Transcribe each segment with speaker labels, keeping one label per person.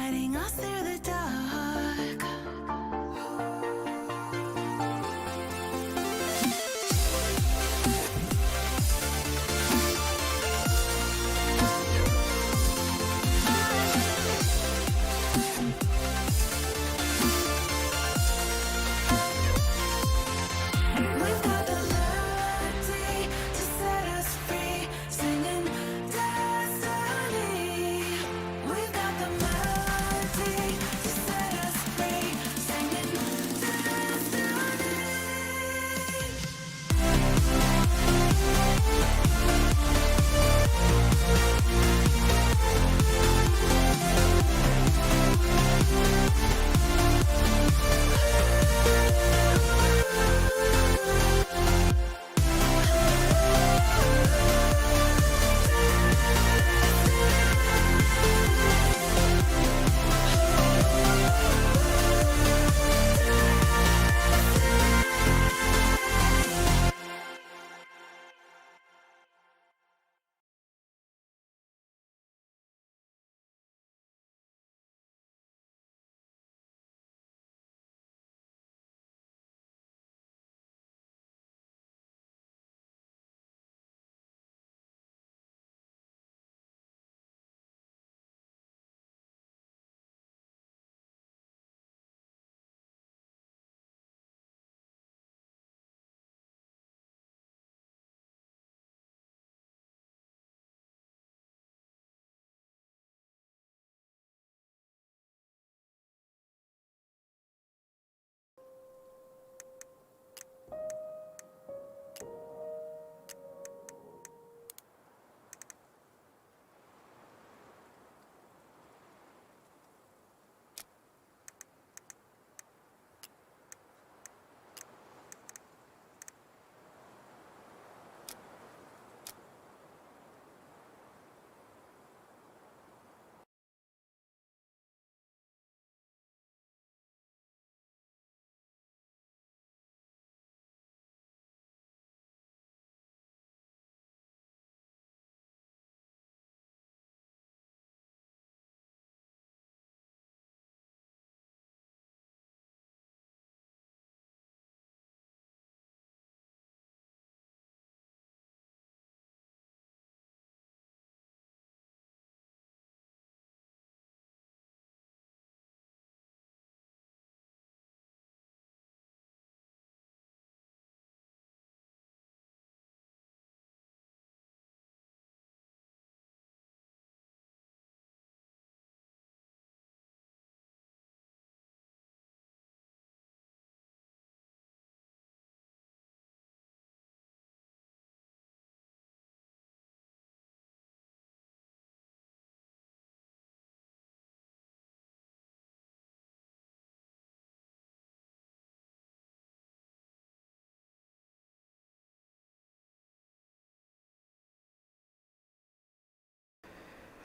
Speaker 1: guiding us through the dark. We've got the melody to set us free, singing destiny. We've got the melody to set us free, singing destiny.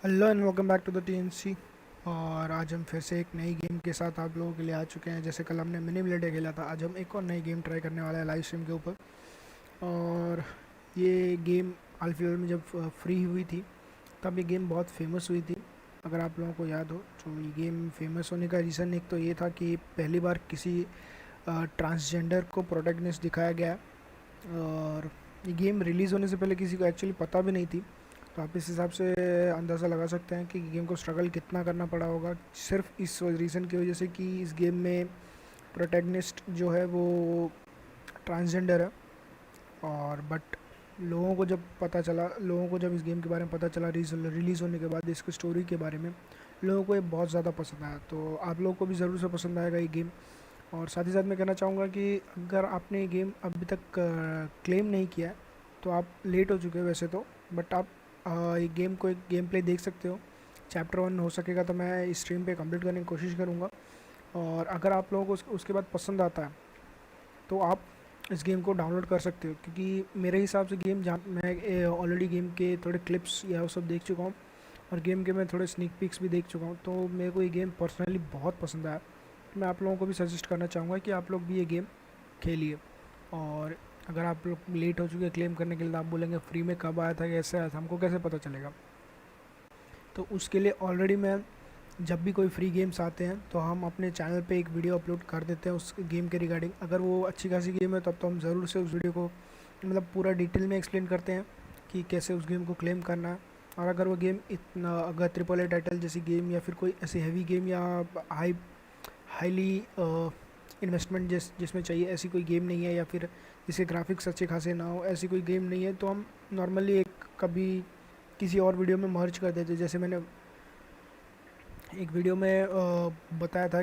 Speaker 2: Hello and welcome back to the TNC. और आज हम फिर से एक नई game के साथ आप लोगों के लिए आ चुके हैं। जैसे कल हमने मिनी मिलिटे खेला था, आज हम एक और नई गेम ट्राई करने वाले हैं लाइव स्ट्रीम के ऊपर। और ये गेम हाल फिलहाल में जब फ्री हुई थी तब ये गेम बहुत फेमस हुई थी, अगर आप लोगों को याद हो। तो ये गेम फेमस होने का रीज़न एक तो ये था कि पहली बार किसी ट्रांसजेंडर को प्रोटैगनिस्ट दिखाया गया, और ये गेम रिलीज़ होने से पहले किसी को एक्चुअली पता भी नहीं थी। तो आप इस हिसाब से अंदाज़ा लगा सकते हैं कि गेम को स्ट्रगल कितना करना पड़ा होगा, सिर्फ इस रीज़न की वजह से कि इस गेम में प्रोटैगनिस्ट जो है वो ट्रांसजेंडर है। और बट लोगों को जब इस गेम के बारे में पता चला रिलीज़ होने के बाद, इसकी स्टोरी के बारे में, लोगों को ये बहुत ज़्यादा पसंद आया। तो आप लोगों को भी ज़रूर से पसंद आएगा ये गेम। और साथ ही साथ मैं कहना चाहूँगा कि अगर आपने ये गेम अभी तक क्लेम नहीं किया है तो आप लेट हो चुके हो वैसे तो, बट आप ये गेम को एक गेम प्ले देख सकते हो। चैप्टर 1 हो सकेगा तो मैं इस स्ट्रीम पे कंप्लीट करने की कोशिश करूँगा। और अगर आप लोगों को उसके बाद पसंद आता है तो आप इस गेम को डाउनलोड कर सकते हो, क्योंकि मेरे हिसाब से गेम जहाँ मैं ऑलरेडी गेम के थोड़े क्लिप्स या वो सब देख चुका हूँ, और गेम के मैं थोड़े स्नीक पिक्स भी देख चुका हूँ। तो मेरे को ये गेम पर्सनली बहुत पसंद आया। तो मैं आप लोगों को भी सजेस्ट करना चाहूँगा कि आप लोग भी ये गेम खेलिए। और अगर आप लोग लेट हो चुके हैं क्लेम करने के लिए, तो आप बोलेंगे फ्री में कब आया था, कैसे आया था, हमको कैसे पता चलेगा। तो उसके लिए ऑलरेडी मैं जब भी कोई फ्री गेम्स आते हैं तो हम अपने चैनल पे एक वीडियो अपलोड कर देते हैं उस गेम के रिगार्डिंग। अगर वो अच्छी खासी गेम है तब तो हम ज़रूर से उस वीडियो को मतलब पूरा डिटेल में एक्सप्लेन करते हैं कि कैसे उस गेम को क्लेम करना है। और अगर वो गेम इतना अगर ट्रिपल ए टाइटल जैसी गेम या फिर कोई ऐसी हैवी गेम या हाईली इन्वेस्टमेंट जिसमें चाहिए ऐसी कोई गेम नहीं है, या फिर जिसके ग्राफिक्स अच्छे खासे ना हो, ऐसी कोई गेम नहीं है, तो हम नॉर्मली एक कभी किसी और वीडियो में मर्ज कर देते। जैसे मैंने एक वीडियो में बताया था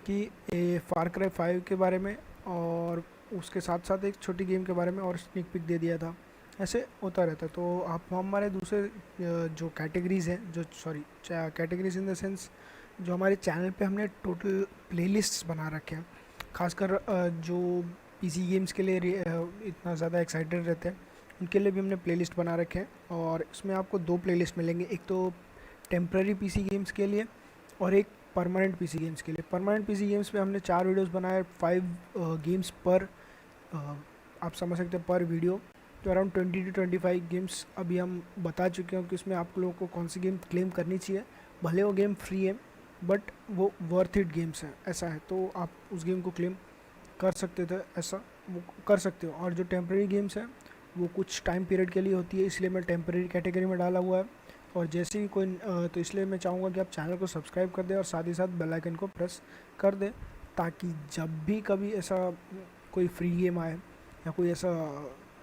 Speaker 2: कि फार क्राई 5 के बारे में, और उसके साथ साथ एक छोटी गेम के बारे में और स्निक पिक दे दिया था। ऐसे होता रहता है। तो आप हमारे दूसरे जो कैटेगरीज़ हैं, जो sorry categories in the sense जो हमारे चैनल पे हमने टोटल प्लेलिस्ट्स बना रखे हैं, खासकर जो पीसी गेम्स के लिए इतना ज़्यादा एक्साइटेड रहते हैं उनके लिए भी हमने प्लेलिस्ट बना रखे हैं। और इसमें आपको दो प्लेलिस्ट मिलेंगे, एक तो टेम्प्रेरी पीसी गेम्स के लिए और एक परमानेंट पीसी गेम्स के लिए। परमानेंट पीसी गेम्स पे हमने 4 वीडियोस बनाए, 5 गेम्स पर आप समझ सकते हैं पर वीडियो। तो अराउंड 20 to 25 गेम्स अभी हम बता चुके हैं कि उसमें आप लोगों को कौन सी गेम क्लेम करनी चाहिए। भले वो गेम फ्री है बट वो वर्थ इट गेम्स हैं, ऐसा है। तो आप उस गेम को क्लेम कर सकते थे, ऐसा वो कर सकते हो। और जो टेम्प्रेरी गेम्स हैं वो कुछ टाइम पीरियड के लिए होती है, इसलिए मैं टेम्प्रेरी कैटेगरी में डाला हुआ है। और जैसे ही कोई तो इसलिए मैं चाहूँगा कि आप चैनल को सब्सक्राइब कर दें और साथ ही साथ बेल आइकन को प्रेस कर दें, ताकि जब भी कभी ऐसा कोई फ्री गेम आए या कोई ऐसा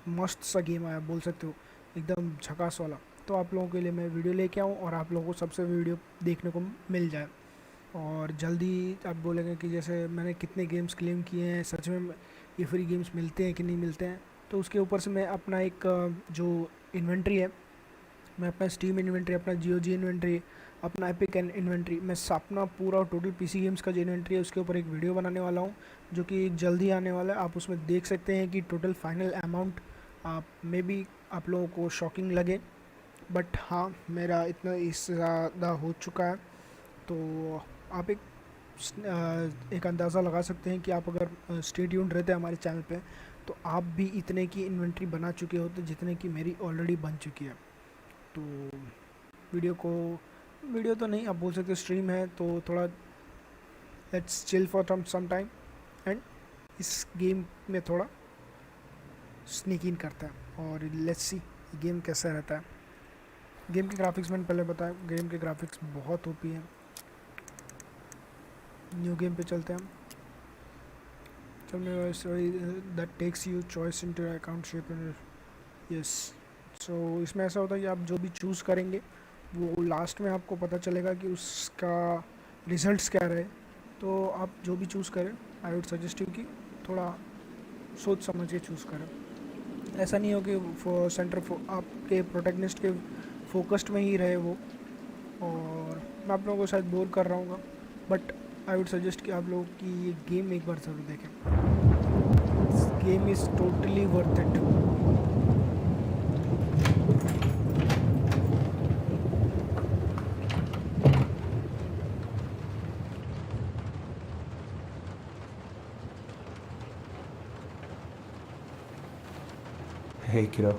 Speaker 2: मस्त सा गेम आया, बोल सकते हो एकदम झकास वाला, तो आप लोगों के लिए मैं वीडियो लेके आऊँ और आप लोगों को सबसे वीडियो देखने को मिल जाए। और जल्दी आप बोलेंगे कि जैसे मैंने कितने गेम्स क्लेम किए हैं, सच में ये फ्री गेम्स मिलते हैं कि नहीं मिलते हैं। तो उसके ऊपर से मैं अपना एक जो इन्वेंट्री है, मैं अपना स्टीम इन्वेंट्री, अपना जीओजी इन्वेंट्री, अपना एपिक इन्वेंट्री, मैं अपना पूरा टोटल पीसी गेम्स का जो इन्वेंट्री है उसके ऊपर एक वीडियो बनाने वाला हूँ, जो कि जल्दी आने वाला है। आप उसमें देख सकते हैं कि टोटल फाइनल अमाउंट आप मे बी आप लोगों को शॉकिंग लगे, बट हाँ मेरा इतना इससे ज़्यादा हो चुका है। तो आप एक अंदाज़ा लगा सकते हैं कि आप अगर स्टे ट्यून्ड रहते हैं हमारे चैनल पे, तो आप भी इतने की इन्वेंट्री बना चुके होते जितने की मेरी ऑलरेडी बन चुकी है। तो वीडियो को वीडियो तो नहीं आप बोल सकते स्ट्रीम है, तो थोड़ा let's chill for some time and इस गेम में थोड़ा स्नीक इन करता है और लेट्स सी गेम कैसा रहता है। गेम के ग्राफिक्स मैंने पहले बताया, गेम के ग्राफिक्स बहुत ओपी हैं। न्यू गेम पे चलते हैं हम। Tell me a story that takes you choice into account shape and yes। सो इसमें ऐसा होता है कि आप जो भी चूज़ करेंगे वो लास्ट में आपको पता चलेगा कि उसका रिजल्ट्स क्या रहे। तो आप जो भी चूज़ करें, आई वुड सजेस्ट यू कि थोड़ा सोच समझ के चूज़ करें। ऐसा नहीं हो कि आपके प्रोटैगनिस्ट के फोकस्ड में ही रहे वो। और मैं आप लोगों को शायद बोर कर रहा हूँ, बट आई वुड सजेस्ट कि आप लोग की ये गेम एक बार ज़रूर देखें। Game is totally worth it.
Speaker 3: Hey, kiddo.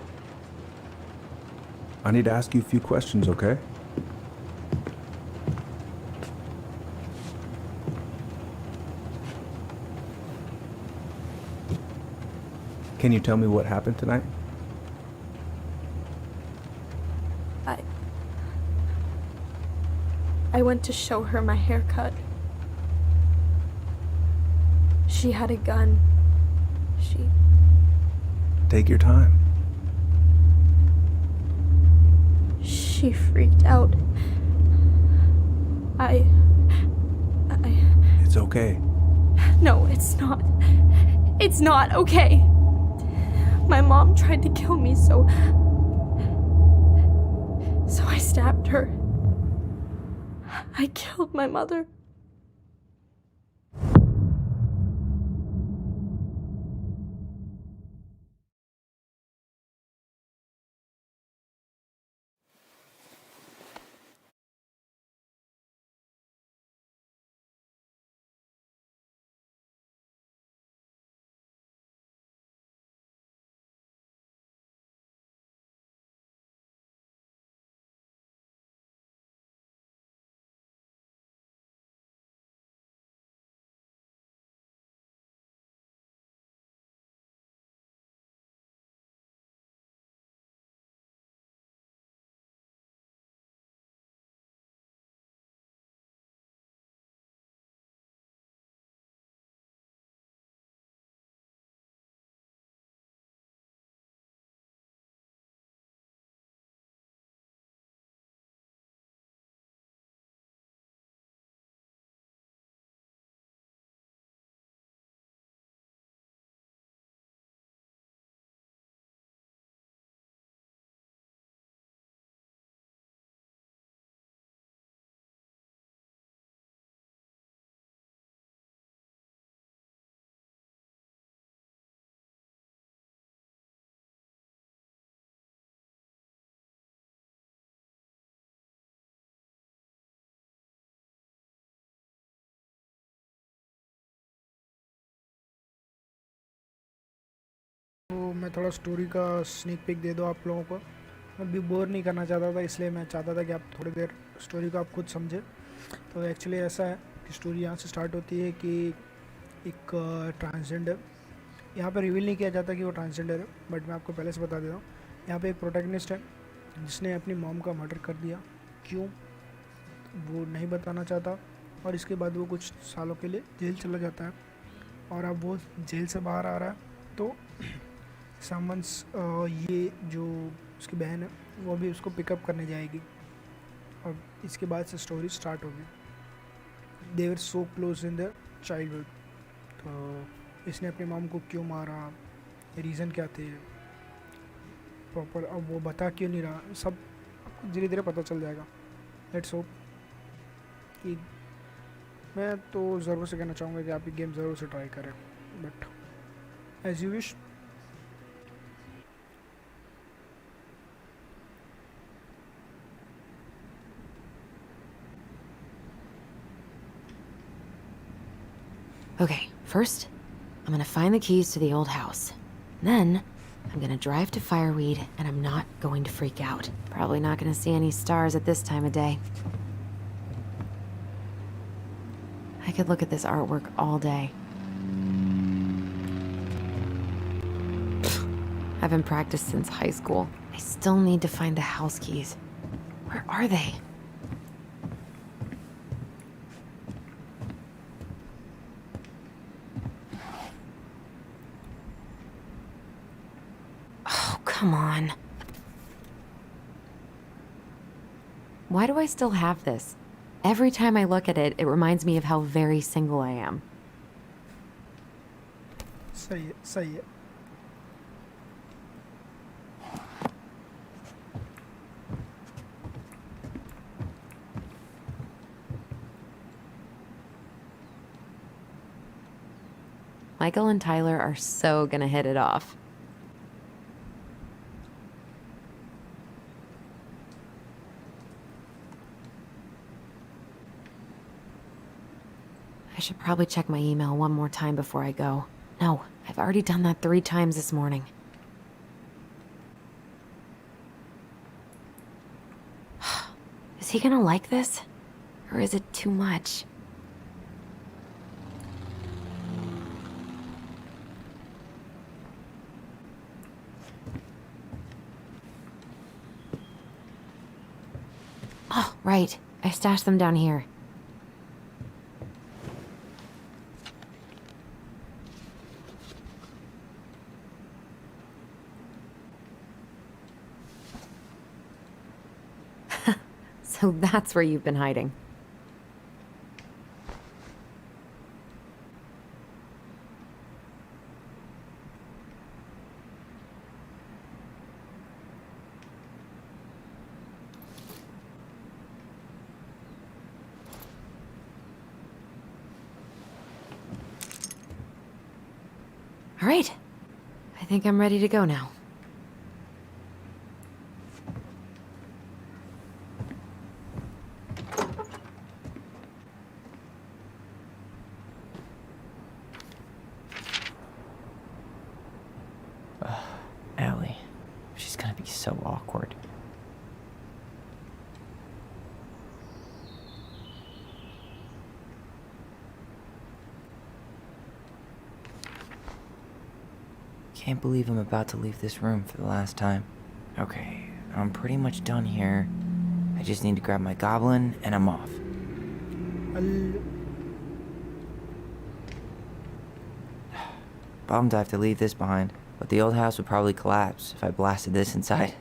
Speaker 3: I need to ask you a few questions, okay? Can you tell me what happened tonight?
Speaker 4: I went to show her my haircut. She had a gun.
Speaker 3: Take your time.
Speaker 4: She freaked out. I...
Speaker 3: It's okay.
Speaker 4: No, it's not. It's not okay. My mom tried to kill me, so I stabbed her. I killed my mother.
Speaker 2: मैं थोड़ा story का sneak pick दे दूँ आप लोगों को। मैं भी bore नहीं करना चाहता था, इसलिए मैं चाहता था कि आप थोड़ी देर स्टोरी को आप खुद समझें। तो एक्चुअली ऐसा है कि स्टोरी यहाँ से स्टार्ट होती है कि एक ट्रांसजेंडर, यहाँ पे रिवील नहीं किया जाता कि वो ट्रांसजेंडर है, बट मैं आपको पहले से बता देता हूँ। यहाँ पे एक प्रोटैगनिस्ट है जिसने अपनी मॉम का मर्डर कर दिया। क्यों वो नहीं बताना चाहता, और इसके बाद वो कुछ सालों के लिए जेल चला जाता है, और अब वो जेल से बाहर आ रहा है। तो समन्स ये जो उसकी बहन है वो भी उसको पिकअप करने जाएगी, और इसके बाद से स्टोरी स्टार्ट होगी। They were so close in their childhood. तो इसने अपनी मॉम को क्यों मारा, रीज़न क्या थे प्रॉपर, अब वो बता क्यों नहीं रहा, सब आपको धीरे धीरे पता चल जाएगा। लेट्स होप कि, मैं तो ज़रूर से कहना चाहूँगा कि आप ये गेम ज़रूर से ट्राई करें, but as you wish.
Speaker 5: Okay, first, I'm gonna find the keys to the old house. Then, I'm gonna drive to Fireweed, and I'm not going to freak out. Probably not gonna see any stars at this time of day. I could look at this artwork all day. I haven't practiced since high school. I still need to find the house keys. Where are they? Oh, come on. Why do I still have this? Every time I look at it, it reminds me of how very single I am.
Speaker 2: सही है, सही है।
Speaker 5: Michael and Tyler are so gonna hit it off. I should probably check my email one more time before I go. No, I've already done that 3 times this morning. Is he gonna like this? Or is it too much? Oh, right. I stashed them down here. So that's where you've been hiding. All right. I think I'm ready to go now.
Speaker 6: Allie. She's gonna be so awkward. Can't believe I'm about to leave this room for the last time. Okay, I'm pretty much done here. I just need to grab my goblin and I'm off. Bummed I have to leave this behind, but the old house would probably collapse if I blasted this inside.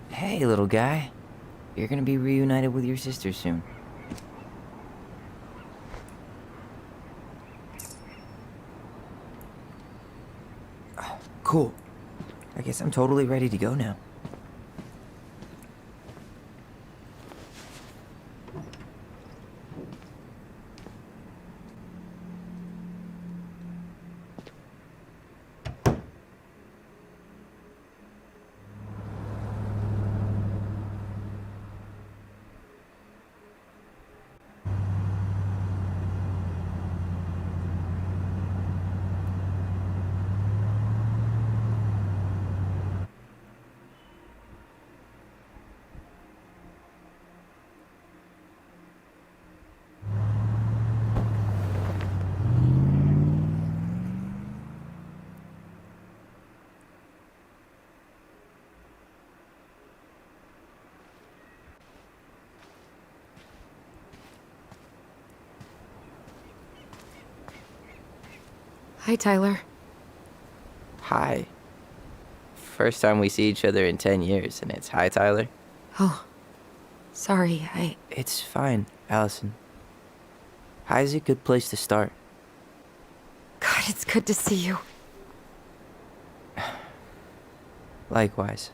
Speaker 6: Hey, little guy. You're gonna be reunited with your sister soon. Cool. I guess I'm totally ready to go now.
Speaker 5: Hi, Tyler.
Speaker 6: Hi. First time we see each other in 10 years, and it's hi, Tyler.
Speaker 5: Oh, sorry,
Speaker 6: It's fine, Allison. Hi's a good place to start.
Speaker 5: God, it's good to see you.
Speaker 6: Likewise.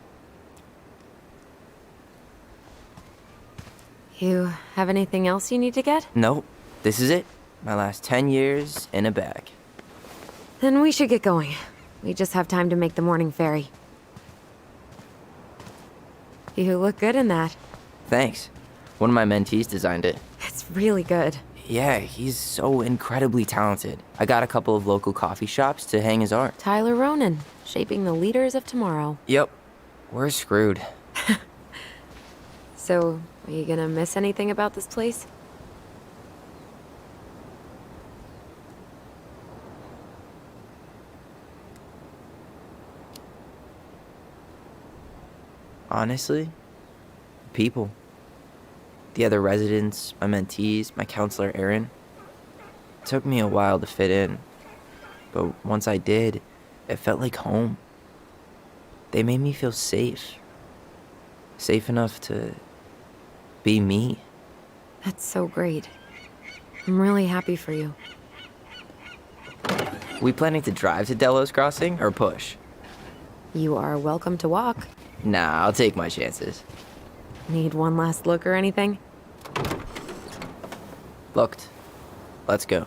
Speaker 5: You have anything else you need to get?
Speaker 6: Nope. This is it. My last 10 years in a bag.
Speaker 5: Then we should get going. We just have time to make the morning ferry. You look good in that.
Speaker 6: Thanks. One of my mentees designed it.
Speaker 5: It's really good.
Speaker 6: Yeah, he's so incredibly talented. I got a couple of local coffee shops to hang his art.
Speaker 5: Tyler Ronan, shaping the leaders of tomorrow.
Speaker 6: Yep. We're screwed.
Speaker 5: So, are you gonna miss anything about this place?
Speaker 6: Honestly, people. The other residents, my mentees, my counselor Aaron. It took me a while to fit in, but once I did, it felt like home. They made me feel safe. Safe enough to be me.
Speaker 5: That's so great. I'm really happy for you.
Speaker 6: We planning to drive to Delos Crossing or push?
Speaker 5: You are welcome to walk.
Speaker 6: Nah, I'll take my chances.
Speaker 5: Need one last look or anything?
Speaker 6: Looked. Let's go.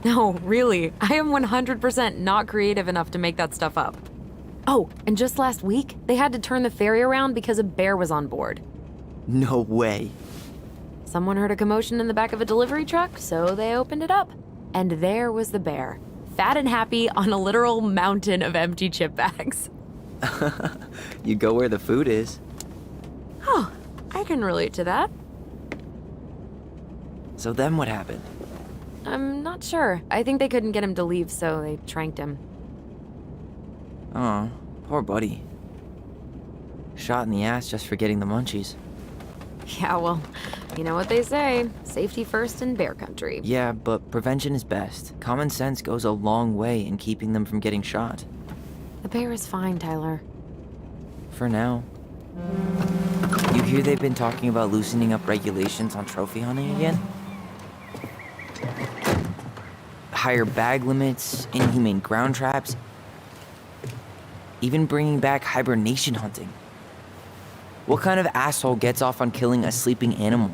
Speaker 5: No, really. I am 100% not creative enough to make that stuff up. Oh, and just last week, they had to turn the ferry around because a bear was on board.
Speaker 6: No way.
Speaker 5: Someone heard a commotion in the back of a delivery truck, so they opened it up. And there was the bear, fat and happy on a literal mountain of empty chip bags.
Speaker 6: You go where the food is.
Speaker 5: Oh, I can relate to that.
Speaker 6: So then what happened?
Speaker 5: I'm not sure. I think they couldn't get him to leave, so they tranked him.
Speaker 6: Oh, poor buddy. Shot in the ass just for getting the munchies.
Speaker 5: Yeah, well, you know what they say. Safety first in bear country.
Speaker 6: Yeah, but prevention is best. Common sense goes a long way in keeping them from getting shot.
Speaker 5: The bear is fine, Tyler.
Speaker 6: For now. You hear they've been talking about loosening up regulations on trophy hunting again? Higher bag limits, inhumane ground traps, even bringing back hibernation hunting. What kind of asshole gets off on killing a sleeping animal?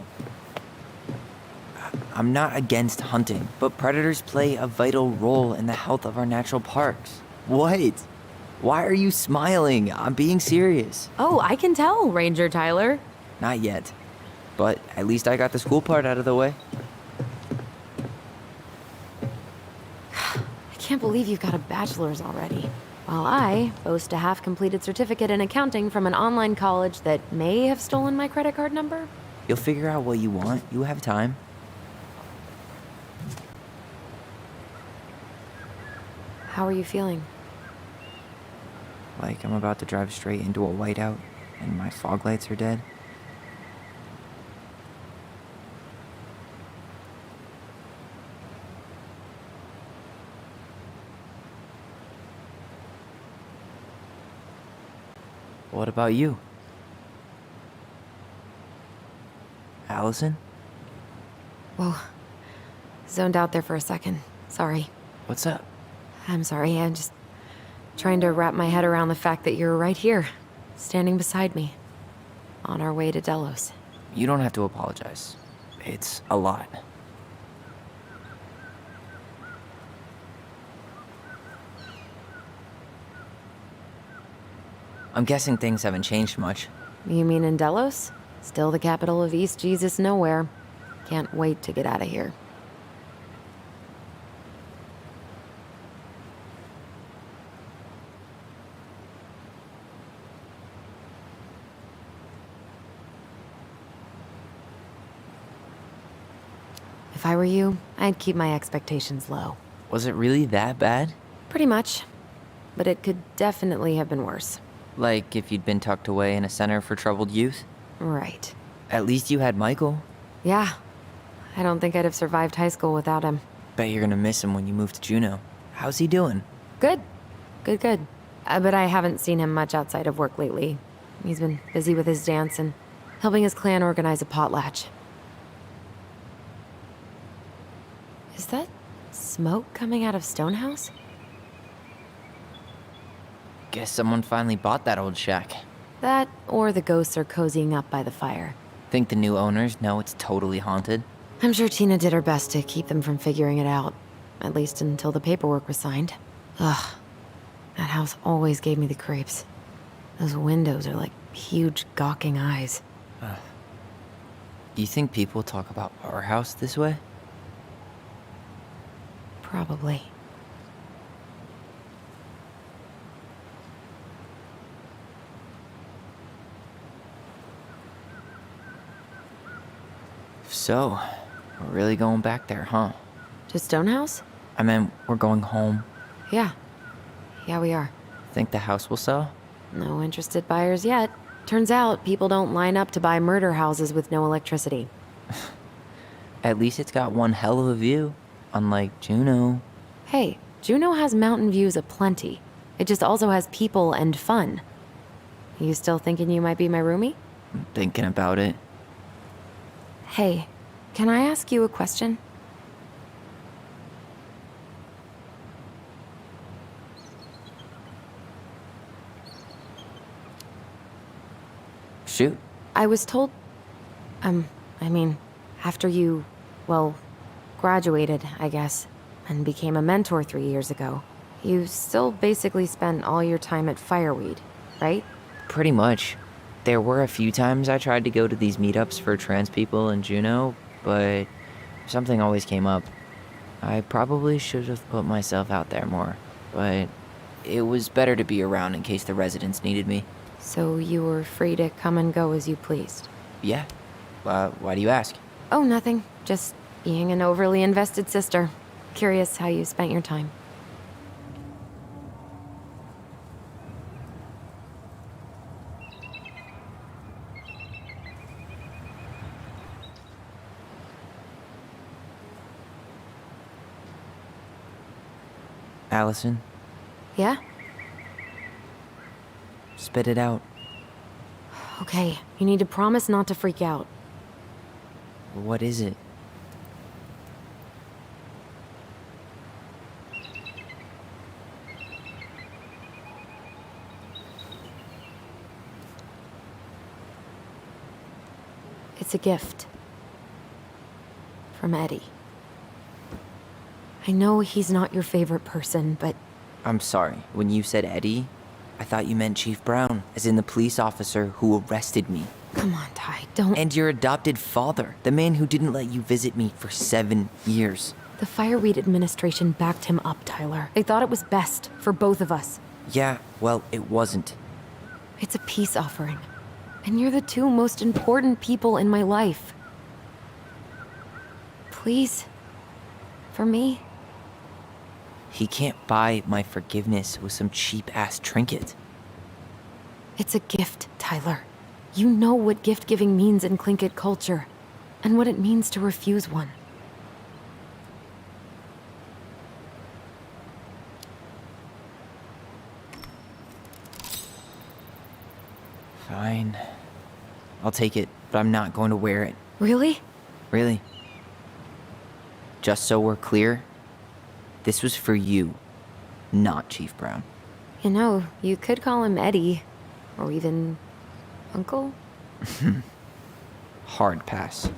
Speaker 6: I'm not against hunting, but predators play a vital role in the health of our natural parks. What? Why are you smiling? I'm being serious.
Speaker 5: Oh, I can tell, Ranger Tyler.
Speaker 6: Not yet, but at least I got the school part out of the way.
Speaker 5: I can't believe you've got a bachelor's already. While I boast a half-completed certificate in accounting from an online college that may have stolen my credit card number.
Speaker 6: You'll figure out what you want. You have time.
Speaker 5: How are you feeling?
Speaker 6: Like I'm about to drive straight into a whiteout and my fog lights are dead. What about you? Allison?
Speaker 5: Whoa. Zoned out there for a second. Sorry.
Speaker 6: What's up?
Speaker 5: I'm sorry. I'm just trying to wrap my head around the fact that you're right here, standing beside me, on our way to Delos.
Speaker 6: You don't have to apologize. It's a lot. I'm guessing things haven't changed much.
Speaker 5: You mean in Delos? Still the capital of East Jesus Nowhere. Can't wait to get out of here. If I were you, I'd keep my expectations low.
Speaker 6: Was it really that bad?
Speaker 5: Pretty much. But it could definitely have been worse.
Speaker 6: Like if you'd been tucked away in a center for troubled youth?
Speaker 5: Right.
Speaker 6: At least you had Michael.
Speaker 5: Yeah. I don't think I'd have survived high school without him.
Speaker 6: Bet you're gonna miss him when you move to Juneau. How's he doing?
Speaker 5: Good. Good. But I haven't seen him much outside of work lately. He's been busy with his dance and helping his clan organize a potlatch. Is that smoke coming out of Stonehouse?
Speaker 6: Guess someone finally bought that old shack.
Speaker 5: That, or the ghosts are cozying up by the fire.
Speaker 6: Think the new owners know it's totally haunted?
Speaker 5: I'm sure Tina did her best to keep them from figuring it out. At least until the paperwork was signed. Ugh. That house always gave me the creeps. Those windows are like huge gawking eyes.
Speaker 6: Do you think people talk about our house this way?
Speaker 5: Probably.
Speaker 6: So, we're really going back there, huh?
Speaker 5: To Stonehouse?
Speaker 6: I meant, we're going home.
Speaker 5: Yeah. Yeah, we are.
Speaker 6: Think the house will sell?
Speaker 5: No interested buyers yet. Turns out people don't line up to buy murder houses with no electricity.
Speaker 6: At least it's got one hell of a view. Unlike Juneau.
Speaker 5: Hey, Juneau has mountain views aplenty. It just also has people and fun. You still thinking you might be my roomie?
Speaker 6: I'm thinking about it.
Speaker 5: Hey, can I ask you a question?
Speaker 6: Shoot.
Speaker 5: I was told... after you, well, graduated, I guess, and became a mentor 3 years ago, you still basically spent all your time at Fireweed, right?
Speaker 6: Pretty much. There were a few times I tried to go to these meetups for trans people in Juneau, but something always came up. I probably should have put myself out there more, but it was better to be around in case the residents needed me.
Speaker 5: So you were free to come and go as you pleased?
Speaker 6: Yeah. Why do you ask?
Speaker 5: Oh, nothing. Just being an overly invested sister. Curious how you spent your time.
Speaker 6: Allison,
Speaker 5: Yeah?
Speaker 6: spit it out.
Speaker 5: Okay, you need to promise not to freak out.
Speaker 6: What is it?
Speaker 5: It's a gift. From Eddie. I know he's not your favorite person, but
Speaker 6: I'm sorry. When you said Eddie, I thought you meant Chief Brown, as in the police officer who arrested me.
Speaker 5: come on, Ty, don't...
Speaker 6: And your adopted father, the man who didn't let you visit me for 7 years.
Speaker 5: The Fireweed administration backed him up, Tyler. They thought it was best for both of us.
Speaker 6: Yeah, well, it wasn't.
Speaker 5: It's a peace offering. And you're the two most important people in my life. Please. For me.
Speaker 6: He can't buy my forgiveness with some cheap-ass trinket.
Speaker 5: It's a gift, Tyler. You know what gift-giving means in Tlingit culture, and what it means to refuse one.
Speaker 6: Fine. I'll take it, but I'm not going to wear it.
Speaker 5: Really?
Speaker 6: Really. Just so we're clear, this was for you, not Chief Brown.
Speaker 5: You know, you could call him Eddie, or even Uncle?
Speaker 6: Hard pass.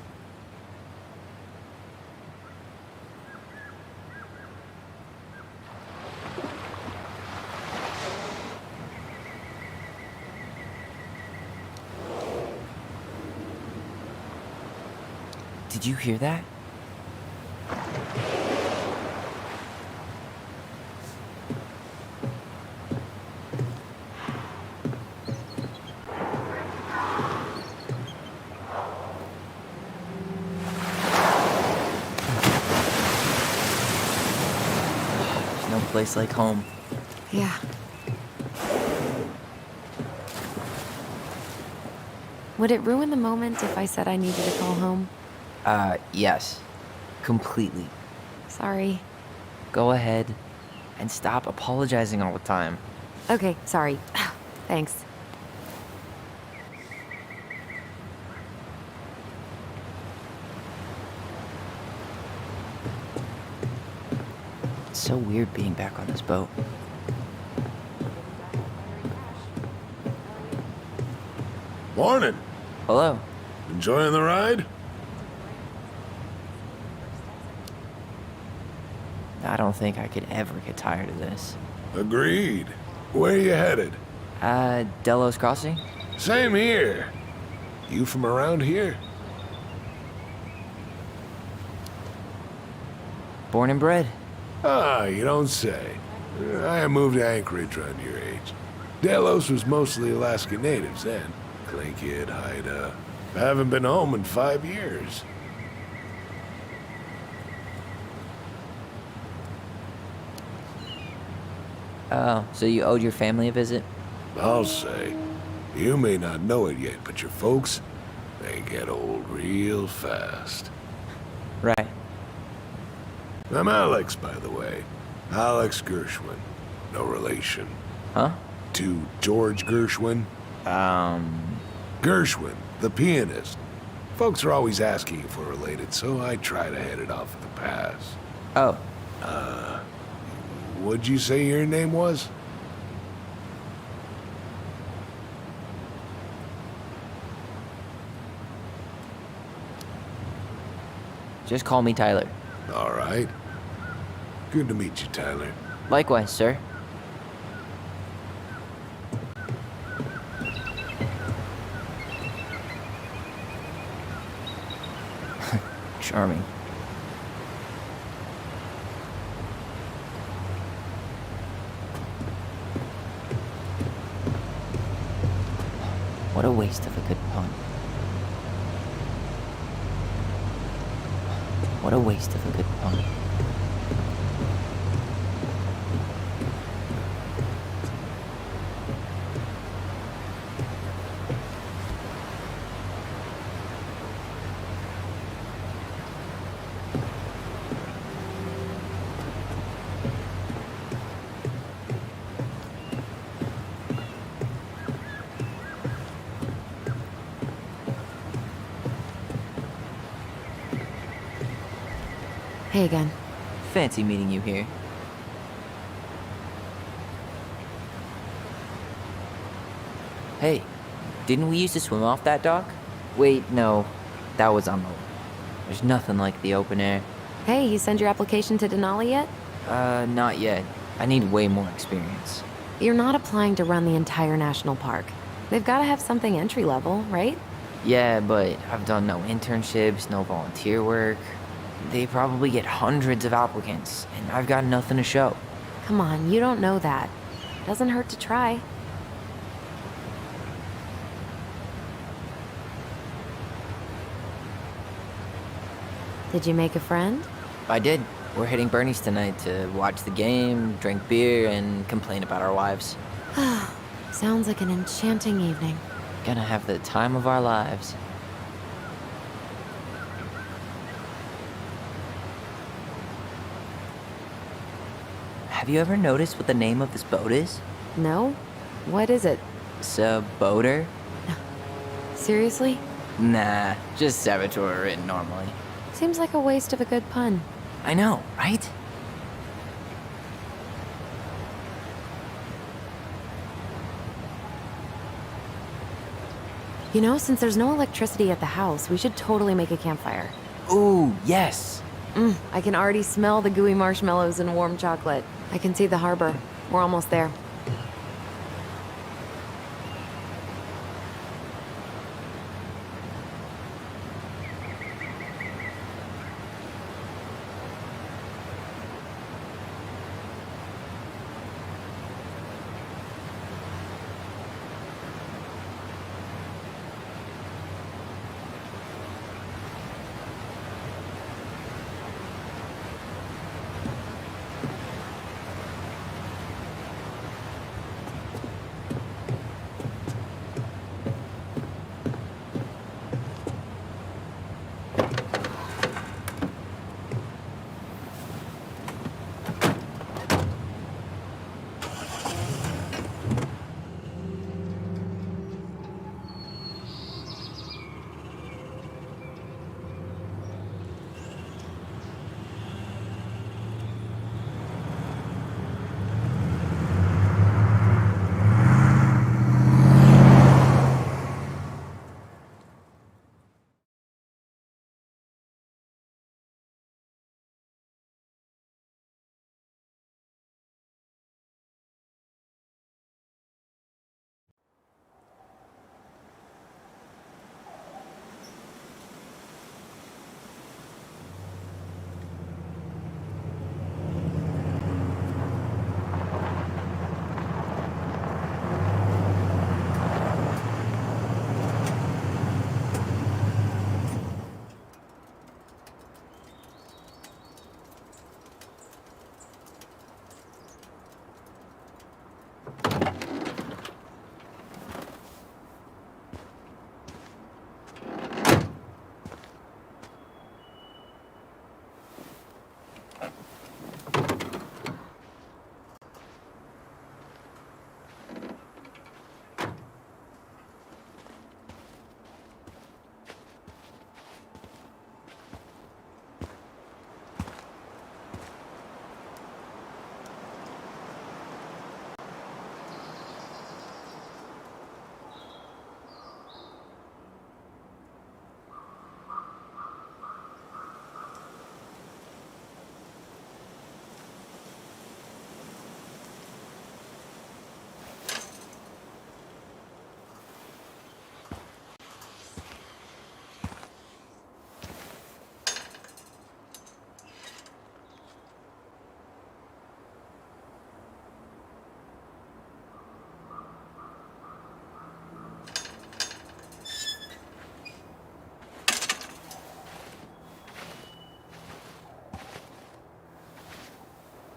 Speaker 6: Did you hear that? place like home.
Speaker 5: Yeah. Would it ruin the moment if I said I needed to call home?
Speaker 6: Yes. Completely.
Speaker 5: Sorry.
Speaker 6: Go ahead and stop apologizing all the time.
Speaker 5: Okay, sorry. Thanks.
Speaker 6: It's so weird being back on this boat.
Speaker 7: Morning.
Speaker 6: Hello.
Speaker 7: Enjoying the ride?
Speaker 6: I don't think I could ever get tired of this.
Speaker 7: Agreed. Where you headed?
Speaker 6: Delos Crossing?
Speaker 7: Same here. You from around here?
Speaker 6: Born and bred.
Speaker 7: Ah, you don't say. I moved to Anchorage around your age. Delos was mostly Alaska natives then. Clinkhead, Haida. I haven't been home in 5 years.
Speaker 6: Oh, so you owed your family a visit?
Speaker 7: I'll say. You may not know it yet, but your folks, they get old real fast.
Speaker 6: Right.
Speaker 7: I'm Alex, by the way. Alex Gershwin. No relation.
Speaker 6: Huh?
Speaker 7: To George Gershwin. Gershwin, the pianist. Folks are always asking if we're related, so I try to head it off at the pass.
Speaker 6: Oh,
Speaker 7: What'd you say your name was?
Speaker 6: just call me Tyler.
Speaker 7: All right. Good to meet you, Tyler.
Speaker 6: Likewise, sir. Charming. What a waste of a good pun. What a waste of a good pun.
Speaker 5: Hey again.
Speaker 6: Fancy meeting you here. Hey, didn't we used to swim off that dock? Wait, no. That was on the... There's nothing like the open air.
Speaker 5: Hey, you send your application to Denali yet?
Speaker 6: Not yet. I need way more experience.
Speaker 5: You're not applying to run the entire national park. They've got to have something entry level, right?
Speaker 6: Yeah, but I've done no internships, no volunteer work. They probably get hundreds of applicants, and I've got nothing to show.
Speaker 5: Come on, you don't know that. Doesn't hurt to try. Did you make a friend?
Speaker 6: I did. We're hitting Bernie's tonight to watch the game, drink beer, and complain about our wives.
Speaker 5: Sounds like an enchanting evening.
Speaker 6: Gonna have the time of our lives. Have you ever noticed what the name of this boat is?
Speaker 5: No? What is it?
Speaker 6: Saboter?
Speaker 5: Seriously?
Speaker 6: Nah, just saboteur written normally.
Speaker 5: Seems like a waste of a good pun.
Speaker 6: I know, right?
Speaker 5: You know, since there's no electricity at the house, we should totally make a campfire.
Speaker 6: Ooh, yes.
Speaker 5: I can already smell the gooey marshmallows and warm chocolate. I can see the harbor. We're almost there.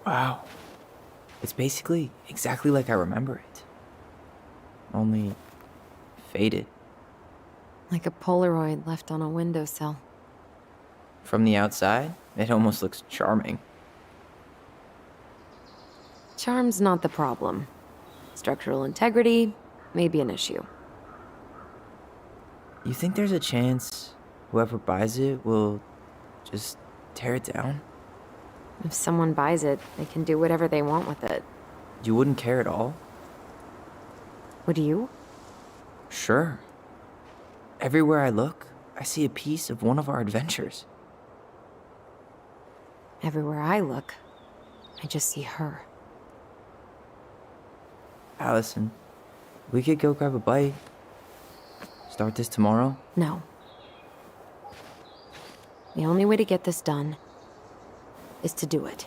Speaker 6: Wow. It's basically exactly like I remember it. Only faded.
Speaker 5: Like a Polaroid left on a windowsill.
Speaker 6: From the outside, it almost looks charming.
Speaker 5: Charm's not the problem. Structural integrity may be an issue.
Speaker 6: You think there's a chance whoever buys it will just tear it down?
Speaker 5: If someone buys it, they can do whatever they want with it.
Speaker 6: You wouldn't care at all?
Speaker 5: Would you?
Speaker 6: Sure. Everywhere I look, I see a piece of one of our adventures.
Speaker 5: Everywhere I look, I just see her.
Speaker 6: Allison, we could go grab a bite. Start this tomorrow?
Speaker 5: No. The only way to get this done is to do it.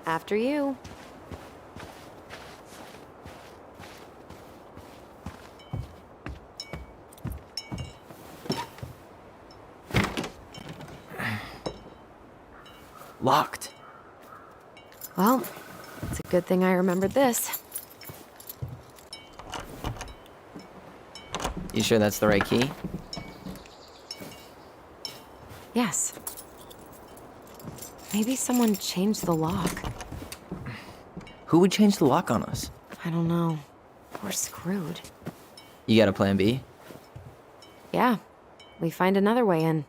Speaker 5: After you.
Speaker 6: Locked.
Speaker 5: Well, it's a good thing I remembered this.
Speaker 6: You sure that's the right key?
Speaker 5: Yes. Maybe someone changed the lock.
Speaker 6: Who would change the lock on us?
Speaker 5: I don't know. We're screwed.
Speaker 6: You got a plan B?
Speaker 5: Yeah, we find another way in.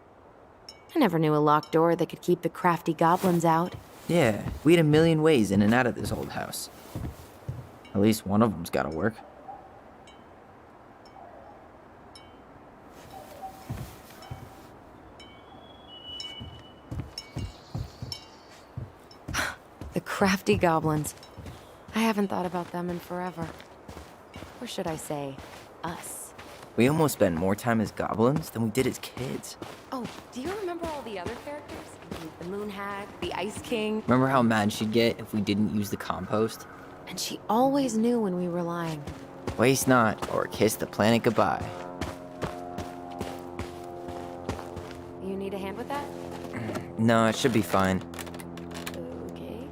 Speaker 5: I never knew a locked door that could keep the crafty goblins out.
Speaker 6: Yeah, we had a million ways in and out of this old house. At least one of them's gotta work.
Speaker 5: The crafty goblins. I haven't thought about them in forever. Or should I say, us.
Speaker 6: We almost spent more time as goblins than we did as kids.
Speaker 5: Oh, do you remember all the other characters? The Moon Hag, the Ice King.
Speaker 6: Remember how mad she'd get if we didn't use the compost?
Speaker 5: And she always knew when we were lying.
Speaker 6: Waste not, or kiss the planet goodbye.
Speaker 5: You need a hand with that?
Speaker 6: No, it should be fine.
Speaker 5: Okay.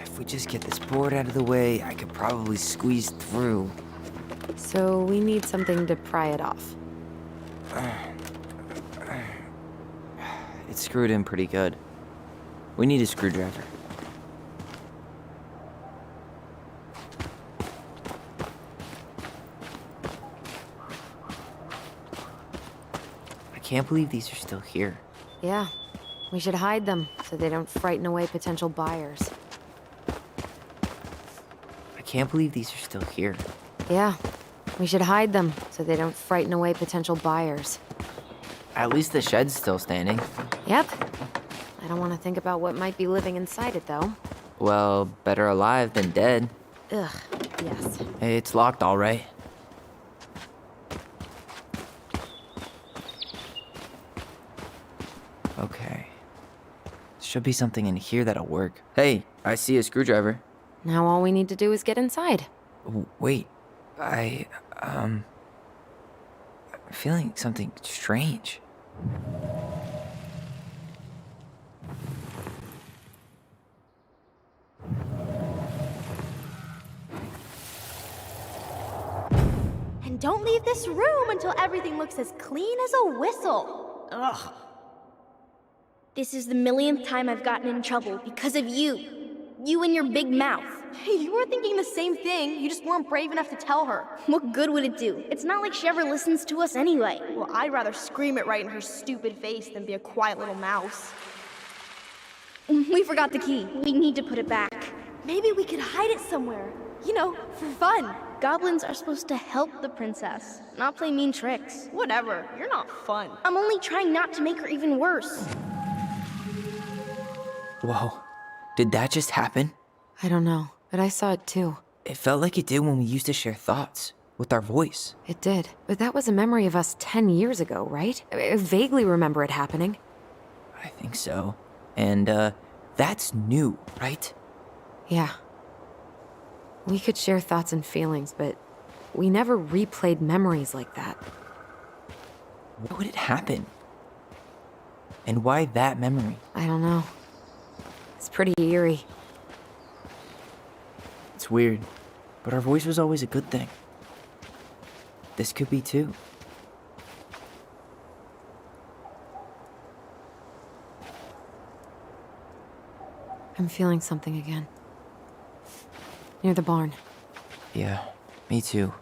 Speaker 6: If we just get this board out of the way, I could probably squeeze through.
Speaker 5: So we need something to pry it off.
Speaker 6: It's screwed in pretty good. We need a screwdriver. I can't believe these are still here.
Speaker 5: Yeah, we should hide them so they don't frighten away potential buyers.
Speaker 6: I can't believe these are still here.
Speaker 5: Yeah, we should hide them so they don't frighten away potential buyers.
Speaker 6: At least the shed's still standing.
Speaker 5: Yep. I don't want to think about what might be living inside it, though.
Speaker 6: Well, better alive than dead.
Speaker 5: Ugh, yes.
Speaker 6: It's locked, all right. Okay. Should be something in here that'll work. Hey, I see a screwdriver.
Speaker 5: Now all we need to do is get inside.
Speaker 6: Wait, I'm feeling something strange.
Speaker 8: And don't leave this room until everything looks as clean as a whistle. Ugh. This is the millionth time I've gotten in trouble because of you. You and your big mouth.
Speaker 9: Hey, you were thinking the same thing. You just weren't brave enough to tell her.
Speaker 8: What good would it do? It's not like she ever listens to us anyway.
Speaker 9: Well, I'd rather scream it right in her stupid face than be a quiet little mouse.
Speaker 8: We forgot the key. We need to put it back.
Speaker 9: Maybe we could hide it somewhere. You know, for fun.
Speaker 8: Goblins are supposed to help the princess, not play mean tricks.
Speaker 9: Whatever, you're not fun.
Speaker 8: I'm only trying not to make her even worse.
Speaker 6: Whoa, did that just happen?
Speaker 5: I don't know, but I saw it too.
Speaker 6: It felt like it did when we used to share thoughts with our voice.
Speaker 5: It did, but that was a memory of us 10 years ago, right? I vaguely remember it happening.
Speaker 6: I think so. And, that's new, right?
Speaker 5: Yeah. We could share thoughts and feelings, but we never replayed memories like that.
Speaker 6: Why would it happen? And why that memory?
Speaker 5: I don't know. It's pretty eerie.
Speaker 6: It's weird, but our voice was always a good thing. This could be too.
Speaker 5: I'm feeling something again. Near the barn.
Speaker 6: Yeah, me too.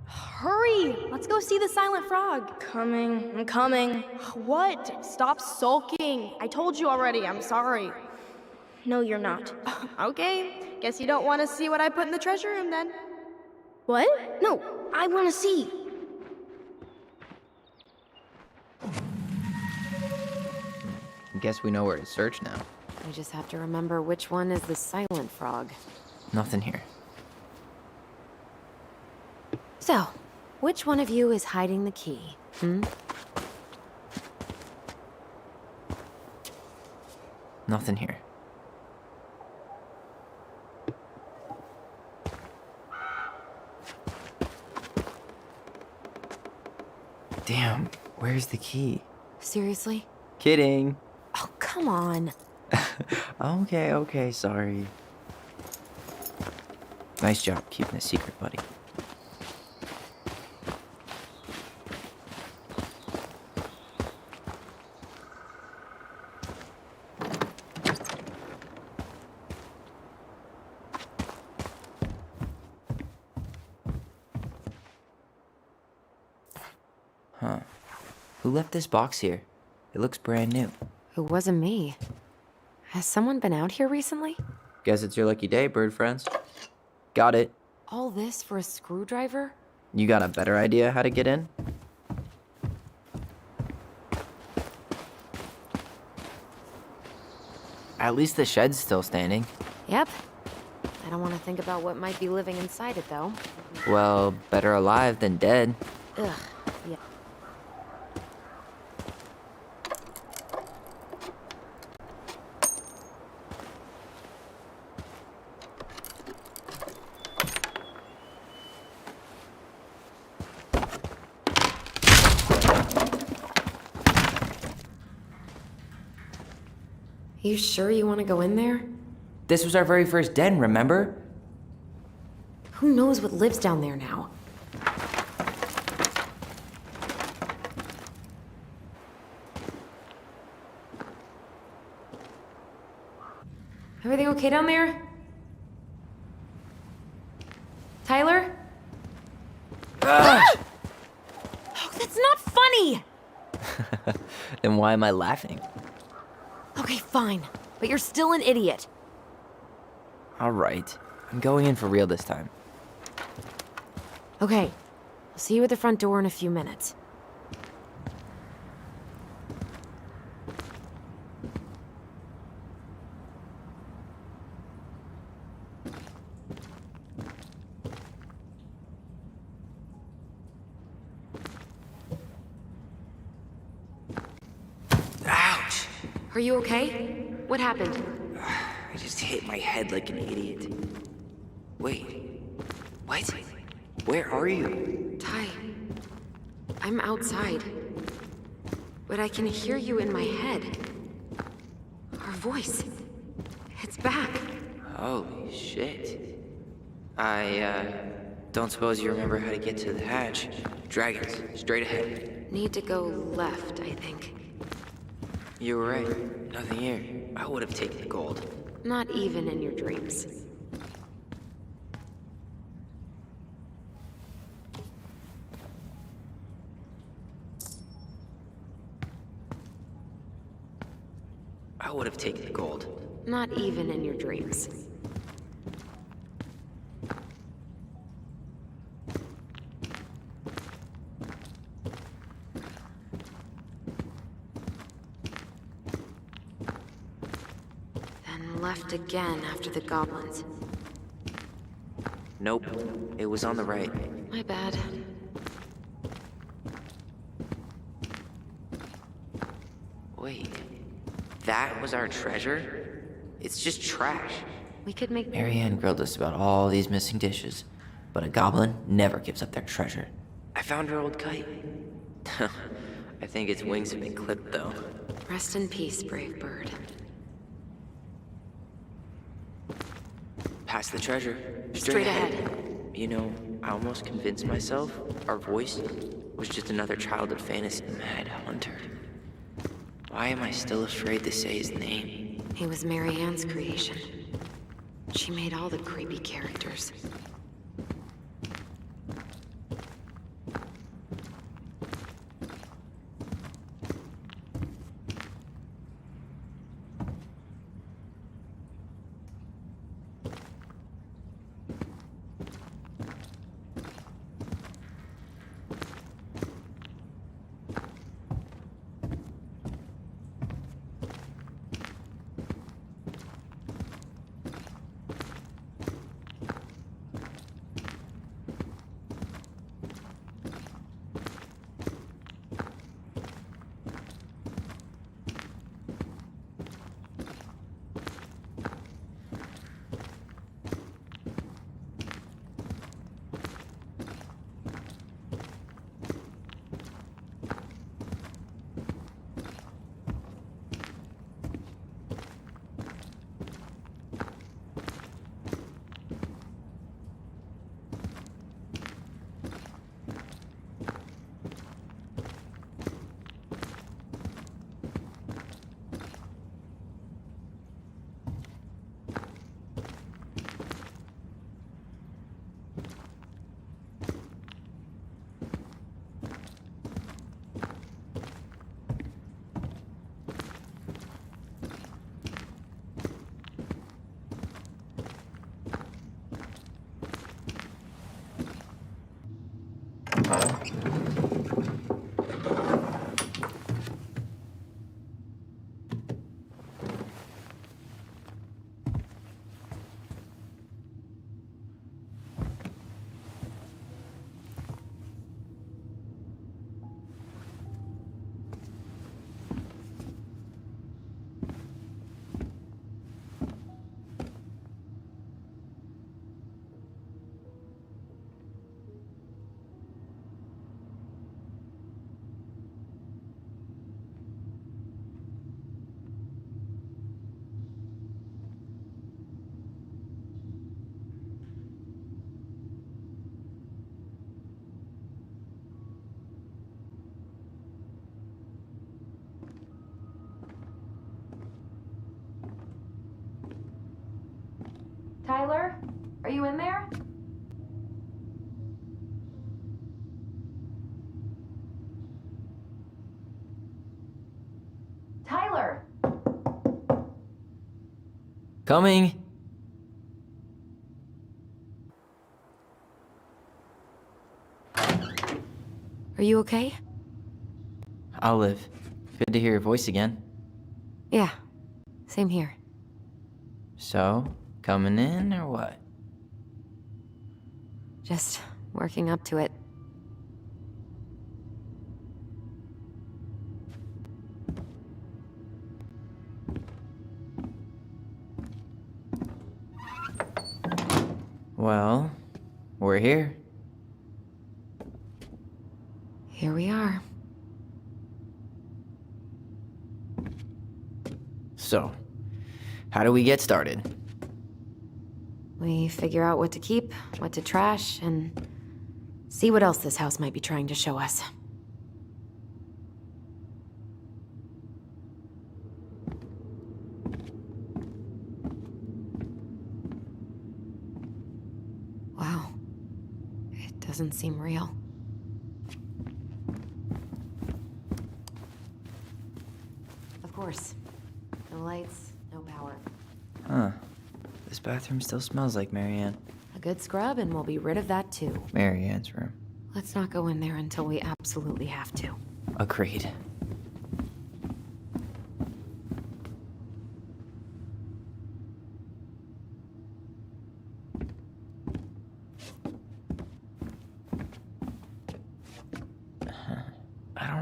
Speaker 9: Hurry! Let's go see the silent frog.
Speaker 8: Coming, I'm coming.
Speaker 9: What? Stop sulking. I told you already, I'm sorry.
Speaker 8: No, you're not.
Speaker 9: Okay, guess you don't want to see what I put in the treasure room then.
Speaker 8: What? No, I want to see.
Speaker 6: Guess we know where to search now.
Speaker 5: We just have to remember which one is the silent frog.
Speaker 6: Nothing here.
Speaker 5: So, which one of you is hiding the key?
Speaker 6: Nothing here. Damn, where's the key?
Speaker 5: Seriously?
Speaker 6: Kidding.
Speaker 5: Oh, come on.
Speaker 6: Okay, sorry. Nice job keeping a secret, buddy. Huh. Who left this box here? It looks brand new.
Speaker 5: It wasn't me. Has someone been out here recently?
Speaker 6: Guess it's your lucky day, bird friends. Got it.
Speaker 5: All this for a screwdriver?
Speaker 6: You got a better idea how to get in? At least the shed's still standing.
Speaker 5: Yep. I don't want to think about what might be living inside it, though.
Speaker 6: Well, better alive than dead.
Speaker 5: Ugh. Yeah. You sure you want to go in there?
Speaker 6: This was our very first den, remember?
Speaker 5: Who knows what lives down there now? Everything okay down there? Tyler? Oh, that's not funny!
Speaker 6: Then why am I laughing?
Speaker 5: Okay, fine. But you're still an idiot.
Speaker 6: Alright, I'm going in for real this time.
Speaker 5: Okay. I'll see you at the front door in a few minutes.
Speaker 6: Ouch!
Speaker 5: Are you okay? What happened?
Speaker 6: I just hit my head like an idiot. Wait. What? Where are you?
Speaker 5: Ty, I'm outside. But I can hear you in my head. Our voice. It's back.
Speaker 6: Holy shit. I, don't suppose you remember how to get to the hatch. Dragons, straight ahead.
Speaker 5: Need to go left, I think.
Speaker 6: You were right. Nothing here. I would have taken the gold.
Speaker 5: Not even in your dreams.
Speaker 6: I would have taken the gold.
Speaker 5: Not even in your dreams. left again after the goblins.
Speaker 6: Nope, it was on the right.
Speaker 5: My bad.
Speaker 6: Wait, that was our treasure? It's just trash.
Speaker 5: We could make...
Speaker 6: Marianne grilled us about all these missing dishes, but a goblin never gives up their treasure. I found her old kite. I think its wings have been clipped, though.
Speaker 5: Rest in peace, brave bird.
Speaker 6: Past the treasure.
Speaker 5: Straight ahead.
Speaker 6: You know, I almost convinced myself our voice was just another childhood fantasy. Mad Hunter. Why am I still afraid to say his name?
Speaker 5: He was Marianne's creation. She made all the creepy characters.
Speaker 4: Tyler? Are you in there? Tyler!
Speaker 6: Coming!
Speaker 5: Are you okay?
Speaker 6: I'll live. Good to hear your voice again.
Speaker 5: Yeah, same here.
Speaker 6: So, coming in or what?
Speaker 5: Just working up to it.
Speaker 6: Well, we're here.
Speaker 5: Here we are.
Speaker 6: So, how do we get started?
Speaker 5: We figure out what to keep, what to trash, and see what else this house might be trying to show us. Wow. It doesn't seem real. Of course. No lights, no power.
Speaker 6: Huh. This bathroom still smells like Marianne.
Speaker 5: A good scrub and we'll be rid of that too.
Speaker 6: Marianne's room.
Speaker 5: Let's not go in there until we absolutely have to.
Speaker 6: Agreed.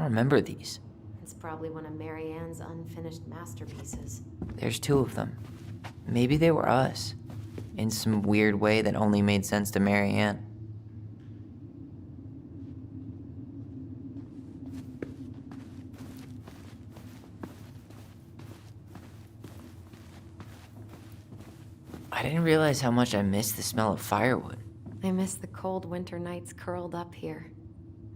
Speaker 6: remember these.
Speaker 5: It's probably one of Marianne's unfinished masterpieces.
Speaker 6: There's 2 of them. Maybe they were us. In some weird way that only made sense to Marianne. I didn't realize how much I missed the smell of firewood.
Speaker 5: I miss the cold winter nights curled up here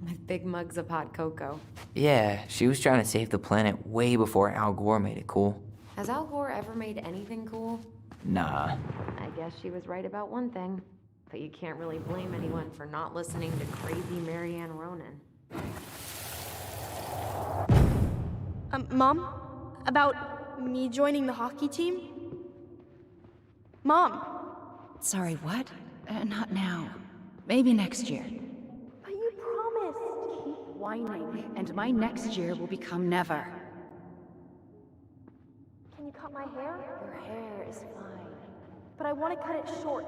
Speaker 5: with big mugs of hot cocoa.
Speaker 6: Yeah, she was trying to save the planet way before Al Gore made it cool.
Speaker 5: Has Al Gore ever made anything cool?
Speaker 6: Nah.
Speaker 5: I guess she was right about one thing, but you can't really blame anyone for not listening to crazy Marianne Ronan.
Speaker 9: Mom? About me joining the hockey team? Mom!
Speaker 10: Sorry, what? Not now. Maybe next year.
Speaker 9: But you promised!
Speaker 10: Keep whining, and my next year will become never.
Speaker 9: Can you cut my hair?
Speaker 10: Your hair is fine.
Speaker 9: But I want to cut it short.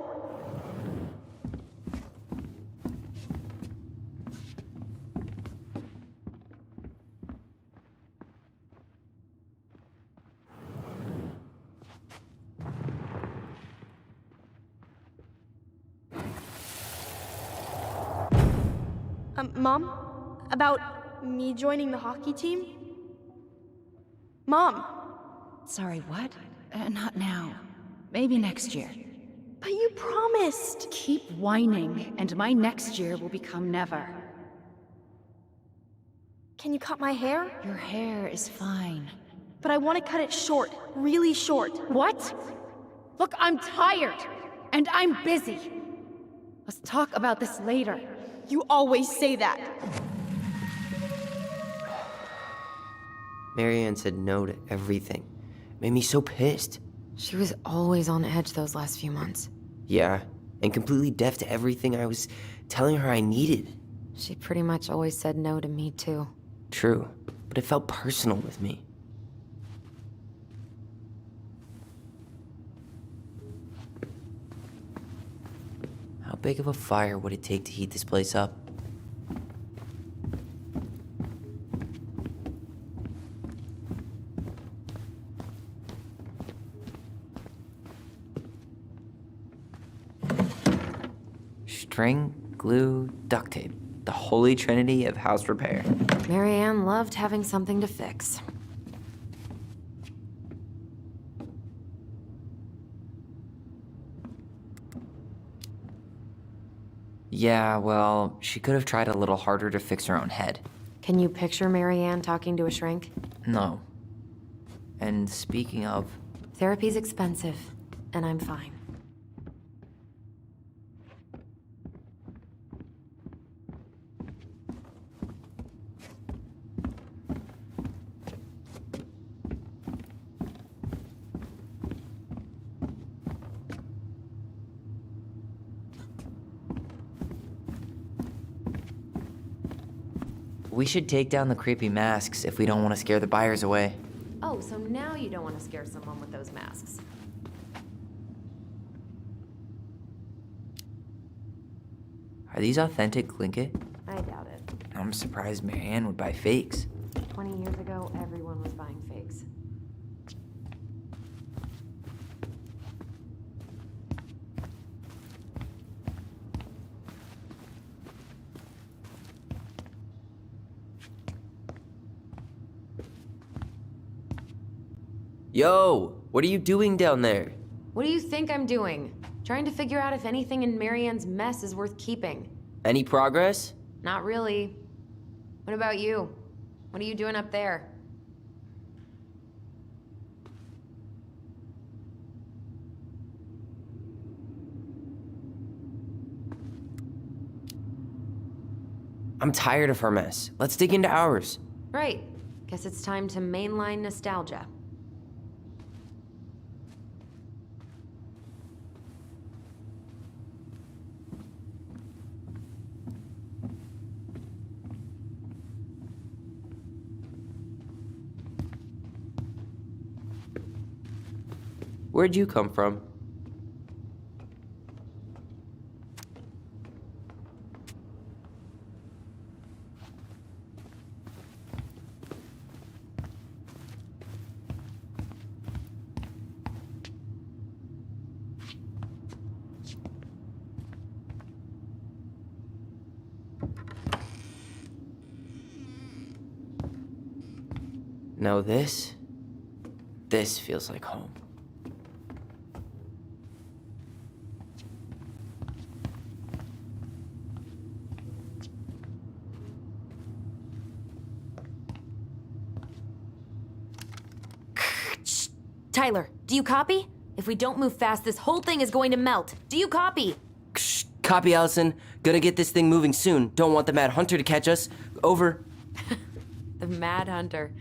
Speaker 9: Mom? About me joining the hockey team? Mom!
Speaker 10: Sorry, what? Not now. Maybe next year.
Speaker 9: But you promised!
Speaker 10: Keep whining, and my next year will become never.
Speaker 9: Can you cut my hair?
Speaker 10: Your hair is fine.
Speaker 9: But I want to cut it short. Really short.
Speaker 10: What? Look, I'm tired, and I'm busy. Let's talk about this later.
Speaker 9: You always say that.
Speaker 6: Marianne said no to everything. Made me so pissed.
Speaker 5: She was always on edge those last few months.
Speaker 6: Yeah, and completely deaf to everything I was telling her I needed.
Speaker 5: She pretty much always said no to me, too.
Speaker 6: True, but it felt personal with me. How big of a fire would it take to heat this place up? String, glue, duct tape. The holy trinity of house repair.
Speaker 5: Marianne loved having something to fix.
Speaker 6: Yeah, well, she could have tried a little harder to fix her own head.
Speaker 5: Can you picture Marianne talking to a shrink?
Speaker 6: No. And speaking of...
Speaker 5: Therapy's expensive, and I'm fine.
Speaker 6: We should take down the creepy masks if we don't want to scare the buyers away.
Speaker 5: Oh, so now you don't want to scare someone with those masks.
Speaker 6: Are these authentic Glinkit?
Speaker 5: I doubt it.
Speaker 6: I'm surprised Marianne would buy fakes.
Speaker 5: 20 years ago, everyone was buying fakes.
Speaker 6: Yo, what are you doing down there?
Speaker 5: What do you think I'm doing? Trying to figure out if anything in Marianne's mess is worth keeping.
Speaker 6: Any progress?
Speaker 5: Not really. What about you? What are you doing up there?
Speaker 6: I'm tired of her mess. Let's dig into ours.
Speaker 5: Right. Guess it's time to mainline nostalgia.
Speaker 6: Where'd you come from? No, this feels like home.
Speaker 5: Tyler, do you copy? If we don't move fast, this whole thing is going to melt. Do you copy?
Speaker 11: Shh, copy, Allison. Gonna get this thing moving soon. Don't want the Mad Hunter to catch us. Over.
Speaker 5: The Mad Hunter.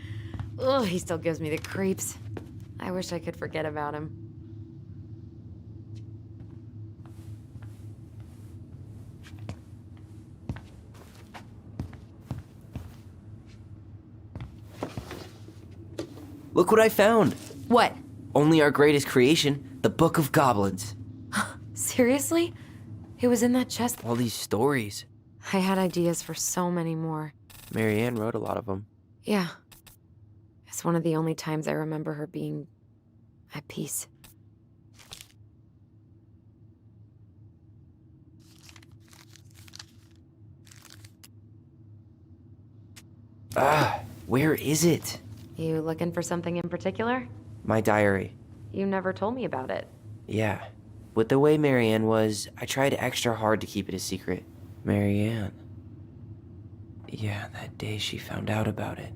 Speaker 5: Ugh, he still gives me the creeps. I wish I could forget about him.
Speaker 11: Look what I found.
Speaker 5: What?
Speaker 11: Only our greatest creation, the Book of Goblins.
Speaker 5: Seriously? It was in that chest?
Speaker 11: All these stories.
Speaker 5: I had ideas for so many more.
Speaker 6: Marianne wrote a lot of them.
Speaker 5: Yeah. It's one of the only times I remember her being at peace.
Speaker 11: Where is it?
Speaker 5: You looking for something in particular?
Speaker 6: My diary.
Speaker 5: You never told me about it.
Speaker 6: Yeah. With the way Marianne was, I tried extra hard to keep it a secret. Marianne. Yeah, that day she found out about it.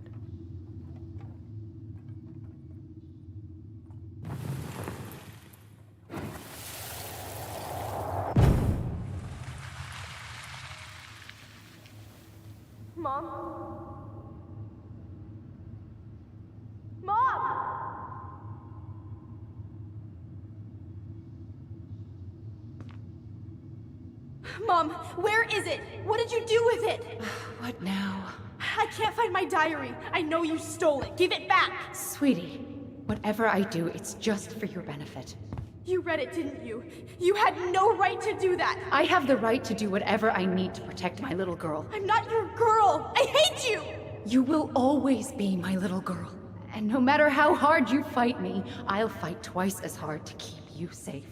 Speaker 9: Mom? Mom! Mom, where is it? What did you do with it?
Speaker 10: What now?
Speaker 9: I can't find my diary. I know you stole it. Give it back.
Speaker 10: Sweetie, whatever I do, it's just for your benefit.
Speaker 9: You read it, didn't you? You had no right to do that.
Speaker 10: I have the right to do whatever I need to protect my little girl.
Speaker 9: I'm not your girl. I hate you.
Speaker 10: You will always be my little girl. And no matter how hard you fight me, I'll fight twice as hard to keep you safe.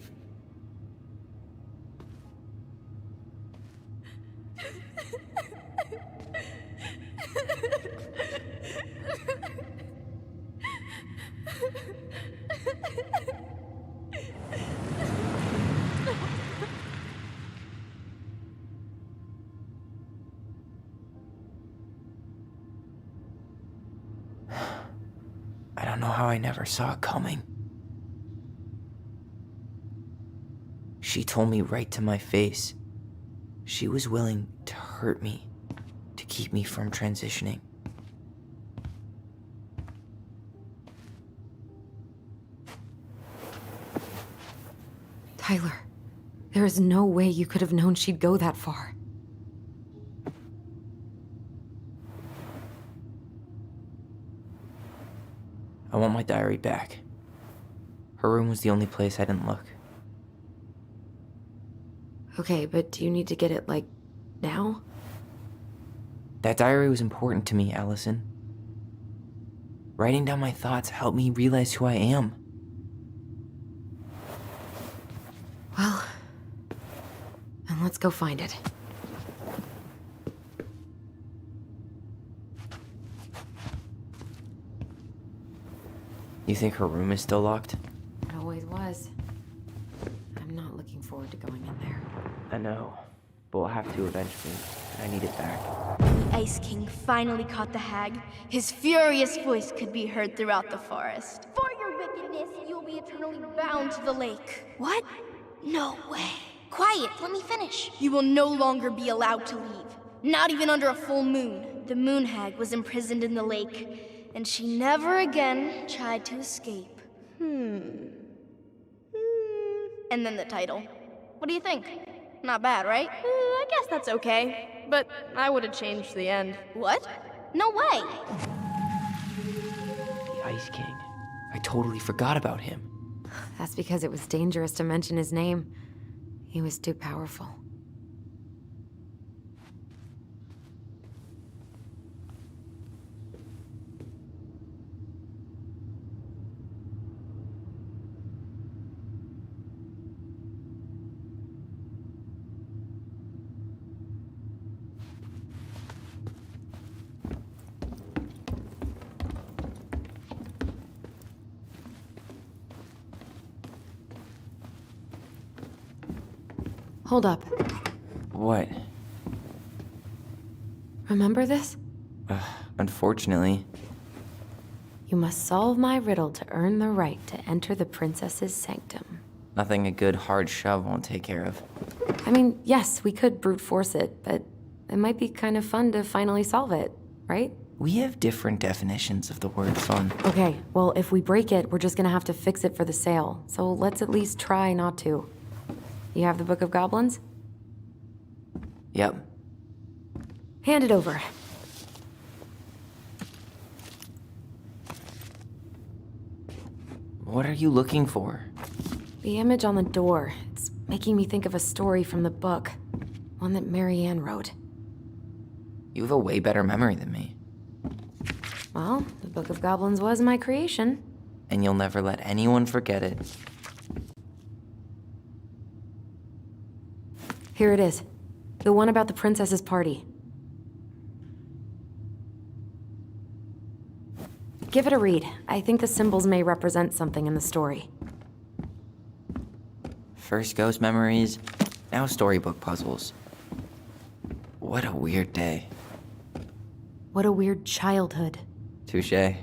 Speaker 6: I don't know how I never saw it coming. She told me right to my face. She was willing to hurt me, to keep me from transitioning.
Speaker 5: Tyler, there is no way you could have known she'd go that far.
Speaker 6: I want my diary back. Her room was the only place I didn't look.
Speaker 5: Okay, but do you need to get it, like, now?
Speaker 6: That diary was important to me, Allison. Writing down my thoughts helped me realize who I am.
Speaker 5: Well, then let's go find it.
Speaker 6: You think her room is still locked?
Speaker 5: It always was. I'm not looking forward to going in there.
Speaker 6: I know, but we'll have to eventually. I need it back.
Speaker 8: The Ice King finally caught the hag. His furious voice could be heard throughout the forest. For your wickedness, you will be eternally bound to the lake. What? No way. Quiet, let me finish. You will no longer be allowed to leave. Not even under a full moon. The moon hag was imprisoned in the lake, and she never again tried to escape. And then the title. What do you think? Not bad, right?
Speaker 9: I guess that's okay. But I would have changed the end.
Speaker 8: What? No way.
Speaker 6: The Ice King. I totally forgot about him.
Speaker 5: That's because it was dangerous to mention his name. He was too powerful. Hold up.
Speaker 6: What?
Speaker 5: Remember this?
Speaker 6: Unfortunately.
Speaker 5: You must solve my riddle to earn the right to enter the princess's sanctum.
Speaker 6: Nothing a good hard shove won't take care of.
Speaker 5: I mean, yes, we could brute force it, but it might be kind of fun to finally solve it, right?
Speaker 6: We have different definitions of the word fun.
Speaker 5: Okay, well, if we break it, we're just gonna have to fix it for the sale. So let's at least try not to. You have the Book of Goblins?
Speaker 6: Yep.
Speaker 5: Hand it over.
Speaker 6: What are you looking for?
Speaker 5: The image on the door. It's making me think of a story from the book. One that Marianne wrote.
Speaker 6: You have a way better memory than me.
Speaker 5: Well, the Book of Goblins was my creation.
Speaker 6: And you'll never let anyone forget it.
Speaker 5: Here it is. The one about the princess's party. Give it a read. I think the symbols may represent something in the story.
Speaker 6: First ghost memories, now storybook puzzles. What a weird day.
Speaker 5: What a weird childhood.
Speaker 6: Touché.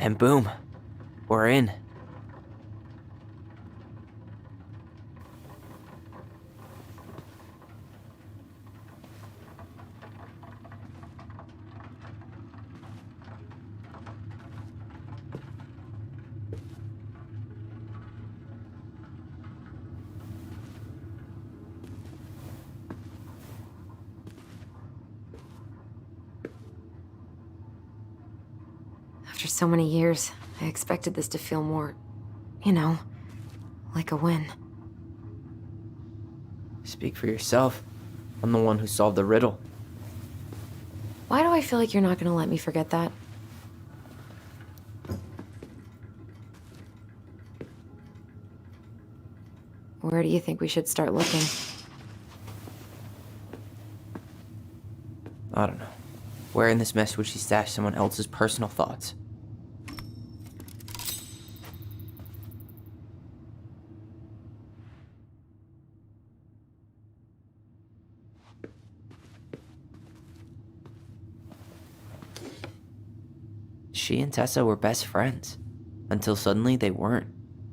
Speaker 6: And boom, we're in.
Speaker 5: After so many years, I expected this to feel more, you know, like a win.
Speaker 6: Speak for yourself. I'm the one who solved the riddle.
Speaker 5: Why do I feel like you're not gonna let me forget that? Where do you think we should start looking?
Speaker 6: I don't know. Where in this mess would she stash someone else's personal thoughts? She and Tessa were best friends. Until suddenly they weren't.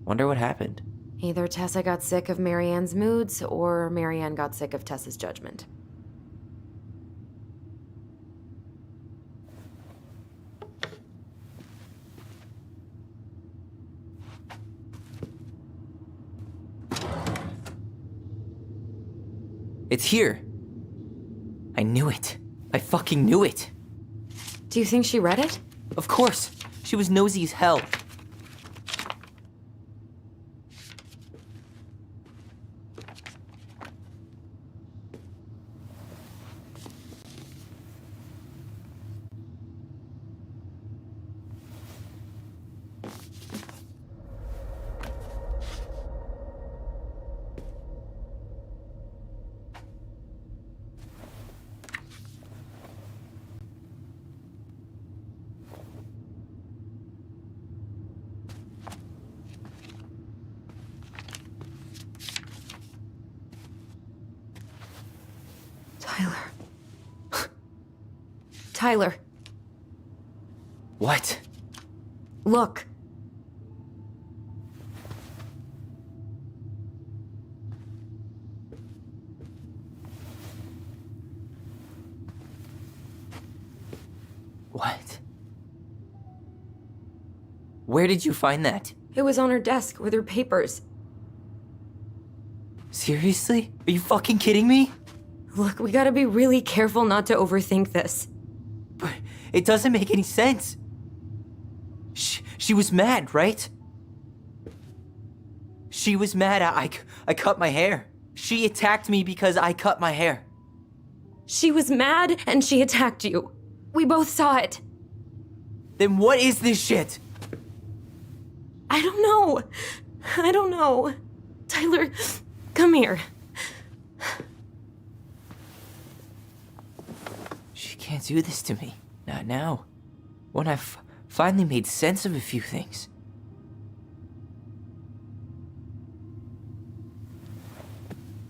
Speaker 6: Wonder what happened.
Speaker 5: Either Tessa got sick of Marianne's moods, or Marianne got sick of Tessa's judgment.
Speaker 11: It's here. I knew it. I fucking knew it.
Speaker 5: Do you think she read it?
Speaker 11: Of course. She was nosy as hell.
Speaker 5: Tyler.
Speaker 11: What?
Speaker 5: Look.
Speaker 11: What? Where did you find that?
Speaker 5: It was on her desk with her papers.
Speaker 11: Seriously? Are you fucking kidding me?
Speaker 5: Look, we gotta be really careful not to overthink this.
Speaker 11: But it doesn't make any sense. She was mad, right? She was mad I cut my hair. She attacked me because I cut my hair.
Speaker 5: She was mad and she attacked you. We both saw it.
Speaker 11: Then what is this shit?
Speaker 5: I don't know. I don't know. Tyler, come here.
Speaker 11: She can't do this to me. Not now. When I've finally made sense of a few things.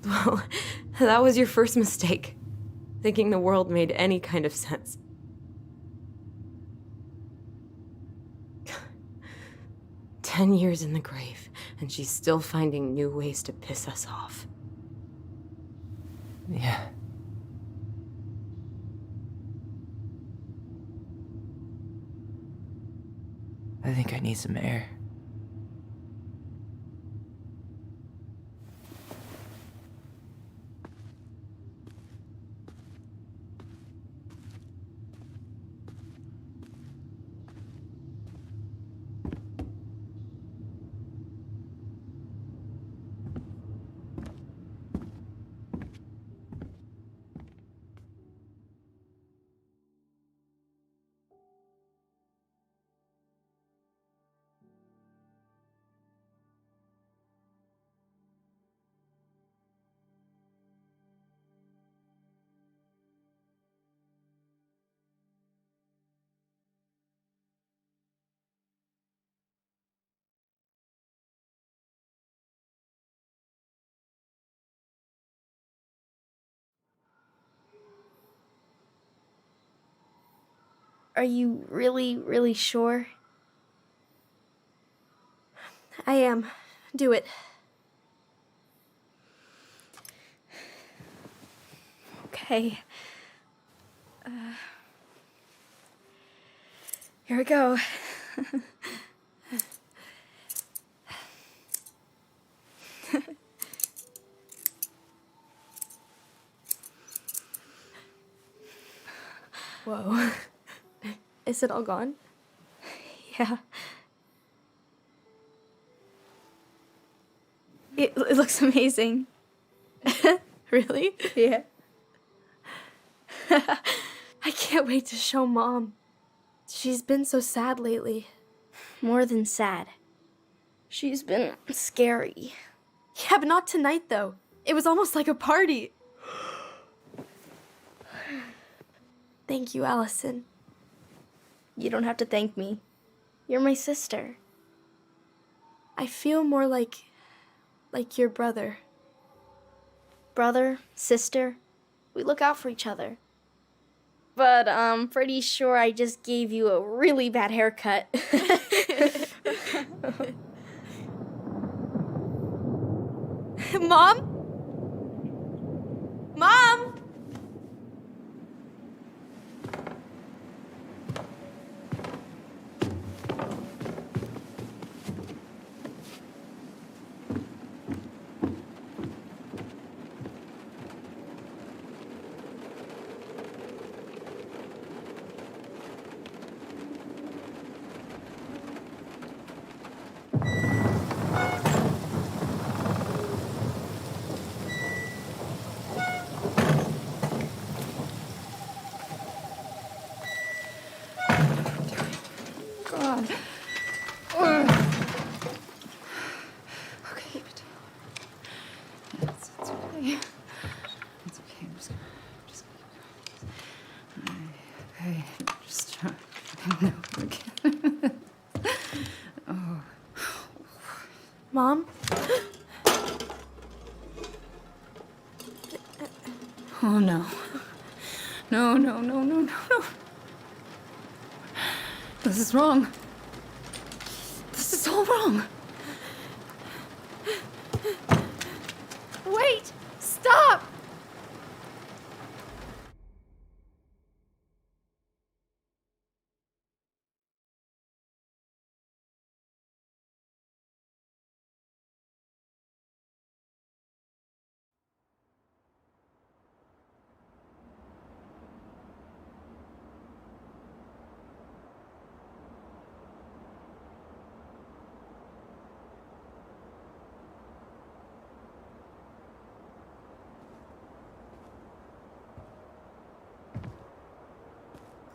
Speaker 5: Well, that was your first mistake. Thinking the world made any kind of sense. "10 years in the grave, and she's still finding new ways to piss us off."
Speaker 11: Yeah. I think I need some air.
Speaker 8: Are you really sure?
Speaker 9: I am. Do it. Okay. Here we go. Whoa. Is it all gone? Yeah. It looks amazing. Really? Yeah. I can't wait to show Mom. She's been so sad lately.
Speaker 8: More than sad. She's been scary.
Speaker 9: Yeah, but not tonight, though. It was almost like a party. Thank you, Allison.
Speaker 8: You don't have to thank me. You're my sister.
Speaker 9: I feel more like your brother.
Speaker 8: Brother, sister, we look out for each other. But I'm pretty sure I just gave you a really bad haircut.
Speaker 9: Mom? Mom?
Speaker 10: okay. It's okay. I'm just gonna okay. Just no, okay. Oh.
Speaker 9: Mom?
Speaker 10: Oh no. No, no, no, no, no, no. This is wrong. This is all wrong.
Speaker 9: Wait! Stop!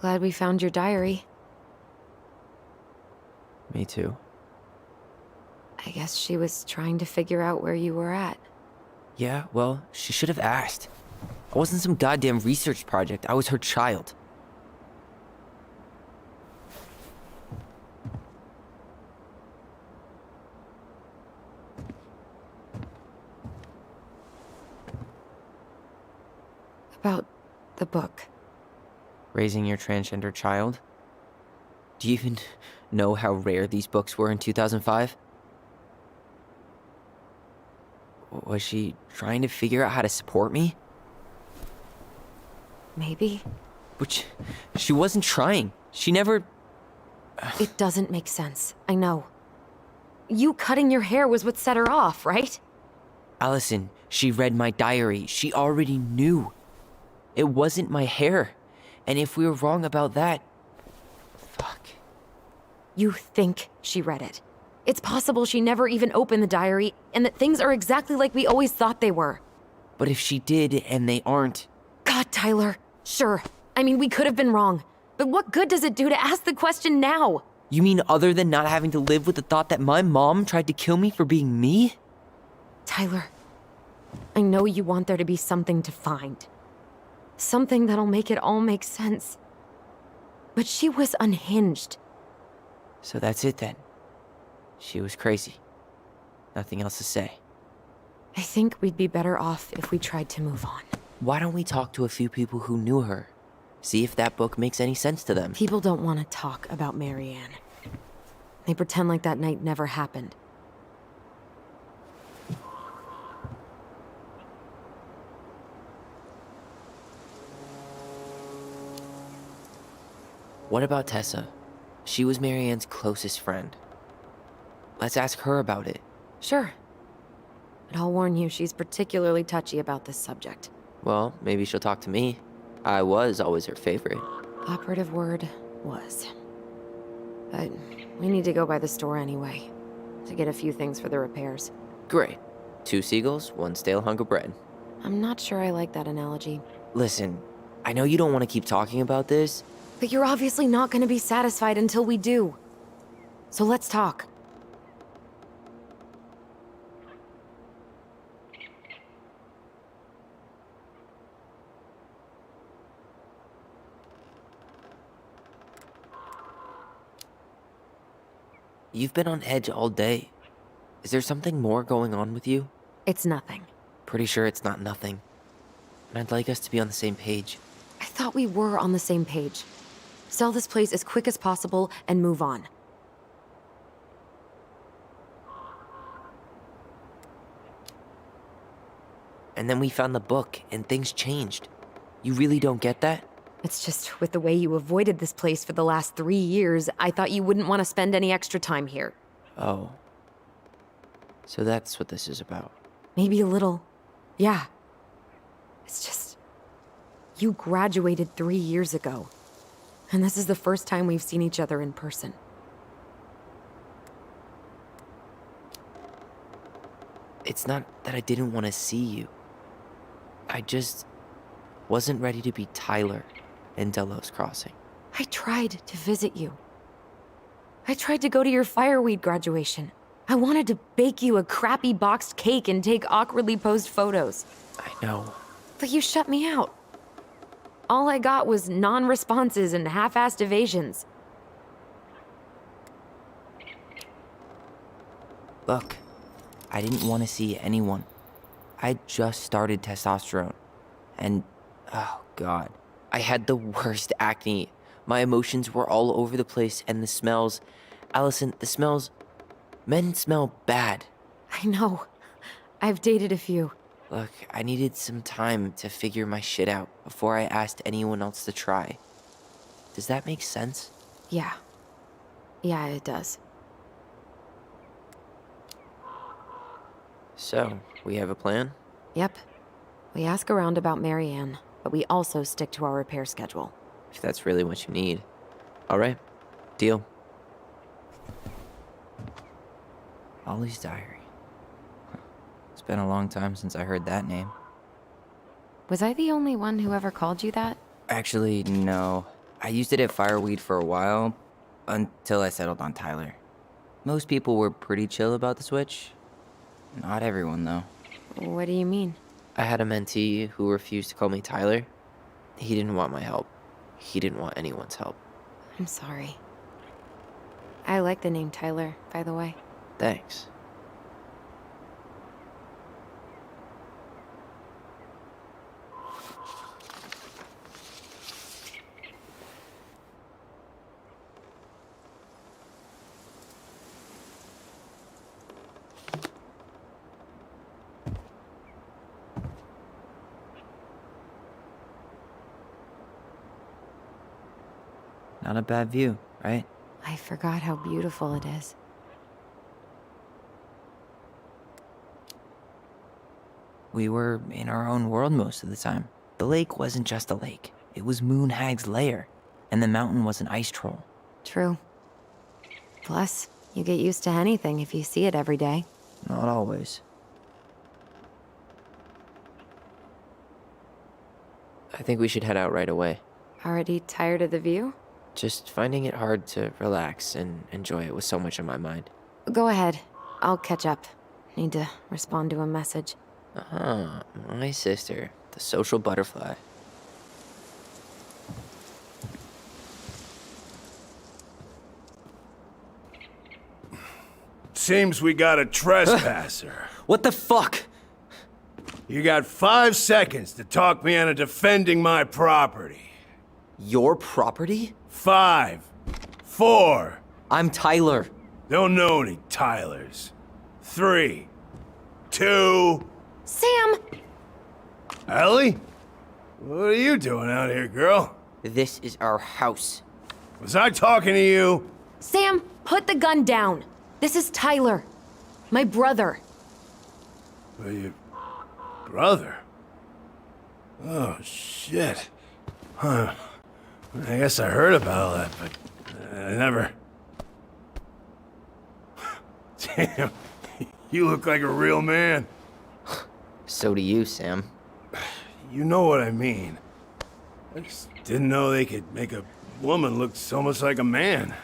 Speaker 5: Glad we found your diary.
Speaker 6: Me too.
Speaker 5: I guess she was trying to figure out where you were at.
Speaker 6: Yeah, well, she should have asked. I wasn't some goddamn research project. I was her child.
Speaker 5: About the book.
Speaker 6: Raising your transgender child? Do you even know how rare these books were in 2005? Was she trying to figure out how to support me?
Speaker 5: Maybe.
Speaker 6: Which, she wasn't trying. She never...
Speaker 5: It doesn't make sense. I know. You cutting your hair was what set her off, right?
Speaker 6: Allison, she read my diary. She already knew. It wasn't my hair. And if we were wrong about that... Fuck.
Speaker 5: You think she read it. It's possible she never even opened the diary, and that things are exactly like we always thought they were.
Speaker 6: But if she did, and they aren't...
Speaker 5: God, Tyler. Sure. I mean, we could have been wrong. But what good does it do to ask the question now?
Speaker 6: You mean other than not having to live with the thought that my mom tried to kill me for being me?
Speaker 5: Tyler, I know you want there to be something to find. Something that'll make it all make sense. But she was unhinged.
Speaker 6: So that's it then. She was crazy. Nothing else to say.
Speaker 5: I think we'd be better off if we tried to move on.
Speaker 6: Why don't we talk to a few people who knew her? See if that book makes any sense to them.
Speaker 5: People don't want to talk about Marianne. They pretend like that night never happened.
Speaker 6: What about Tessa? She was Marianne's closest friend. Let's ask her about it.
Speaker 5: Sure. But I'll warn you, she's particularly touchy about this subject.
Speaker 6: Well, maybe she'll talk to me. I was always her favorite.
Speaker 5: Operative word was. But we need to go by the store anyway, to get a few things for the repairs.
Speaker 6: Great. 2 seagulls, 1 stale hunk of bread.
Speaker 5: I'm not sure I like that analogy.
Speaker 6: Listen, I know you don't want to keep talking about this.
Speaker 5: But you're obviously not going to be satisfied until we do. So let's talk.
Speaker 6: You've been on edge all day. Is there something more going on with you?
Speaker 5: It's nothing.
Speaker 6: Pretty sure it's not nothing. And I'd like us to be on the same page.
Speaker 5: I thought we were on the same page. Sell this place as quick as possible and move on.
Speaker 6: And then we found the book, and things changed. You really don't get that?
Speaker 5: It's just with the way you avoided this place for the last 3 years, I thought you wouldn't want to spend any extra time here.
Speaker 6: Oh. So that's what this is about.
Speaker 5: Maybe a little. Yeah. It's just... You graduated 3 years ago. And this is the first time we've seen each other in person.
Speaker 6: It's not that I didn't want to see you. I just wasn't ready to be Tyler in Delos Crossing.
Speaker 5: I tried to visit you. I tried to go to your fireweed graduation. I wanted to bake you a crappy boxed cake and take awkwardly posed photos.
Speaker 6: I know.
Speaker 5: But you shut me out. All I got was non-responses and half-assed evasions.
Speaker 6: Look, I didn't want to see anyone. I just started testosterone. And, oh god, I had the worst acne. My emotions were all over the place, and the smells... Allison, the smells... Men smell bad.
Speaker 5: I know. I've dated a few.
Speaker 6: Look, I needed some time to figure my shit out before I asked anyone else to try. Does that make sense?
Speaker 5: Yeah. Yeah, it does.
Speaker 6: So, we have a plan?
Speaker 5: Yep. We ask around about Marianne, but we also stick to our repair schedule.
Speaker 6: If that's really what you need. Alright, deal. Ollie's diary. It's been a long time since I heard that name.
Speaker 5: Was I the only one who ever called you that?
Speaker 6: Actually, no. I used it at Fireweed for a while, until I settled on Tyler. Most people were pretty chill about the switch. Not everyone, though.
Speaker 5: What do you mean?
Speaker 6: I had a mentee who refused to call me Tyler. He didn't want my help. He didn't want anyone's help.
Speaker 5: I'm sorry. I like the name Tyler, by the way.
Speaker 6: Thanks. Not a bad view, right?
Speaker 5: I forgot how beautiful it is.
Speaker 6: We were in our own world most of the time. The lake wasn't just a lake. It was Moonhag's lair. And the mountain was an ice troll.
Speaker 5: True. Plus, you get used to anything if you see it every day.
Speaker 6: Not always. I think we should head out right away.
Speaker 5: Already tired of the view?
Speaker 6: Just finding it hard to relax and enjoy it with so much on my mind.
Speaker 5: Go ahead. I'll catch up. Need to respond to a message.
Speaker 6: Ah, my sister, the social butterfly.
Speaker 12: Seems we got a trespasser.
Speaker 11: What the fuck?
Speaker 12: You got 5 seconds to talk me into defending my property.
Speaker 11: Your property?
Speaker 12: 5, 4.
Speaker 11: I'm Tyler.
Speaker 12: Don't know any Tylers. 3, 2.
Speaker 5: Sam!
Speaker 12: Ellie? What are you doing out here, girl?
Speaker 6: This is our house.
Speaker 12: Was I talking to you?
Speaker 5: Sam, put the gun down. This is Tyler. My brother.
Speaker 12: Your brother? Oh, shit. Huh. I guess I heard about all that, but I never... Damn, you look like a real man.
Speaker 6: So do you, Sam.
Speaker 12: You know what I mean. I just didn't know they could make a woman look so much like a man.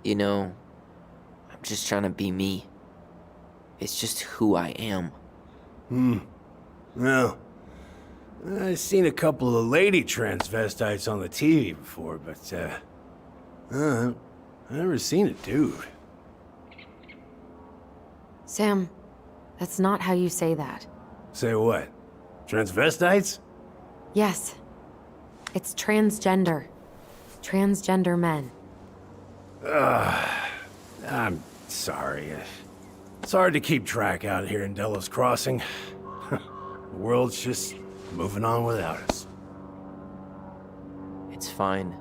Speaker 6: You know, I'm just trying to be me. It's just who I am.
Speaker 12: Well, I've seen a couple of lady transvestites on the TV before, but, I've never seen a dude.
Speaker 5: Sam, that's not how you say that.
Speaker 12: Say what? Transvestites?
Speaker 5: Yes. It's transgender. Transgender men.
Speaker 12: I'm sorry. It's hard to keep track out here in Delos Crossing. The world's just moving on without us.
Speaker 6: It's fine.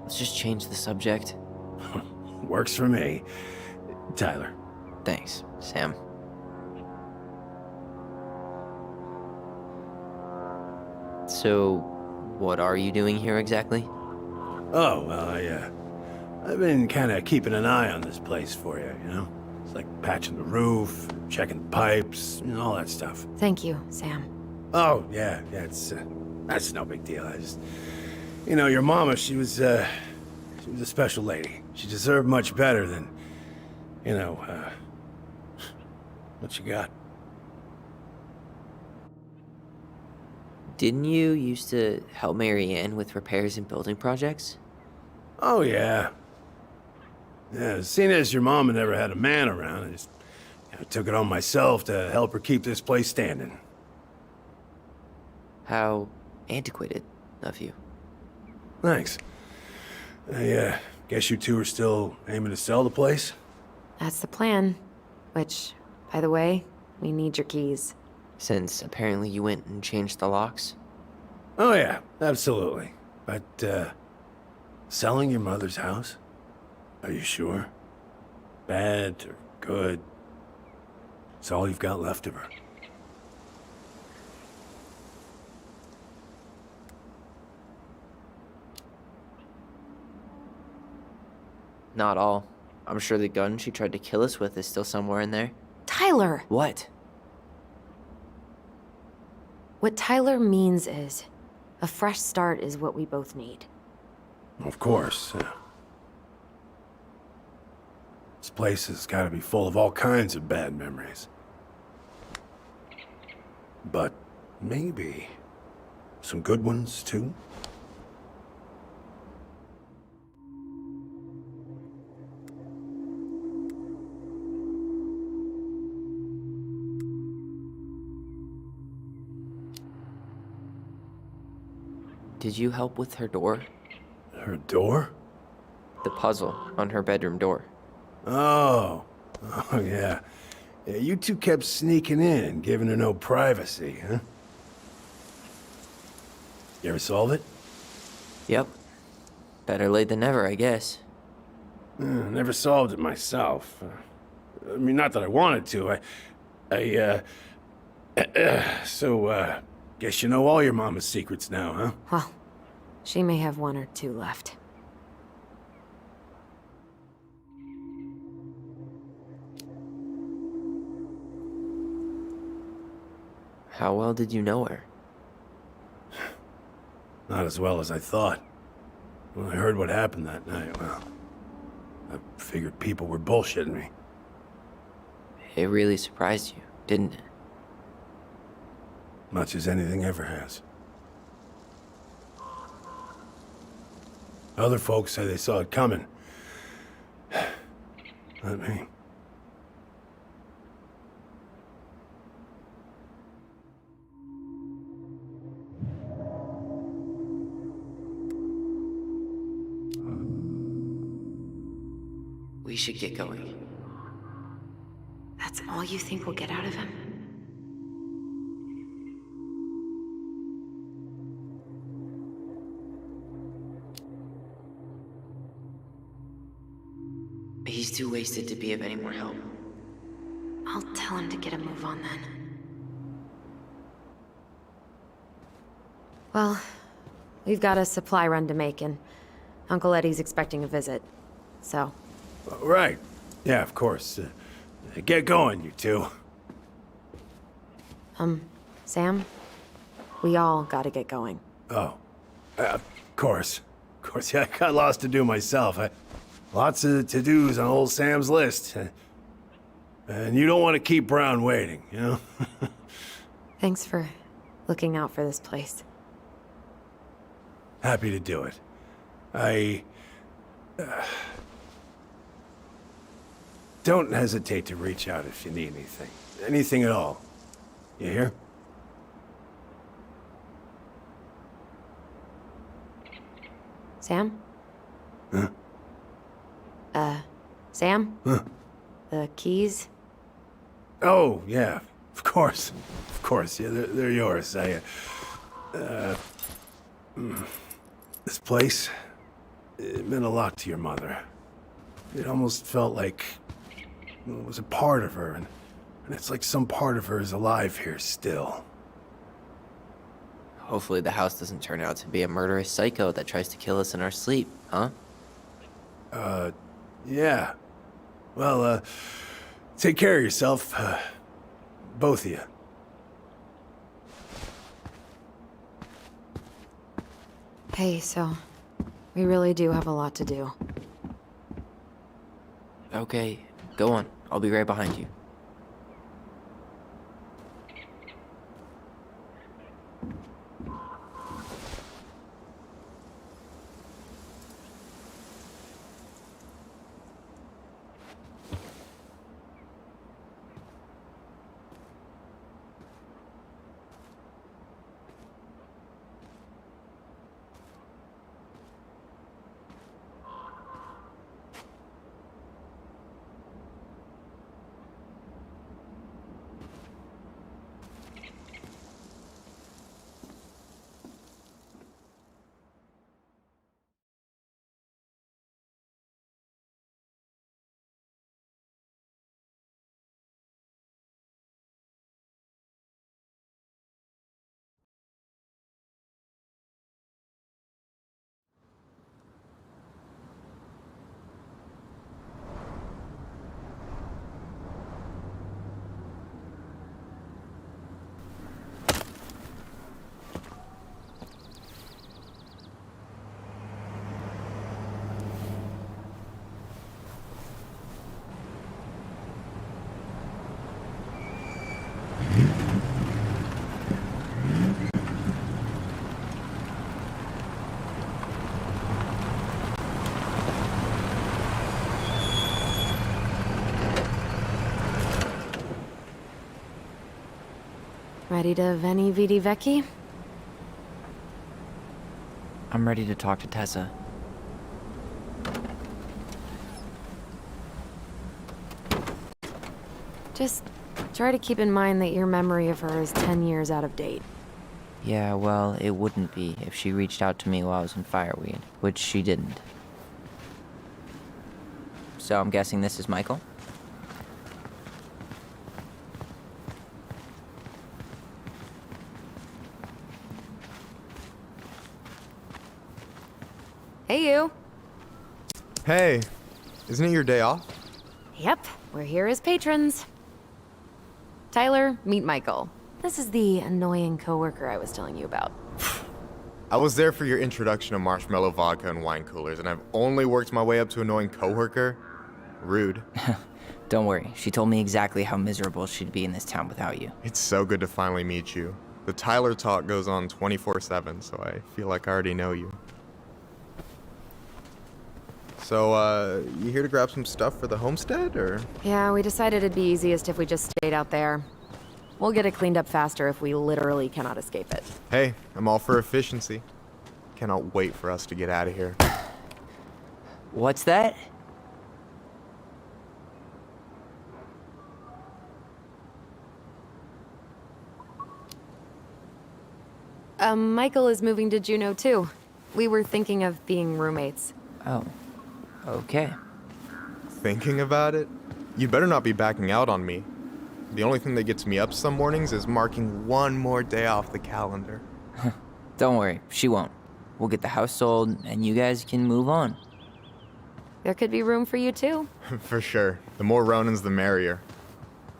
Speaker 6: Let's just change the subject.
Speaker 12: Works for me. Tyler.
Speaker 6: Thanks, Sam. So, what are you doing here exactly?
Speaker 12: Oh, well, I've been kind of keeping an eye on this place for you, you know? It's like patching the roof, checking the pipes, and all that stuff.
Speaker 5: Thank you, Sam.
Speaker 12: Oh, yeah, that's no big deal. I just, your mama, she was a special lady. She deserved much better than, what you got.
Speaker 6: Didn't you used to help Mary Ann with repairs and building projects?
Speaker 12: Oh, yeah. Yeah, seeing as your mama never had a man around, I just took it on myself to help her keep this place standing.
Speaker 6: How antiquated of you.
Speaker 12: Thanks. I guess you two are still aiming to sell the place?
Speaker 5: That's the plan. Which, by the way, we need your keys.
Speaker 6: Since apparently you went and changed the locks?
Speaker 12: Oh yeah, absolutely. But, selling your mother's house? Are you sure? Bad or good? It's all you've got left of her.
Speaker 6: Not all. I'm sure the gun she tried to kill us with is still somewhere in there.
Speaker 5: Tyler!
Speaker 6: What?
Speaker 5: What Tyler means is, a fresh start is what we both need.
Speaker 12: Of course. This place has got to be full of all kinds of bad memories. But maybe some good ones, too?
Speaker 6: Did you help with her door?
Speaker 12: Her door?
Speaker 6: The puzzle on her bedroom door.
Speaker 12: Oh, yeah. You two kept sneaking in, giving her no privacy, huh? You ever solve it?
Speaker 6: Yep. Better late than never, I guess.
Speaker 12: Never solved it myself. I mean, not that I wanted to. So, guess you know all your mama's secrets now, huh?
Speaker 5: Well, she may have one or two left.
Speaker 6: How well did you know her?
Speaker 12: Not as well as I thought. When I heard what happened that night, well, I figured people were bullshitting me.
Speaker 6: It really surprised you, didn't it?
Speaker 12: Much as anything ever has. Other folks say they saw it coming. Not me.
Speaker 6: We should get going.
Speaker 5: That's all you think we'll get out of him?
Speaker 6: He's too wasted to be of any more help.
Speaker 5: I'll tell him to get a move on then. Well, we've got a supply run to make, and Uncle Eddie's expecting a visit. So...
Speaker 12: Right. Yeah, of course. Get going, you two.
Speaker 5: Sam? We all gotta get going.
Speaker 12: Oh. Of course. Of course, yeah, I got lots to do myself. Lots of to-dos on old Sam's list. And you don't want to keep Brown waiting, you know?
Speaker 5: Thanks for looking out for this place.
Speaker 12: Happy to do it. Don't hesitate to reach out if you need anything. Anything at all. You hear?
Speaker 5: Sam?
Speaker 12: Huh?
Speaker 5: Sam?
Speaker 12: Huh?
Speaker 5: The keys?
Speaker 12: Oh, yeah. Of course. Of course, yeah, they're yours. This place, it meant a lot to your mother. It almost felt like it was a part of her, and it's like some part of her is alive here still.
Speaker 6: Hopefully the house doesn't turn out to be a murderous psycho that tries to kill us in our sleep, huh?
Speaker 12: Yeah. Well, take care of yourself, both of you.
Speaker 5: Hey, so we really do have a lot to do.
Speaker 6: Okay, go on. I'll be right behind you.
Speaker 5: Ready to Veni Vidi Vici?
Speaker 6: I'm ready to talk to Tessa.
Speaker 5: Just try to keep in mind that your memory of her is 10 years out of date.
Speaker 6: Yeah, well, it wouldn't be if she reached out to me while I was in Fireweed, which she didn't. So I'm guessing this is Michael?
Speaker 5: Hey, you.
Speaker 13: Hey, isn't it your day off?
Speaker 5: Yep, we're here as patrons. Tyler, meet Michael. This is the annoying coworker I was telling you about.
Speaker 13: I was there for your introduction to marshmallow vodka and wine coolers, and I've only worked my way up to annoying coworker. Rude.
Speaker 6: Don't worry, she told me exactly how miserable she'd be in this town without you.
Speaker 13: It's so good to finally meet you. The Tyler talk goes on 24/7, so I feel like I already know you. So, you here to grab some stuff for the homestead, or?
Speaker 5: Yeah, we decided it'd be easiest if we just stayed out there. We'll get it cleaned up faster if we literally cannot escape it.
Speaker 13: Hey, I'm all for efficiency. Cannot wait for us to get out of here.
Speaker 6: What's that?
Speaker 5: Michael is moving to Juneau too. We were thinking of being roommates.
Speaker 6: Oh, okay.
Speaker 13: Thinking about it? You better not be backing out on me. The only thing that gets me up some mornings is marking one more day off the calendar.
Speaker 6: Don't worry, she won't. We'll get the house sold, and you guys can move on.
Speaker 5: There could be room for you too.
Speaker 13: For sure. The more Ronins, the merrier.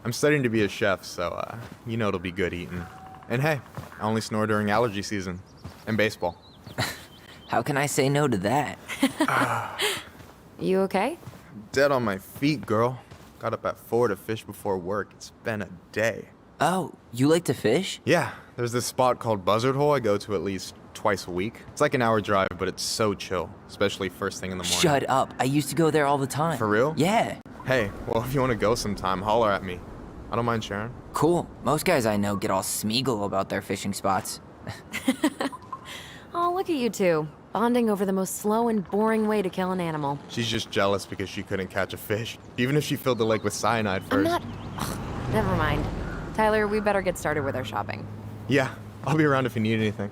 Speaker 13: I'm studying to be a chef, so, you know it'll be good eating. And hey, I only snore during allergy season. And baseball.
Speaker 6: How can I say no to that?
Speaker 5: You okay?
Speaker 13: Dead on my feet, girl. Got up at 4 to fish before work. It's been a day.
Speaker 6: Oh, you like to fish?
Speaker 13: Yeah, there's this spot called Buzzard Hole I go to at least twice a week. It's like an hour drive, but it's so chill, especially first thing in the morning.
Speaker 6: Shut up. I used to go there all the time.
Speaker 13: For real?
Speaker 6: Yeah.
Speaker 13: Hey, well, if you want to go sometime, holler at me. I don't mind sharing.
Speaker 6: Cool. Most guys I know get all Smeagol about their fishing spots.
Speaker 5: Oh, look at you two. Bonding over the most slow and boring way to kill an animal.
Speaker 13: She's just jealous because she couldn't catch a fish, even if she filled the lake with cyanide first.
Speaker 5: I'm not... Ugh, never mind. Tyler, we better get started with our shopping.
Speaker 13: Yeah, I'll be around if you need anything.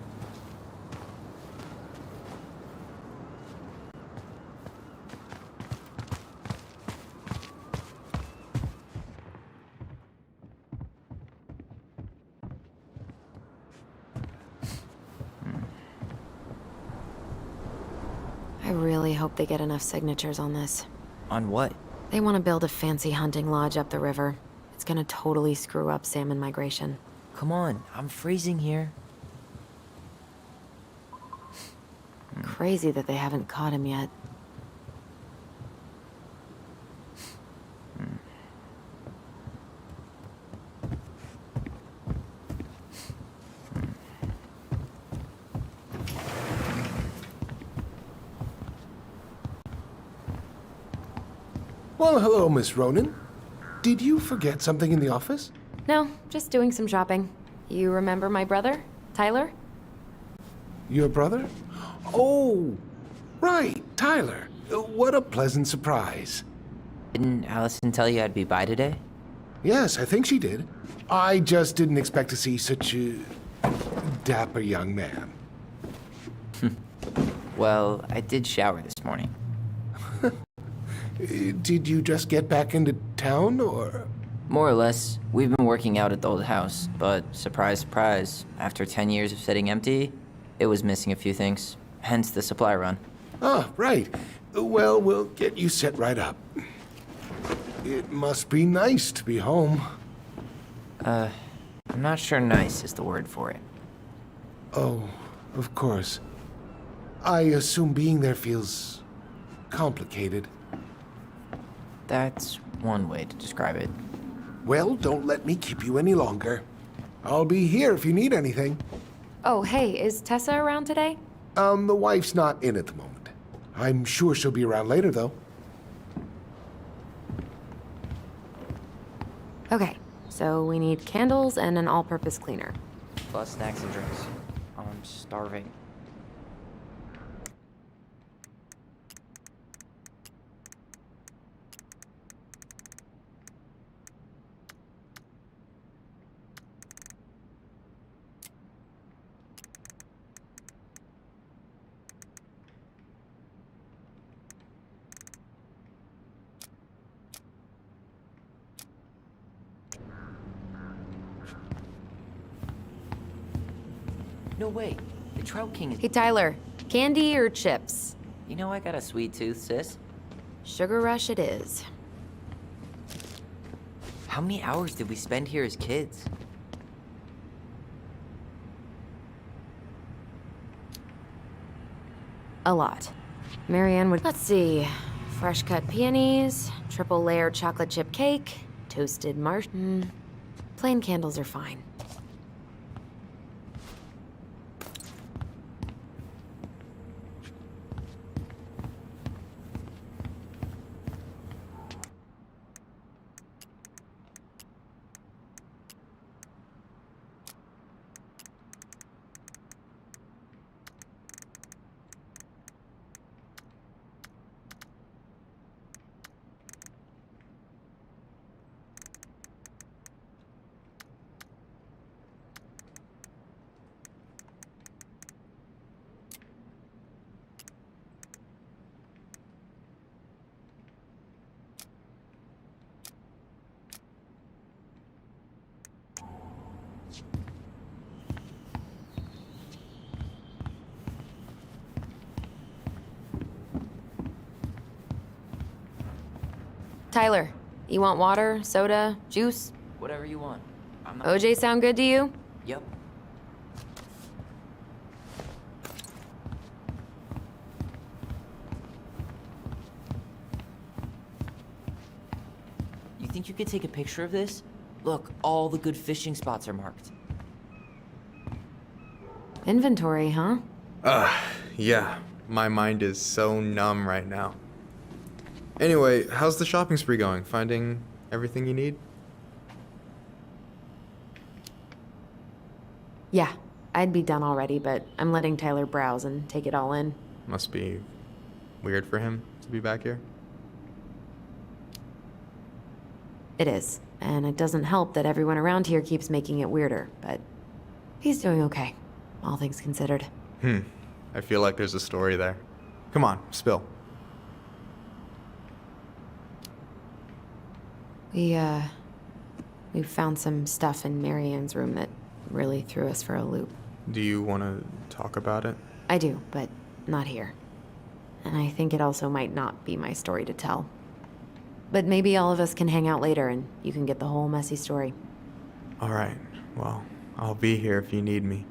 Speaker 5: I really hope they get enough signatures on this.
Speaker 6: On what?
Speaker 5: They want to build a fancy hunting lodge up the river. It's gonna totally screw up salmon migration.
Speaker 6: Come on, I'm freezing here.
Speaker 5: crazy that they haven't caught him yet.
Speaker 7: Well, hello, Miss Ronan. Did you forget something in the office?
Speaker 5: No, just doing some shopping. You remember my brother, Tyler?
Speaker 7: Your brother? Oh, right, Tyler. What a pleasant surprise.
Speaker 6: Didn't Allison tell you I'd be by today?
Speaker 7: Yes, I think she did. I just didn't expect to see such a dapper young man.
Speaker 6: Well, I did shower this morning.
Speaker 7: Did you just get back into town, or...?
Speaker 6: More or less. We've been working out at the old house, but surprise, surprise, after 10 years of sitting empty, it was missing a few things. Hence the supply run.
Speaker 7: Ah, right. Well, we'll get you set right up. It must be nice to be home.
Speaker 6: I'm not sure nice is the word for it.
Speaker 7: Oh, of course. I assume being there feels complicated.
Speaker 6: That's one way to describe it.
Speaker 7: Well, don't let me keep you any longer. I'll be here if you need anything.
Speaker 5: Oh, hey, is Tessa around today?
Speaker 7: The wife's not in at the moment. I'm sure she'll be around later, though.
Speaker 5: Okay, so we need candles and an all-purpose cleaner.
Speaker 6: Plus snacks and drinks. I'm starving. No way. The Trout King is...
Speaker 5: Hey, Tyler, candy or chips?
Speaker 6: You know I got a sweet tooth, sis.
Speaker 5: Sugar rush it is.
Speaker 6: How many hours did we spend here as kids?
Speaker 5: A lot. Marianne would... Let's see. Fresh cut peonies, triple layer chocolate chip cake, toasted plain candles are fine. Tyler, you want water, soda, juice?
Speaker 6: Whatever you want. I'm not...
Speaker 5: OJ sound good to you?
Speaker 6: Yep. You think you could take a picture of this? Look, all the good fishing spots are marked.
Speaker 5: Inventory, huh?
Speaker 13: Yeah. My mind is so numb right now. Anyway, how's the shopping spree going? Finding everything you need?
Speaker 5: Yeah, I'd be done already, but I'm letting Tyler browse and take it all in.
Speaker 13: Must be weird for him to be back here.
Speaker 5: It is, and it doesn't help that everyone around here keeps making it weirder, but he's doing okay, all things considered.
Speaker 13: I feel like there's a story there. Come on, spill.
Speaker 5: We found some stuff in Marianne's room that really threw us for a loop.
Speaker 13: Do you want to talk about it?
Speaker 5: I do, but not here. And I think it also might not be my story to tell. But maybe all of us can hang out later and you can get the whole messy story.
Speaker 13: All right. Well, I'll be here if you need me.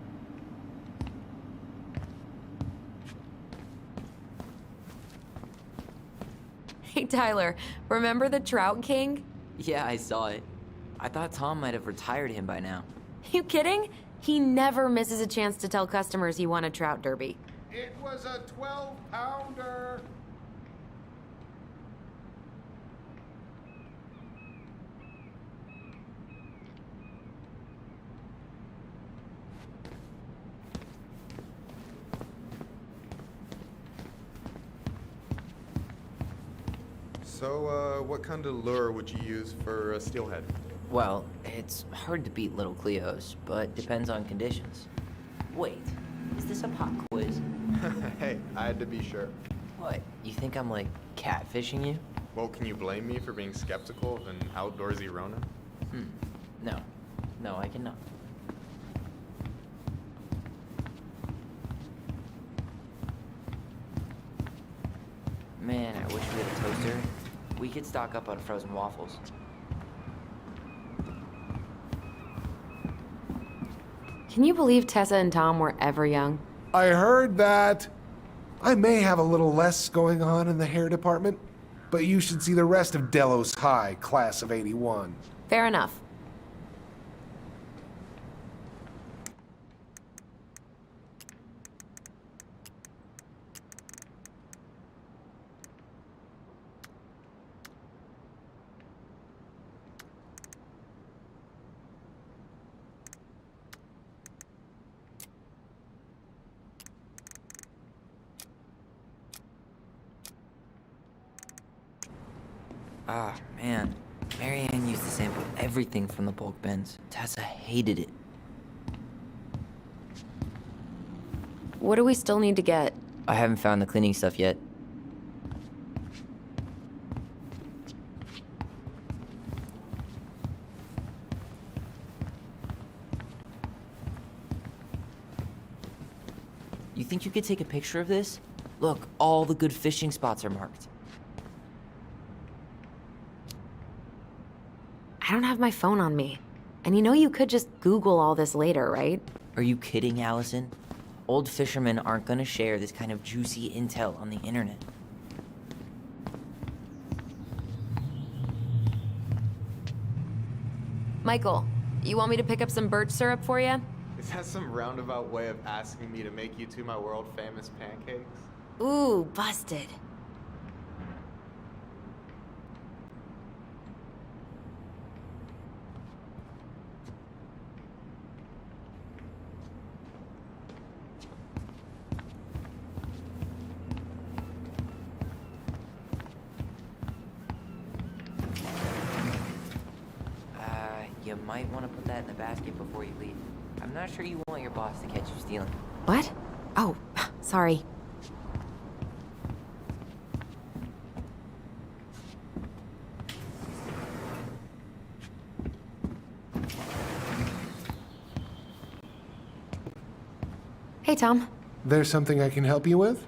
Speaker 5: Hey, Tyler, remember the Trout King?
Speaker 6: Yeah, I saw it. I thought Tom might have retired him by now.
Speaker 5: You kidding? He never misses a chance to tell customers he won a trout derby.
Speaker 7: It was a 12-pounder.
Speaker 13: So, what kind of lure would you use for a steelhead?
Speaker 6: Well, it's hard to beat little Cleos, but depends on conditions. Wait, is this a pop quiz?
Speaker 13: Hey, I had to be sure.
Speaker 6: What, you think I'm like catfishing you?
Speaker 13: Well, can you blame me for being skeptical of an outdoorsy Ronin?
Speaker 6: No. No, I cannot. Man, I wish we had a toaster. We could stock up on frozen waffles.
Speaker 5: Can you believe Tessa and Tom were ever young?
Speaker 7: I heard that. I may have a little less going on in the hair department, but you should see the rest of Delos High, class of '81.
Speaker 5: Fair enough.
Speaker 6: Ah, man. Marianne used to sample everything from the bulk bins. Tessa hated it.
Speaker 5: What do we still need to get?
Speaker 6: I haven't found the cleaning stuff yet. You think you could take a picture of this? Look, all the good fishing spots are marked.
Speaker 5: I don't have my phone on me. And you know you could just Google all this later, right?
Speaker 6: Are you kidding, Allison? Old fishermen aren't gonna share this kind of juicy intel on the internet.
Speaker 5: Michael, you want me to pick up some birch syrup for you?
Speaker 13: Is that some roundabout way of asking me to make you two my world-famous pancakes?
Speaker 5: Ooh, busted.
Speaker 6: You might want to put that in the basket before you leave. I'm not sure you want your boss to catch you stealing.
Speaker 5: What? Oh, sorry. Hey, Tom.
Speaker 7: There's something I can help you with?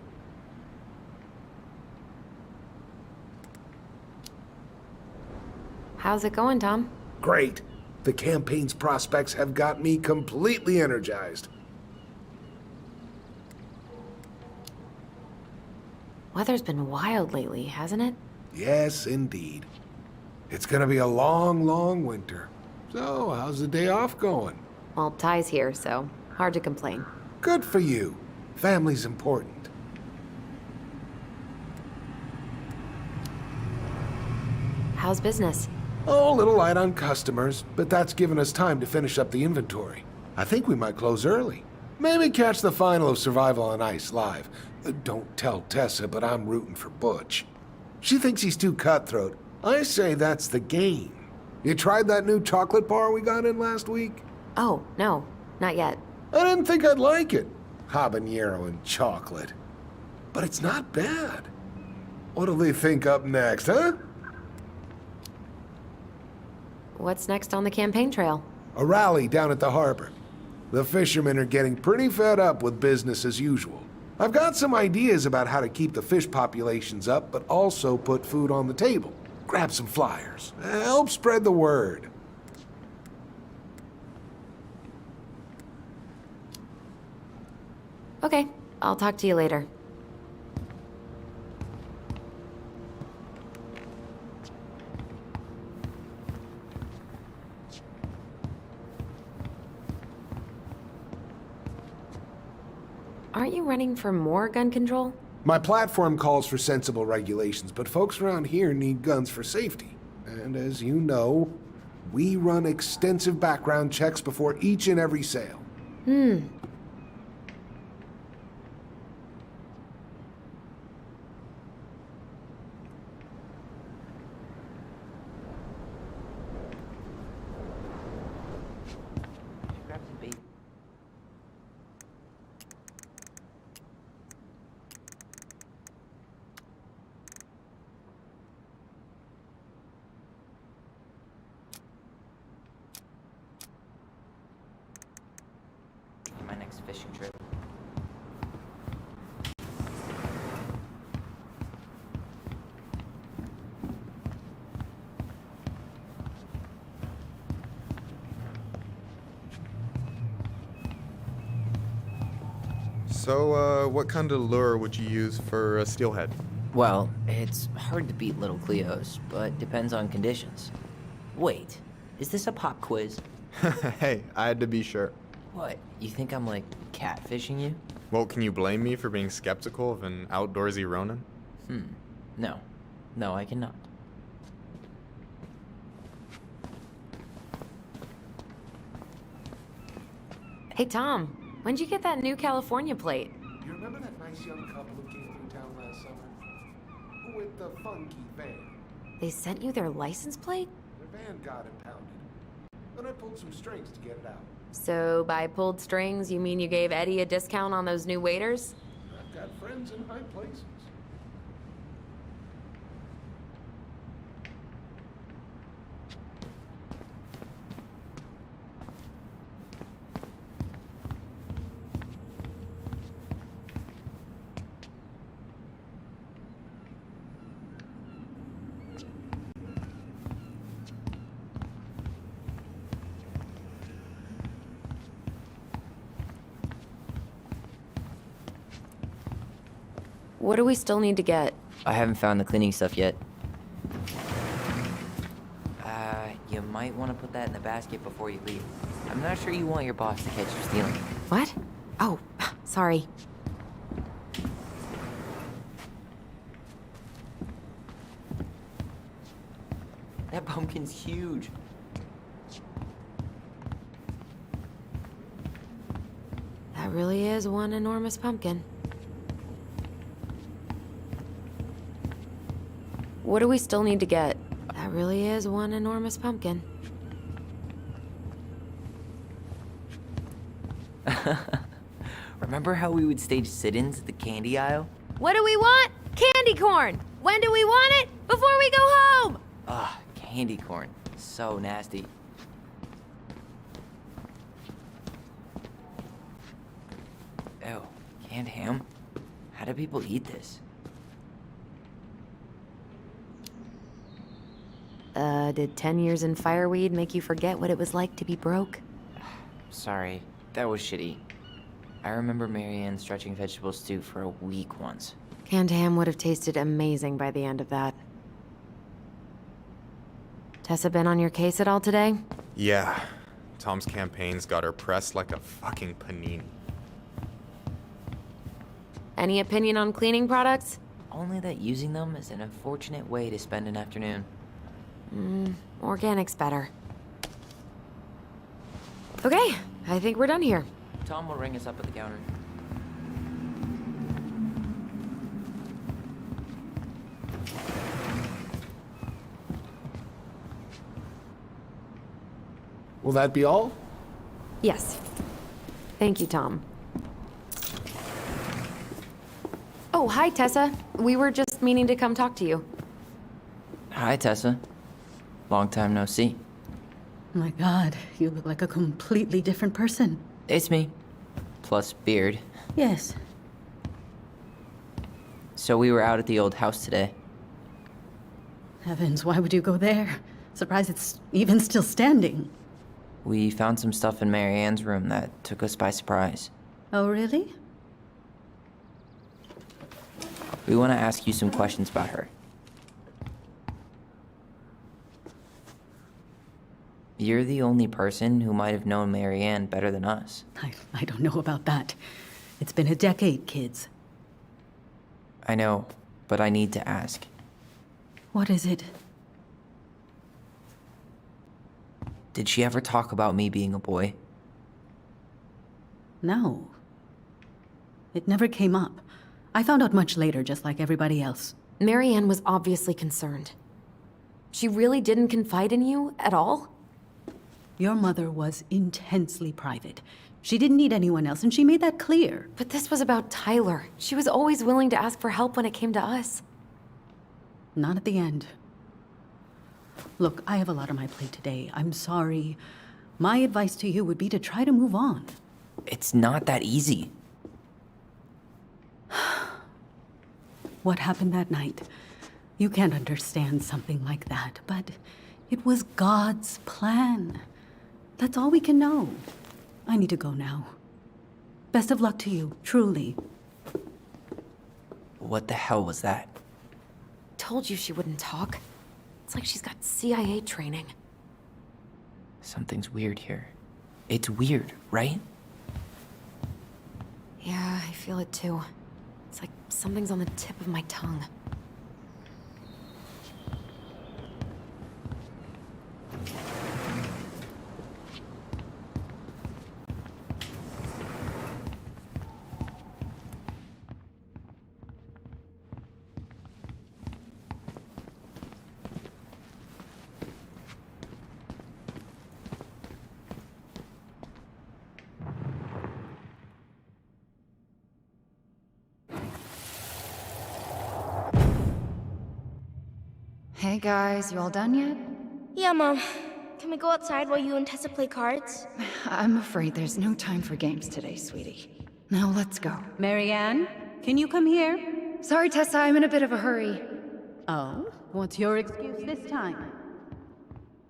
Speaker 5: How's it going, Tom?
Speaker 7: Great. The campaign's prospects have got me completely energized.
Speaker 5: Weather's been wild lately, hasn't it?
Speaker 7: Yes, indeed. It's gonna be a long, long winter. So, how's the day off going?
Speaker 5: Well, Ty's here, so hard to complain.
Speaker 7: Good for you. Family's important.
Speaker 5: How's business?
Speaker 7: Oh, a little light on customers, but that's given us time to finish up the inventory. I think we might close early. Maybe catch the final of Survival on Ice live. Don't tell Tessa, but I'm rooting for Butch. She thinks he's too cutthroat. I say that's the game. You tried that new chocolate bar we got in last week?
Speaker 5: Oh, no, not yet.
Speaker 7: I didn't think I'd like it. Habanero and chocolate. But it's not bad. What'll they think up next, huh?
Speaker 5: What's next on the campaign trail?
Speaker 7: A rally down at the harbor. The fishermen are getting pretty fed up with business as usual. I've got some ideas about how to keep the fish populations up, but also put food on the table. Grab some flyers. Help spread the word.
Speaker 5: Okay, I'll talk to you later. aren't you running for more gun control?
Speaker 7: My platform calls for sensible regulations, but folks around here need guns for safety. And as you know, we run extensive background checks before each and every sale.
Speaker 6: Grab some bait. My next fishing trip.
Speaker 13: So, what kind of lure would you use for a steelhead?
Speaker 6: Well, it's hard to beat little Cleos, but depends on conditions. Wait, is this a pop quiz?
Speaker 13: Hey, I had to be sure.
Speaker 6: What, you think I'm like catfishing you?
Speaker 13: Well, can you blame me for being skeptical of an outdoorsy Ronin?
Speaker 6: No. No, I cannot.
Speaker 5: Hey, Tom, when'd you get that new California plate?
Speaker 7: You remember that nice young couple who came through town last summer? With the funky van.
Speaker 5: They sent you their license plate?
Speaker 7: Their van got impounded. And I pulled some strings to get it out.
Speaker 5: So by pulled strings, you mean you gave Eddie a discount on those new waiters?
Speaker 7: I've got friends in high places.
Speaker 5: What do we still need to get?
Speaker 6: I haven't found the cleaning stuff yet. You might want to put that in the basket before you leave. I'm not sure you want your boss to catch you stealing.
Speaker 5: What? Oh, sorry.
Speaker 6: That pumpkin's huge.
Speaker 5: That really is one enormous pumpkin. What do we still need to get? That really is one enormous pumpkin.
Speaker 6: Remember how we would stage sit-ins at the candy aisle?
Speaker 5: What do we want? Candy corn! When do we want it? Before we go home!
Speaker 6: Ugh, candy corn. So nasty. Ew, canned ham? How do people eat this?
Speaker 5: Did 10 years in fireweed make you forget what it was like to be broke?
Speaker 6: Sorry, that was shitty. I remember Marianne stretching vegetable stew for a week once.
Speaker 5: Canned ham would have tasted amazing by the end of that. Tessa been on your case at all today?
Speaker 13: Yeah. Tom's campaign's got her pressed like a fucking panini.
Speaker 5: Any opinion on cleaning products?
Speaker 6: Only that using them is an unfortunate way to spend an afternoon.
Speaker 5: Organic's better. Okay, I think we're done here.
Speaker 6: Tom will ring us up at the counter.
Speaker 7: Will that be all?
Speaker 5: Yes. Thank you, Tom. Oh, hi, Tessa. We were just meaning to come talk to you.
Speaker 6: Hi, Tessa. Long time no see.
Speaker 10: My God, you look like a completely different person.
Speaker 6: It's me. Plus beard.
Speaker 10: Yes.
Speaker 6: So we were out at the old house today.
Speaker 10: Heavens, why would you go there? Surprised it's even still standing.
Speaker 6: We found some stuff in Marianne's room that took us by surprise.
Speaker 10: Oh, really?
Speaker 6: We want to ask you some questions about her. You're the only person who might have known Marianne better than us.
Speaker 10: I don't know about that.
Speaker 14: It's been a decade, kids.
Speaker 6: I know, but I need to ask.
Speaker 14: What is it?
Speaker 6: Did she ever talk about me being a boy?
Speaker 14: No. It never came up. I found out much later, just like everybody else.
Speaker 5: Marianne was obviously concerned. She really didn't confide in you at all?
Speaker 14: Your mother was intensely private. She didn't need anyone else, and she made that clear.
Speaker 5: But this was about Tyler. She was always willing to ask for help when it came to us.
Speaker 14: Not at the end. Look, I have a lot on my plate today. I'm sorry. My advice to you would be to try to move on.
Speaker 6: It's not that easy.
Speaker 14: What happened that night? You can't understand something like that, but it was God's plan. That's all we can know. I need to go now. Best of luck to you, truly.
Speaker 6: What the hell was that?
Speaker 5: Told you she wouldn't talk. It's like she's got CIA training.
Speaker 6: Something's weird here. It's weird, right?
Speaker 5: Yeah, I feel it too. It's like something's on the tip of my tongue.
Speaker 10: Hey guys, you all done yet?
Speaker 8: Yeah, Mom. Can we go outside while you and Tessa play cards?
Speaker 10: I'm afraid there's no time for games today, sweetie. Now let's go.
Speaker 14: Marianne, can you come here?
Speaker 10: Sorry, Tessa, I'm in a bit of a hurry.
Speaker 14: Oh? What's your excuse this time?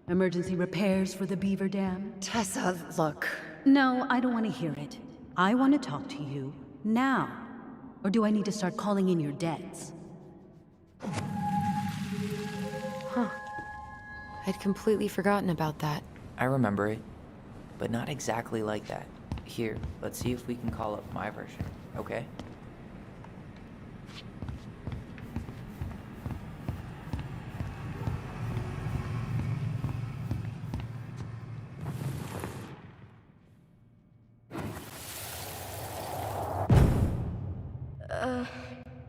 Speaker 14: Emergency repairs for the beaver dam?
Speaker 10: Tessa, look.
Speaker 14: No, I don't want to hear it. I want to talk to you now. Or do I need to start calling in your debts?
Speaker 5: Huh. I'd completely forgotten about that.
Speaker 6: I remember it, but not exactly like that. Here, let's see if we can call up my version, okay?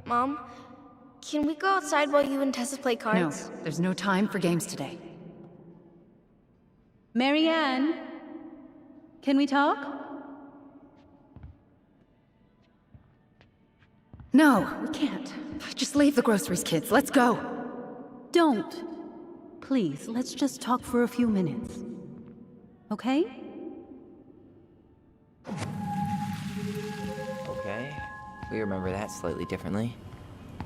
Speaker 8: Mom? Can we go outside while you and Tessa play cards?
Speaker 10: No, there's no time for games today.
Speaker 14: Marianne, can we talk?
Speaker 10: No, we can't. Just leave the groceries, kids. Let's go.
Speaker 14: Don't. Please, let's just talk for a few minutes. Okay?
Speaker 6: Okay, we remember that slightly differently.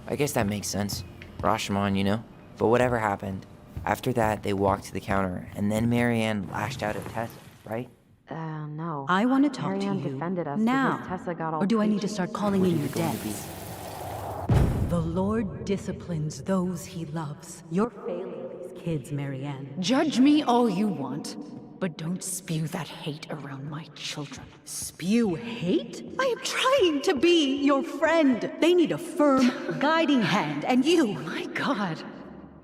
Speaker 6: I guess that makes sense. Rashomon, you know? But whatever happened, after that, they walked to the counter, and then Marianne lashed out at Tessa, right?
Speaker 5: No.
Speaker 14: I want to talk
Speaker 5: Marianne
Speaker 14: to you
Speaker 5: defended us
Speaker 14: now.
Speaker 5: because Tessa got all
Speaker 14: or do I need to
Speaker 5: preachy.
Speaker 14: start calling
Speaker 6: What
Speaker 14: in
Speaker 6: are
Speaker 14: your
Speaker 6: you going to be?
Speaker 14: debts? The Lord disciplines those he loves. You're failing these kids, Marianne.
Speaker 10: Judge me all you want, but don't spew that hate around my children.
Speaker 14: Spew hate? I am trying to be your friend. They need a firm, guiding hand, and you...
Speaker 10: My God.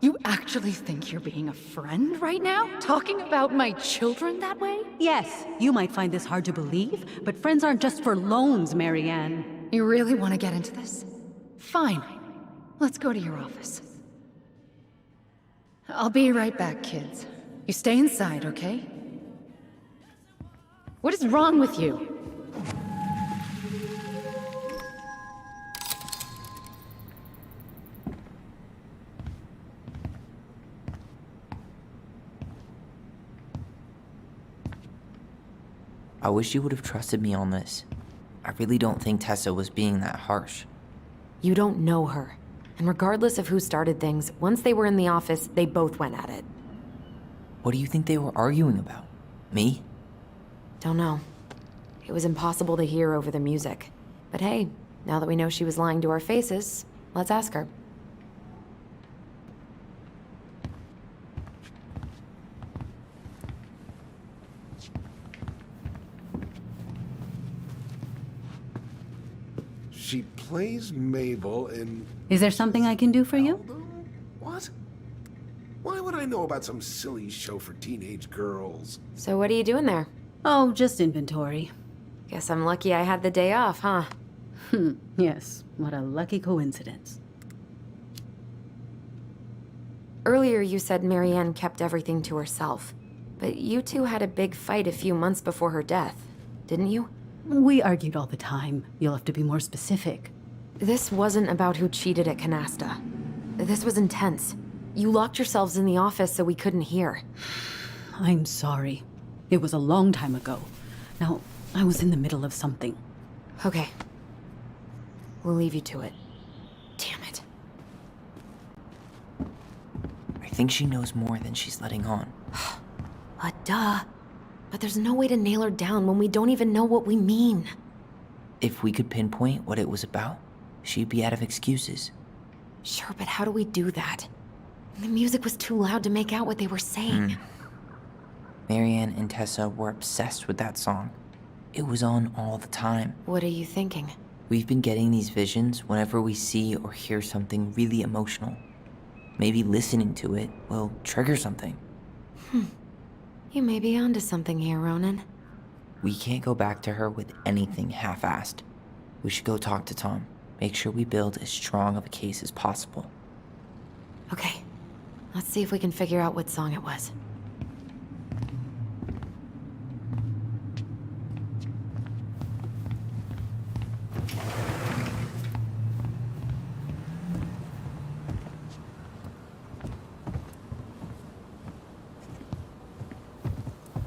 Speaker 10: You actually think you're being a friend right now? Talking about my children that way?
Speaker 14: Yes, you might find this hard to believe, but friends aren't just for loans, Marianne.
Speaker 10: You really want to get into this? Fine. Let's go to your office. I'll be right back, kids. You stay inside, okay? What is wrong with you?
Speaker 6: I wish you would have trusted me on this. I really don't think Tessa was being that harsh.
Speaker 5: You don't know her. And regardless of who started things, once they were in the office, they both went at it.
Speaker 6: What do you think they were arguing about? Me?
Speaker 5: Don't know. It was impossible to hear over the music. But hey, now that we know she was lying to our faces, let's ask her.
Speaker 7: she plays Mabel in...
Speaker 14: Is there something I can do for you?
Speaker 7: What? Why would I know about some silly show for teenage girls?
Speaker 5: So what are you doing there?
Speaker 14: Oh, just inventory.
Speaker 5: Guess I'm lucky I had the day off, huh?
Speaker 14: Yes, what a lucky coincidence.
Speaker 5: Earlier you said Marianne kept everything to herself. But you two had a big fight a few months before her death, didn't you?
Speaker 14: We argued all the time. You'll have to be more specific.
Speaker 5: This wasn't about who cheated at Canasta. This was intense. You locked yourselves in the office so we couldn't hear.
Speaker 14: I'm sorry. It was a long time ago. Now, I was in the middle of something.
Speaker 5: Okay. We'll leave you to it. Damn it.
Speaker 6: I think she knows more than she's letting on.
Speaker 5: Duh. But there's no way to nail her down when we don't even know what we mean.
Speaker 6: If we could pinpoint what it was about, she'd be out of excuses.
Speaker 5: Sure, but how do we do that? The music was too loud to make out what they were saying.
Speaker 6: Marianne and Tessa were obsessed with that song. It was on all the time.
Speaker 5: What are you thinking?
Speaker 6: We've been getting these visions whenever we see or hear something really emotional. Maybe listening to it will trigger something.
Speaker 5: You may be onto something here, Ronan.
Speaker 6: We can't go back to her with anything half-assed. We should go talk to Tom. Make sure we build as strong of a case as possible.
Speaker 5: Okay. Let's see if we can figure out what song it was.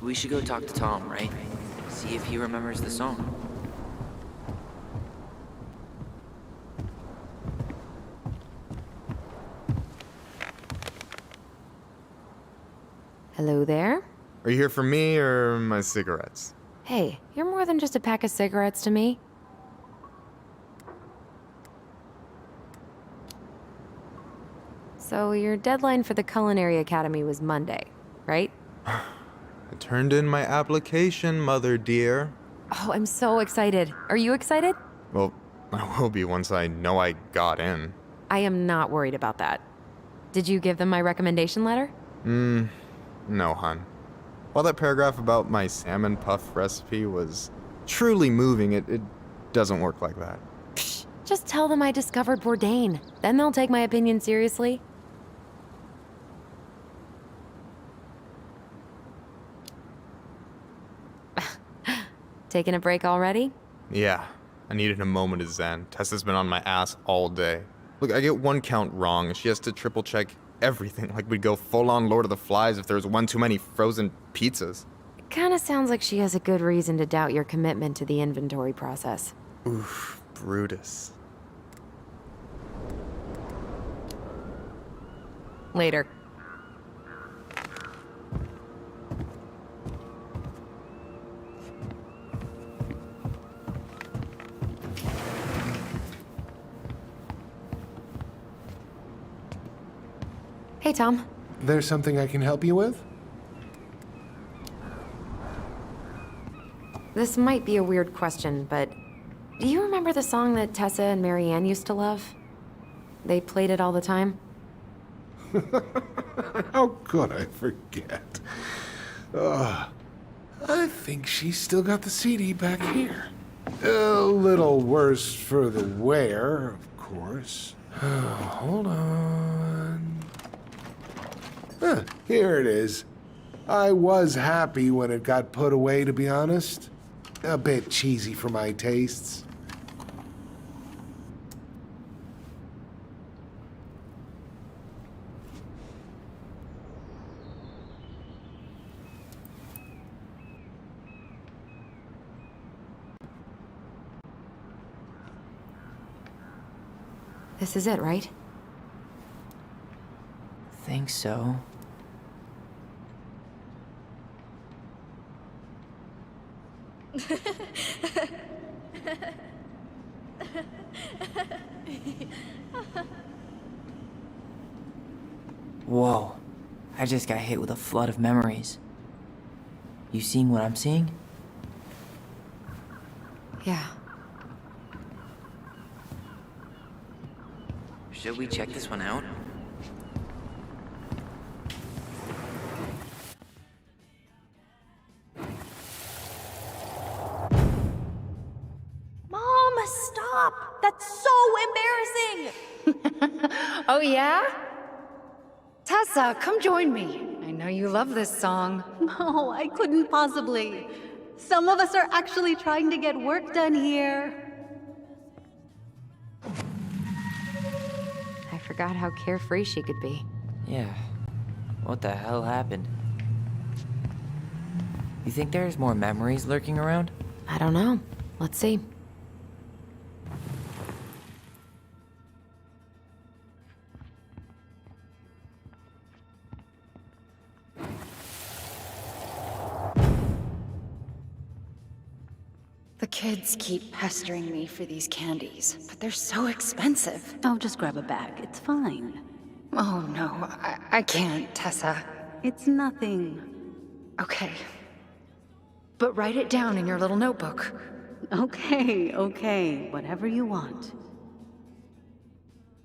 Speaker 6: We should go talk to Tom, right? See if he remembers the song.
Speaker 5: Hello there?
Speaker 13: Are you here for me or my cigarettes?
Speaker 5: Hey, you're more than just a pack of cigarettes to me. So your deadline for the Culinary Academy was Monday, right?
Speaker 13: I turned in my application, mother dear.
Speaker 5: Oh, I'm so excited. Are you excited?
Speaker 13: Well, I will be once I know I got in.
Speaker 5: I am not worried about that. Did you give them my recommendation letter?
Speaker 13: No, hun. While that paragraph about my salmon puff recipe was truly moving, it doesn't work like that.
Speaker 5: Psh, just tell them I discovered Bourdain. Then they'll take my opinion seriously. Taking a break already?
Speaker 13: Yeah, I needed a moment of zen. Tessa's been on my ass all day. Look, I get one count wrong, and she has to triple check everything, like we'd go full-on Lord of the Flies if there was one too many frozen pizzas.
Speaker 5: Kinda sounds like she has a good reason to doubt your commitment to the inventory process.
Speaker 13: Oof, Brutus.
Speaker 5: Later. Hey, Tom.
Speaker 7: There's something I can help you with?
Speaker 5: This might be a weird question, but do you remember the song that Tessa and Marianne used to love? They played it all the time.
Speaker 7: How could I forget? I think she's still got the CD back here. A little worse for the wear, of course. Hold on. Here it is. I was happy when it got put away, to be honest. A bit cheesy for my tastes.
Speaker 5: This is it, right?
Speaker 6: Think so. Whoa. I just got hit with a flood of memories. You seeing what I'm seeing?
Speaker 5: Yeah.
Speaker 6: Should we check this one out?
Speaker 9: Mom, stop! That's so embarrassing!
Speaker 10: Oh, yeah? Tessa, come join me. I know you love this song.
Speaker 14: No, I couldn't possibly. Some of us are actually trying to get work done here.
Speaker 5: I forgot how carefree she could be.
Speaker 6: Yeah. What the hell happened? You think there's more memories lurking around?
Speaker 5: I don't know. Let's see.
Speaker 10: The kids keep pestering me for these candies, but they're so expensive.
Speaker 14: I'll just grab a bag. It's fine.
Speaker 10: Oh no, I can't, Tessa.
Speaker 14: It's nothing.
Speaker 10: Okay. But write it down in your little notebook.
Speaker 14: Okay, okay. Whatever you want.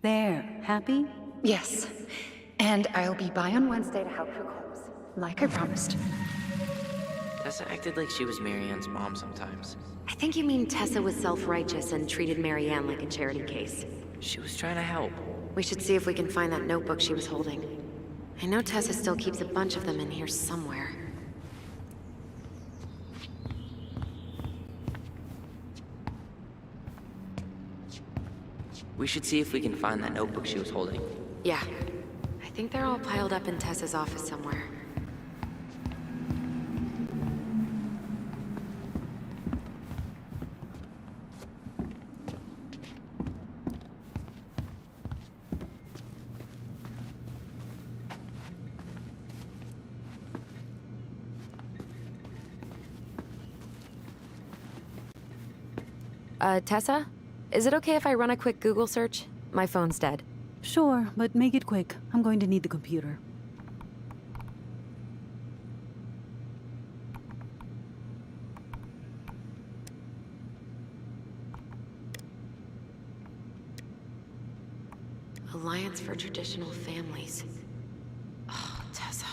Speaker 14: There. Happy?
Speaker 10: Yes. And I'll be by on Wednesday to help you close, like I promised.
Speaker 6: Tessa acted like she was Marianne's mom sometimes.
Speaker 5: I think you mean Tessa was self-righteous and treated Marianne like a charity case.
Speaker 6: She was trying to help.
Speaker 5: We should see if we can find that notebook she was holding. I know Tessa still keeps a bunch of them in here somewhere.
Speaker 6: We should see if we can find that notebook she was holding.
Speaker 5: Yeah. I think they're all piled up in Tessa's office somewhere. Tessa? Is it okay if I run a quick Google search? My phone's dead.
Speaker 14: Sure, but make it quick. I'm going to need the computer.
Speaker 5: Alliance for Traditional Families. Oh, Tessa.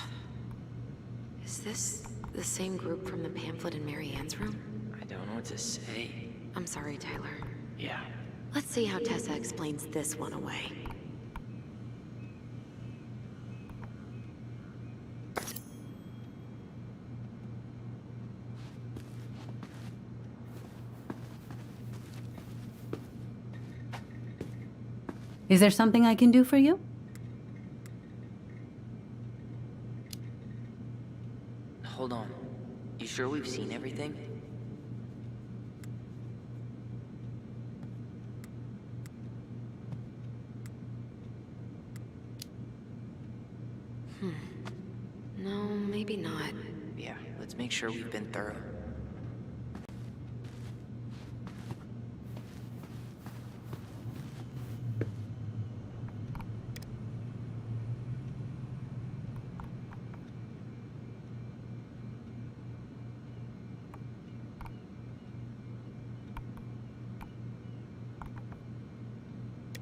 Speaker 5: Is this the same group from the pamphlet in Marianne's room?
Speaker 6: I don't know what to say.
Speaker 5: I'm sorry, Tyler.
Speaker 6: Yeah.
Speaker 5: Let's see how Tessa explains this one away.
Speaker 14: Is there something I can do for you?
Speaker 6: Hold on. You sure we've seen everything?
Speaker 5: No, maybe not.
Speaker 6: Yeah, let's make sure we've been thorough.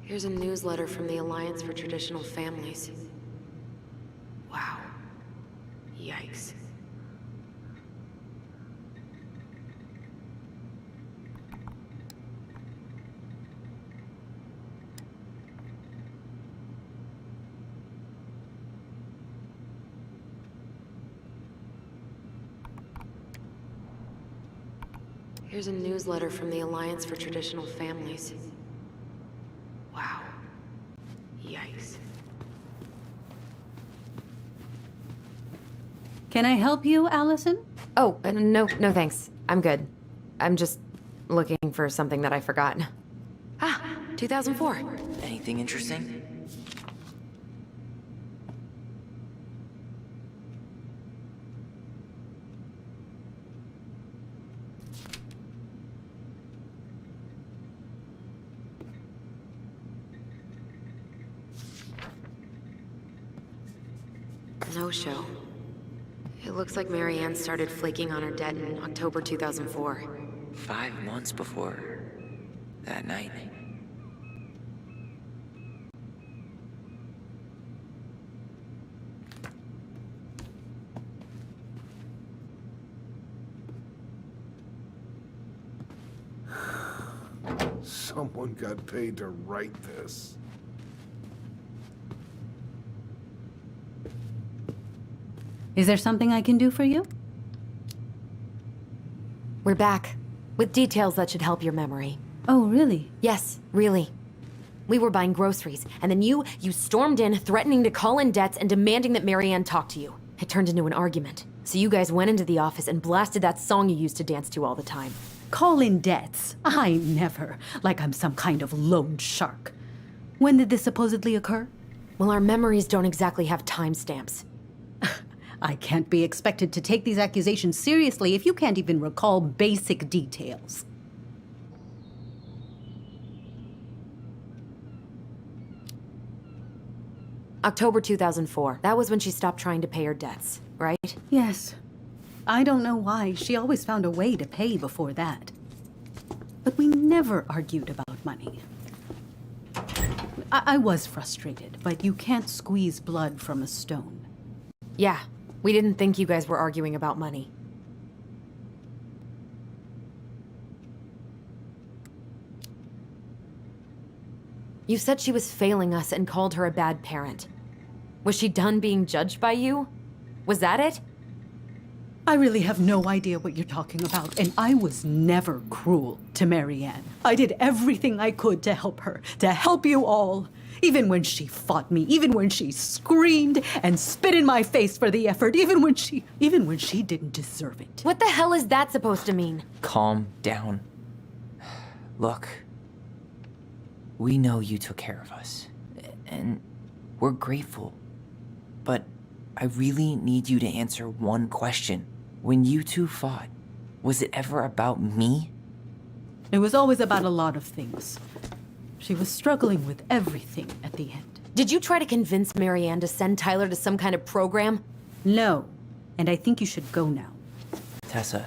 Speaker 5: Here's a newsletter from the Alliance for Traditional Families. Wow. Yikes. Here's a newsletter from the Alliance for Traditional Families. Wow. Yikes.
Speaker 14: Can I help you, Allison?
Speaker 5: Oh, no thanks. I'm good. I'm just looking for something that I forgot. Ah, 2004.
Speaker 6: Anything interesting?
Speaker 5: No show. It looks like Marianne started flaking on her debt in October 2004.
Speaker 6: 5 months before that night.
Speaker 7: someone got paid to write this.
Speaker 14: Is there something I can do for you?
Speaker 5: We're back, with details that should help your memory.
Speaker 14: Oh, really?
Speaker 5: Yes, really. We were buying groceries, and then you stormed in, threatening to call in debts and demanding that Marianne talk to you. It turned into an argument. So you guys went into the office and blasted that song you used to dance to all the time.
Speaker 14: Call in debts? I never. Like I'm some kind of loan shark. When did this supposedly occur?
Speaker 5: Well, our memories don't exactly have timestamps.
Speaker 14: I can't be expected to take these accusations seriously if you can't even recall basic details.
Speaker 5: October 2004. That was when she stopped trying to pay her debts, right?
Speaker 14: Yes. I don't know why. She always found a way to pay before that. But we never argued about money. I was frustrated, but you can't squeeze blood from a stone.
Speaker 5: Yeah, we didn't think you guys were arguing about money. You said she was failing us and called her a bad parent. Was she done being judged by you? Was that it?
Speaker 14: I really have no idea what you're talking about, and I was never cruel to Marianne. I did everything I could to help her, to help you all. Even when she fought me, even when she screamed and spit in my face for the effort, even when she didn't deserve it.
Speaker 5: What the hell is that supposed to mean?
Speaker 6: Calm down. Look, we know you took care of us, and we're grateful. But I really need you to answer one question. When you two fought, was it ever about me?
Speaker 14: It was always about a lot of things. She was struggling with everything at the end.
Speaker 5: Did you try to convince Marianne to send Tyler to some kind of program?
Speaker 14: No, and I think you should go now.
Speaker 6: Tessa,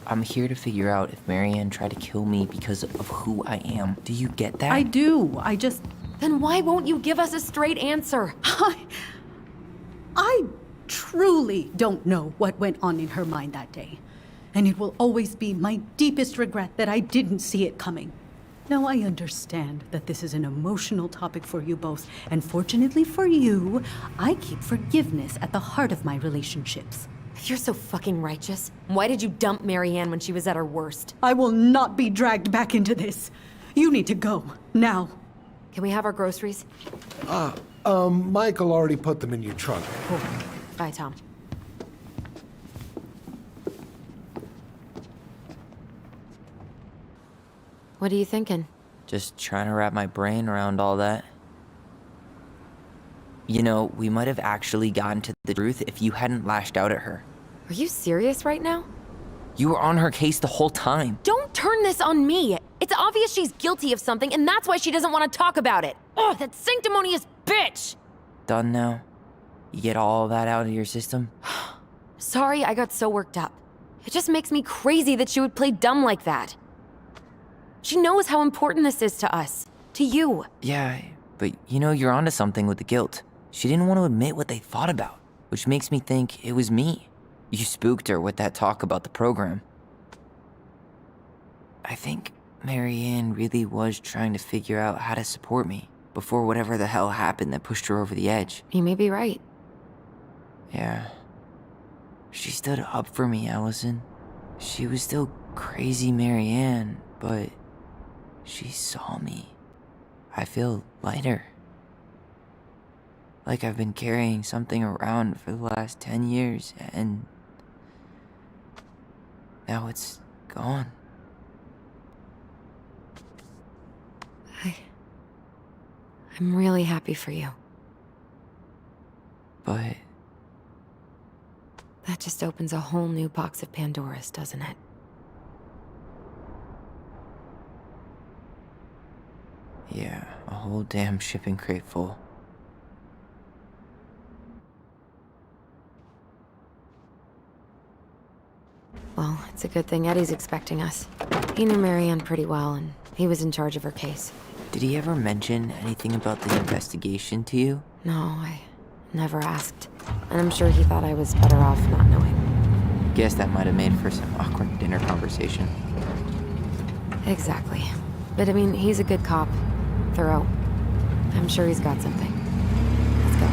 Speaker 6: I'm here to figure out if Marianne tried to kill me because of who I am. Do you get that?
Speaker 14: I do. I just...
Speaker 5: Then why won't you give us a straight answer?
Speaker 14: I truly don't know what went on in her mind that day. And it will always be my deepest regret that I didn't see it coming. Now, I understand that this is an emotional topic for you both, and fortunately for you, I keep forgiveness at the heart of my relationships.
Speaker 5: If you're so fucking righteous, why did you dump Marianne when she was at her worst?
Speaker 14: I will not be dragged back into this. You need to go, now.
Speaker 5: Can we have our groceries?
Speaker 7: Michael already put them in your trunk.
Speaker 5: Cool. Bye, Tom. What are you thinking?
Speaker 6: Just trying to wrap my brain around all that. You know, we might have actually gotten to the truth if you hadn't lashed out at her.
Speaker 5: Are you serious right now?
Speaker 6: You were on her case the whole time.
Speaker 5: Don't turn this on me! It's obvious she's guilty of something, and that's why she doesn't want to talk about it! Ugh, that sanctimonious bitch!
Speaker 6: Done now? You get all that out of your system?
Speaker 5: Sorry I got so worked up. It just makes me crazy that she would play dumb like that. She knows how important this is to us. To you.
Speaker 6: Yeah, but you know you're onto something with the guilt. She didn't want to admit what they thought about, which makes me think it was me. You spooked her with that talk about the program. I think Marianne really was trying to figure out how to support me before whatever the hell happened that pushed her over the edge.
Speaker 5: You may be right.
Speaker 6: Yeah. She stood up for me, Allison. She was still crazy Marianne, but she saw me. I feel lighter. Like I've been carrying something around for the last 10 years, and now it's gone.
Speaker 5: I'm really happy for you.
Speaker 6: But
Speaker 5: that just opens a whole new box of Pandora's, doesn't it?
Speaker 6: yeah, a whole damn shipping crate full.
Speaker 5: Well, it's a good thing Eddie's expecting us. He knew Marianne pretty well, and he was in charge of her case.
Speaker 6: Did he ever mention anything about the investigation to you?
Speaker 5: No, I never asked. And I'm sure he thought I was better off not knowing.
Speaker 6: Guess that might have made for some awkward dinner conversation.
Speaker 5: Exactly. But I mean, he's a good cop. Thorough. I'm sure he's got something. Let's go.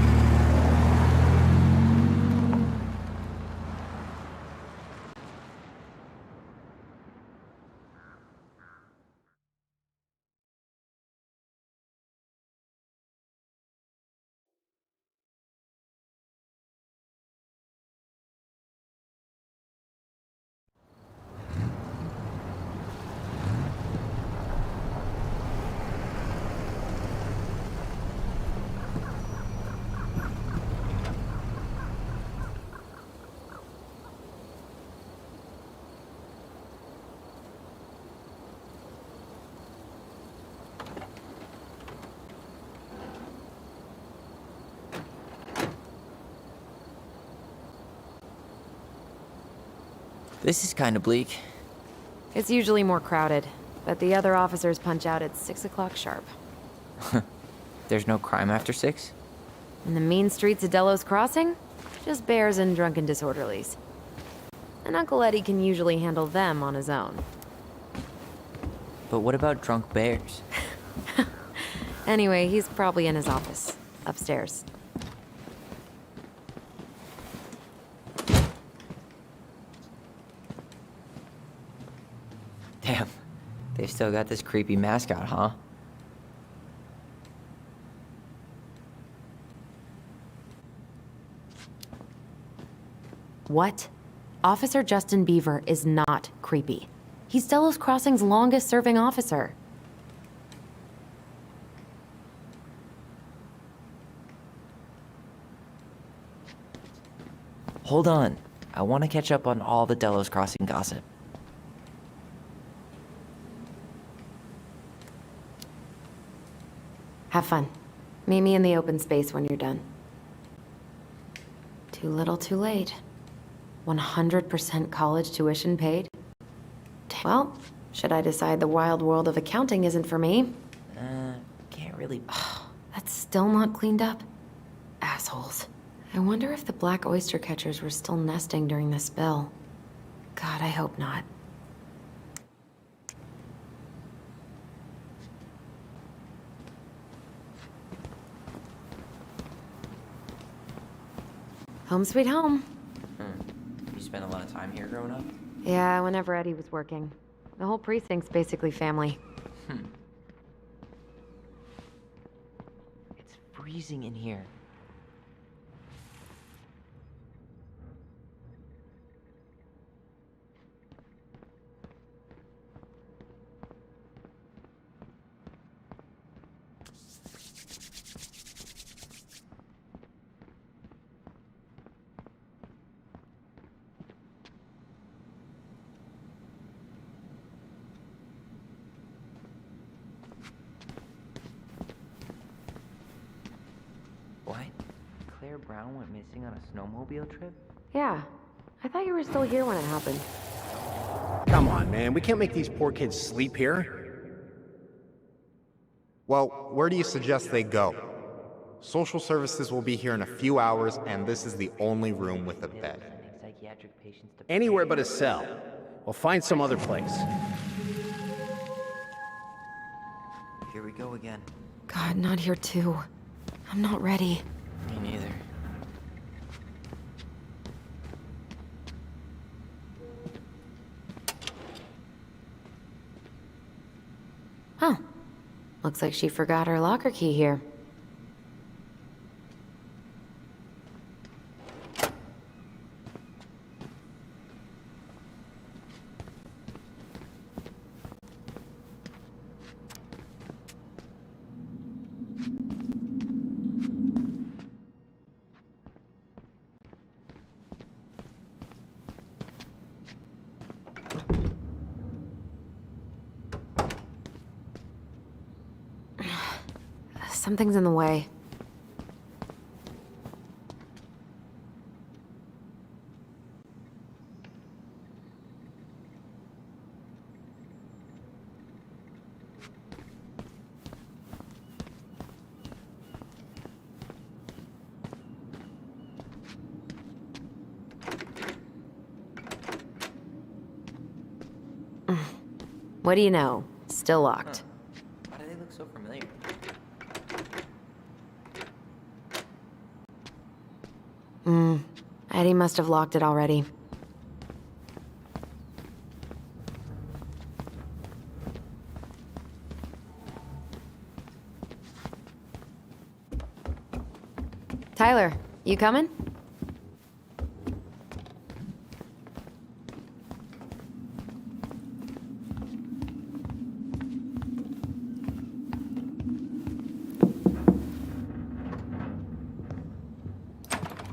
Speaker 6: This is kind of bleak.
Speaker 5: It's usually more crowded, but the other officers punch out at 6 o'clock sharp.
Speaker 6: There's no crime after 6?
Speaker 5: In the mean streets of Delos Crossing, just bears and drunken disorderlies. And Uncle Eddie can usually handle them on his own.
Speaker 6: But what about drunk bears?
Speaker 5: Anyway, he's probably in his office, upstairs.
Speaker 6: Damn, they've still got this creepy mascot, huh?
Speaker 5: What? Officer Justin Beaver is not creepy. He's Delos Crossing's longest-serving officer.
Speaker 6: Hold on. I want to catch up on all the Delos Crossing gossip.
Speaker 5: Have fun. Meet me in the open space when you're done. Too little, too late. 100% college tuition paid? Well, should I decide the wild world of accounting isn't for me?
Speaker 6: Can't really...
Speaker 5: That's still not cleaned up? Assholes. I wonder if the black oyster catchers were still nesting during the spill. God, I hope not. Home sweet home.
Speaker 6: You spent a lot of time here growing up?
Speaker 5: Yeah, whenever Eddie was working. The whole precinct's basically family.
Speaker 6: It's freezing in here. What? Claire Brown went missing on a snowmobile trip?
Speaker 5: Yeah. I thought you were still here when it happened.
Speaker 15: Come on, man. We can't make these poor kids sleep here.
Speaker 13: Well, where do you suggest they go? Social services will be here in a few hours, and this is the only room with a bed.
Speaker 15: Anywhere but a cell. We'll find some other place.
Speaker 6: Here we go again.
Speaker 5: God, not here too. I'm not ready.
Speaker 6: Me neither.
Speaker 5: Huh. Looks like she forgot her locker key here. Something's in the way. What do you know? Still locked. Eddie must have locked it already. Tyler, you coming?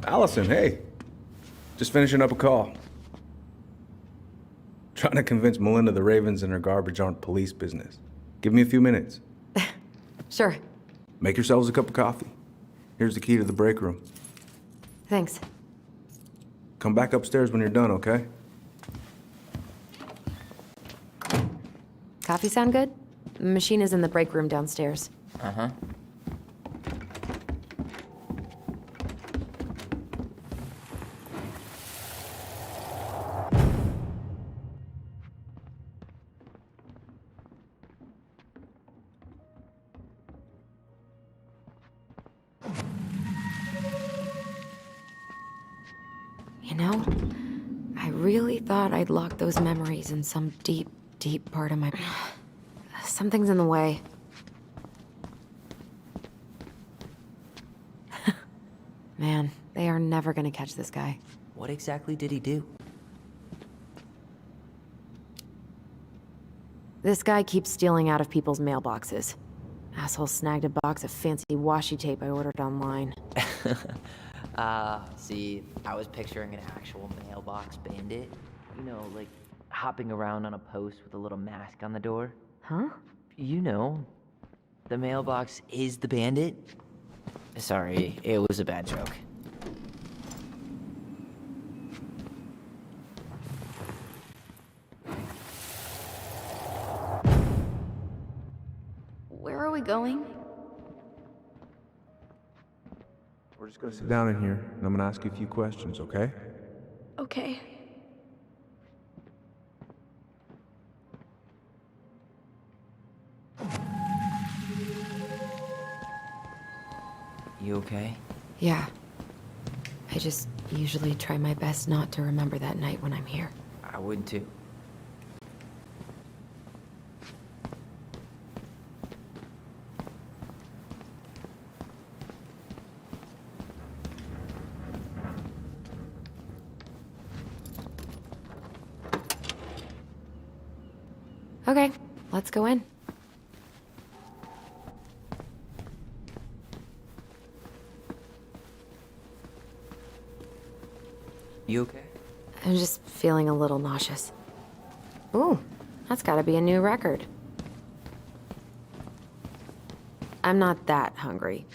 Speaker 3: Allison, hey. Just finishing up a call. Trying to convince Melinda the Ravens and her garbage aren't police business. Give me a few minutes.
Speaker 5: Sure.
Speaker 3: Make yourselves a cup of coffee. Here's the key to the break room.
Speaker 5: Thanks.
Speaker 3: Come back upstairs when you're done, okay?
Speaker 5: Coffee sound good? The machine is in the break room downstairs.
Speaker 6: Uh-huh.
Speaker 5: You know, I really thought I'd locked those memories in some deep, deep part of my... Something's in the way. Man, they are never gonna catch this guy.
Speaker 6: What exactly did he do?
Speaker 5: This guy keeps stealing out of people's mailboxes. Asshole snagged a box of fancy washi tape I ordered online.
Speaker 6: See, I was picturing an actual mailbox bandit. You know, like hopping around on a post with a little mask on the door.
Speaker 5: Huh?
Speaker 6: You know, the mailbox is the bandit. Sorry, it was a bad joke.
Speaker 9: Where are we going?
Speaker 3: We're just gonna sit down in here, and I'm gonna ask you a few questions, okay?
Speaker 9: Okay.
Speaker 6: You okay?
Speaker 5: Yeah. I just usually try my best not to remember that night when I'm here.
Speaker 6: I would too.
Speaker 5: Okay, let's go in.
Speaker 6: You okay?
Speaker 5: I'm just feeling a little nauseous. Ooh, that's gotta be a new record. I'm not that hungry.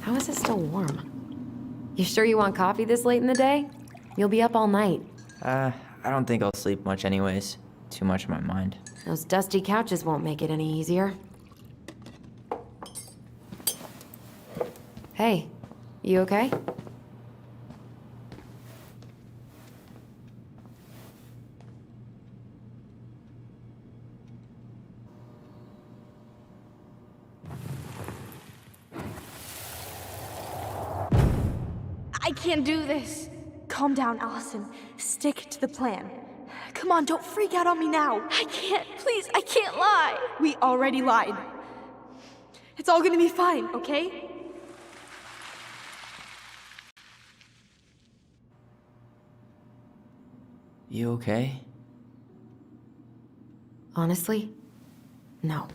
Speaker 5: How is it still warm? You sure you want coffee this late in the day? You'll be up all night.
Speaker 6: I don't think I'll sleep much anyways. Too much on my mind.
Speaker 5: Those dusty couches won't make it any easier. Hey, you okay?
Speaker 9: I can't do this. Calm down, Allison. Stick to the plan. Come on, don't freak out on me now. I can't, please, I can't lie. We already lied. It's all gonna be fine, okay?
Speaker 6: You okay?
Speaker 5: Honestly, no.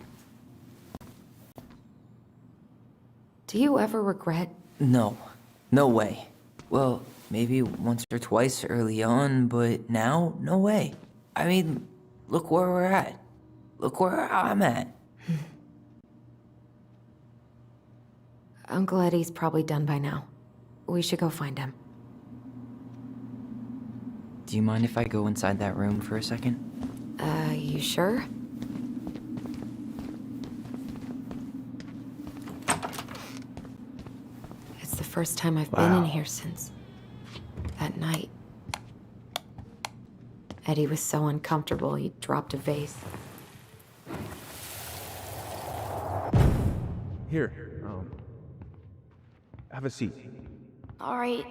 Speaker 5: Do you ever regret?
Speaker 6: No. No way. Well, maybe once or twice early on, but now, no way. I mean, look where we're at. Look where I'm at.
Speaker 5: Uncle Eddie's probably done by now. We should go find him.
Speaker 6: Do you mind if I go inside that room for a second?
Speaker 5: You sure? It's the first time I've been in here since that night. Eddie was so uncomfortable, he dropped a vase.
Speaker 3: Here, have a seat.
Speaker 8: All right.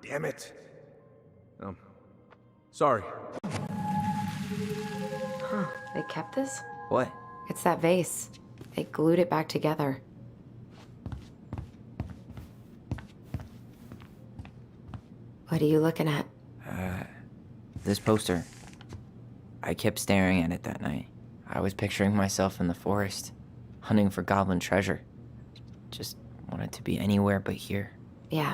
Speaker 3: Damn it. Sorry.
Speaker 5: Huh, they kept this?
Speaker 6: What?
Speaker 5: It's that vase. They glued it back together. What are you looking at?
Speaker 6: This poster. I kept staring at it that night. I was picturing myself in the forest, hunting for goblin treasure. Just wanted to be anywhere but here.
Speaker 5: Yeah.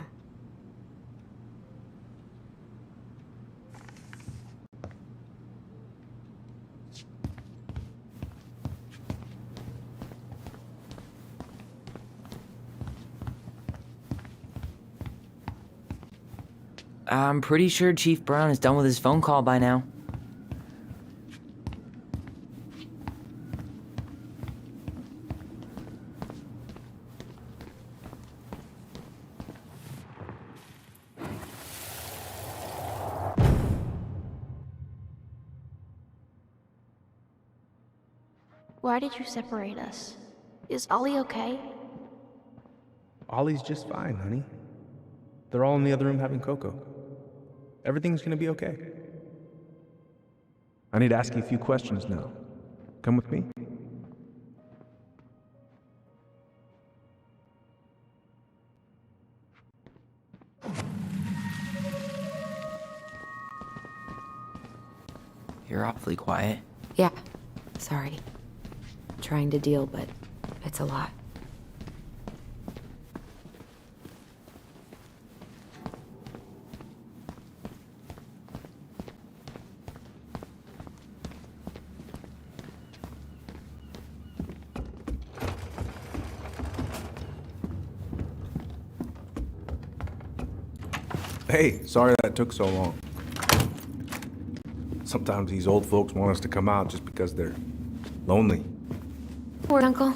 Speaker 6: I'm pretty sure Chief Brown is done with his phone call by now.
Speaker 8: Why did you separate us? Is Ollie okay?
Speaker 3: Ollie's just fine, honey. They're all in the other room having cocoa. Everything's gonna be okay. I need to ask you a few questions now. Come with me.
Speaker 6: You're awfully quiet.
Speaker 5: Yeah. Sorry. Trying to deal, but it's a lot.
Speaker 3: Hey, sorry that took so long. Sometimes these old folks want us to come out just because they're lonely.
Speaker 5: Poor uncle.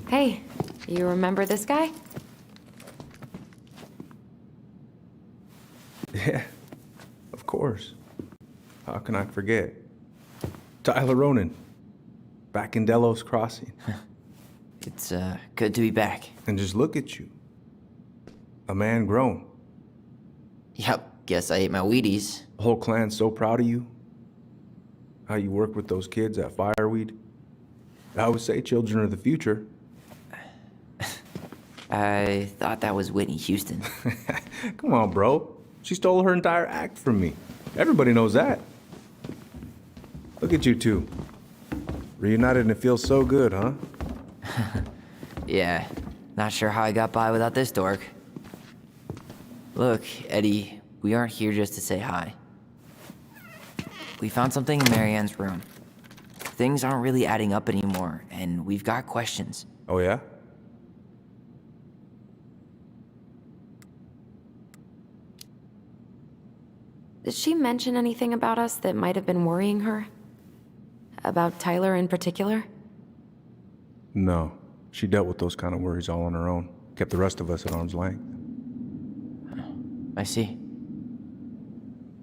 Speaker 5: Hey, you remember this guy?
Speaker 3: Yeah, of course. How can I forget? Tyler Ronan, back in Delos Crossing.
Speaker 6: It's, good to be back.
Speaker 3: And just look at you. A man grown.
Speaker 6: Yep, guess I ate my Wheaties.
Speaker 3: The whole clan's so proud of you. How you work with those kids at Fireweed. I would say children are the future.
Speaker 6: I thought that was Whitney Houston.
Speaker 3: Come on, bro. She stole her entire act from me. Everybody knows that. Look at you two. Reunited and it feels so good, huh?
Speaker 6: Yeah, not sure how I got by without this dork. Look, Eddie, we aren't here just to say hi. We found something in Marianne's room. Things aren't really adding up anymore, and we've got questions.
Speaker 3: Oh, yeah?
Speaker 5: Did she mention anything about us that might have been worrying her? About Tyler in particular?
Speaker 3: No. She dealt with those kind of worries all on her own. Kept the rest of us at arm's length.
Speaker 6: I see.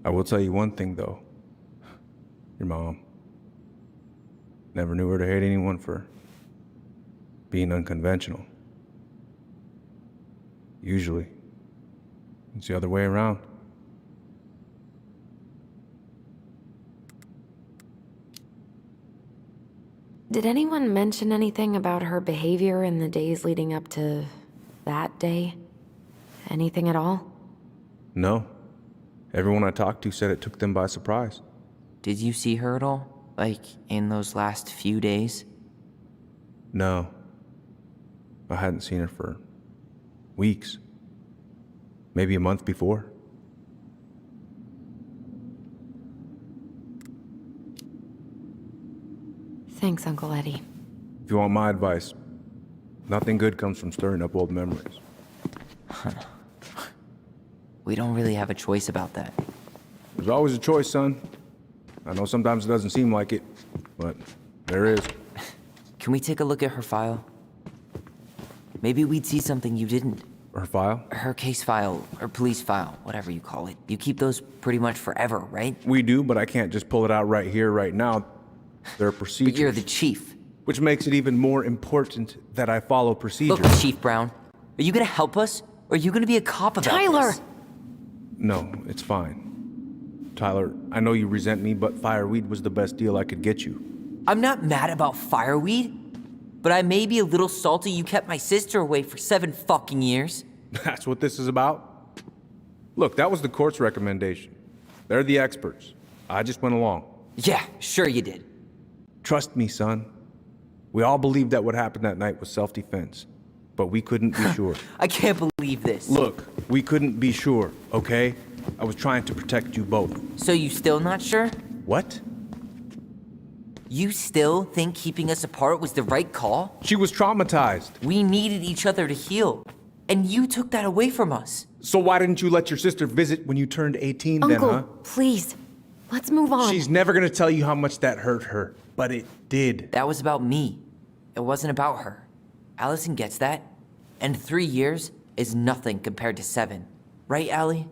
Speaker 3: I will tell you one thing, though. Your mom. Never knew her to hate anyone for being unconventional. Usually, it's the other way around.
Speaker 5: Did anyone mention anything about her behavior in the days leading up to that day? Anything at all?
Speaker 3: No. Everyone I talked to said it took them by surprise.
Speaker 6: Did you see her at all? Like, in those last few days?
Speaker 3: No. I hadn't seen her for weeks. Maybe a month before.
Speaker 5: Thanks, Uncle Eddie.
Speaker 3: If you want my advice, nothing good comes from stirring up old memories.
Speaker 6: We don't really have a choice about that.
Speaker 3: There's always a choice, son. I know sometimes it doesn't seem like it, but there is.
Speaker 6: Can we take a look at her file? Maybe we'd see something you didn't.
Speaker 3: Her file?
Speaker 11: Her case file, or police file, whatever you call it. You keep those pretty much forever, right?
Speaker 3: We do, but I can't just pull it out right here, right now. There are procedures.
Speaker 11: But you're the chief.
Speaker 3: Which makes it even more important that I follow procedures.
Speaker 11: Look, Chief Brown, are you gonna help us? Or are you gonna be a cop about
Speaker 5: Tyler!
Speaker 11: this?
Speaker 3: No, it's fine. Tyler, I know you resent me, but fireweed was the best deal I could get you.
Speaker 11: I'm not mad about fireweed, but I may be a little salty you kept my sister away for 7 fucking years.
Speaker 3: That's what this is about? Look, that was the court's recommendation. They're the experts. I just went along.
Speaker 11: Yeah, sure you did.
Speaker 3: Trust me, son. We all believed that what happened that night was self-defense, but we couldn't be sure.
Speaker 11: I can't believe this.
Speaker 3: Look, we couldn't be sure, okay? I was trying to protect you both.
Speaker 11: So you still not sure?
Speaker 3: What?
Speaker 11: You still think keeping us apart was the right call?
Speaker 3: She was traumatized.
Speaker 11: We needed each other to heal, and you took that away from us.
Speaker 3: So why didn't you let your sister visit when you turned 18 then,
Speaker 5: Uncle,
Speaker 3: huh?
Speaker 5: please. Let's move on.
Speaker 3: She's never gonna tell you how much that hurt her, but it did.
Speaker 11: That was about me. It wasn't about her. Allison gets that, and 3 years is nothing compared to 7. Right, Allie?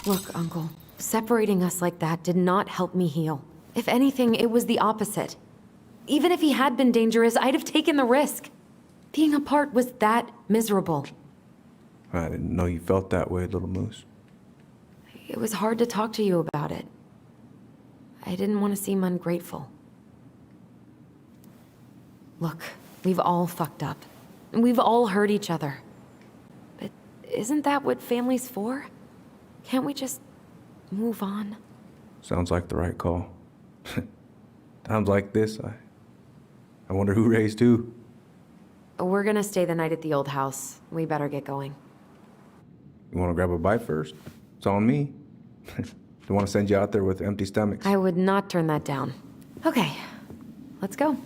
Speaker 5: Look, Uncle, separating us like that did not help me heal. If anything, it was the opposite. Even if he had been dangerous, I'd have taken the risk. Being apart was that miserable.
Speaker 3: I didn't know you felt that way, little moose.
Speaker 5: It was hard to talk to you about it. I didn't want to seem ungrateful. Look, we've all fucked up. And we've all hurt each other. But isn't that what family's for? Can't we just move on?
Speaker 3: Sounds like the right call. Times like this, I wonder who raised who.
Speaker 5: We're gonna stay the night at the old house. We better get going.
Speaker 3: You want to grab a bite first? It's on me. Don't want to send you out there with empty stomachs.
Speaker 5: I would not turn that down. Okay, let's go.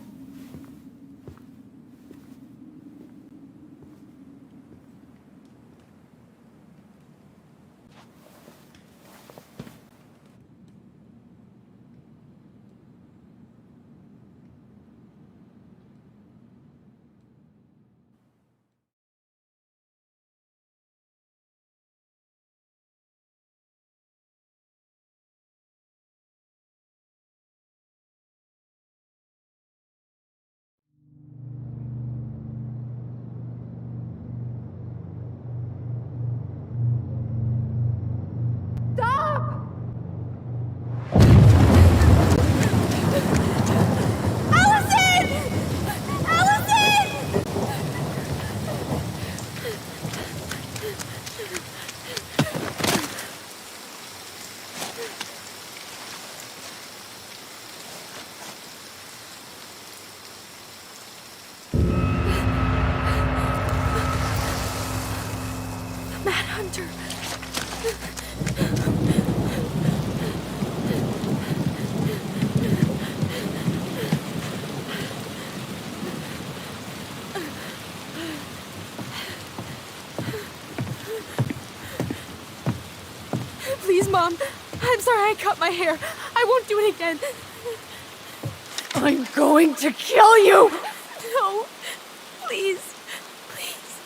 Speaker 4: Please, Mom. I'm sorry I cut my hair. I won't do it again.
Speaker 10: I'm going to kill you!
Speaker 4: No. Please. Please.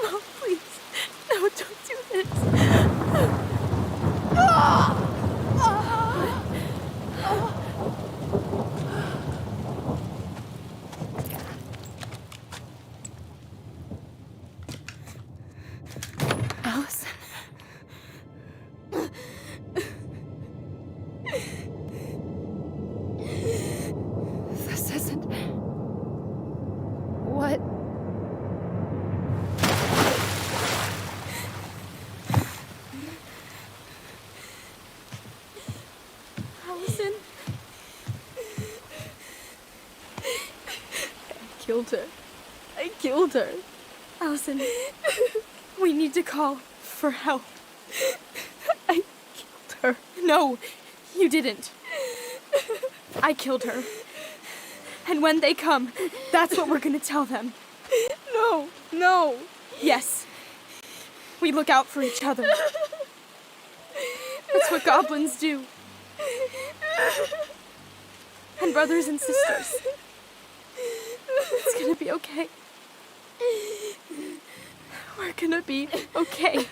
Speaker 4: Mom, please. No, don't do this. Allison. This isn't... What? Allison? I killed her. I killed killed her. Allison, we need to call for help. I killed her. No, you didn't. I killed her. And when they come, that's what we're gonna tell them. No, no. Yes. We look out for each other. That's what goblins do. And brothers and sisters. It's gonna be okay. We're gonna be okay.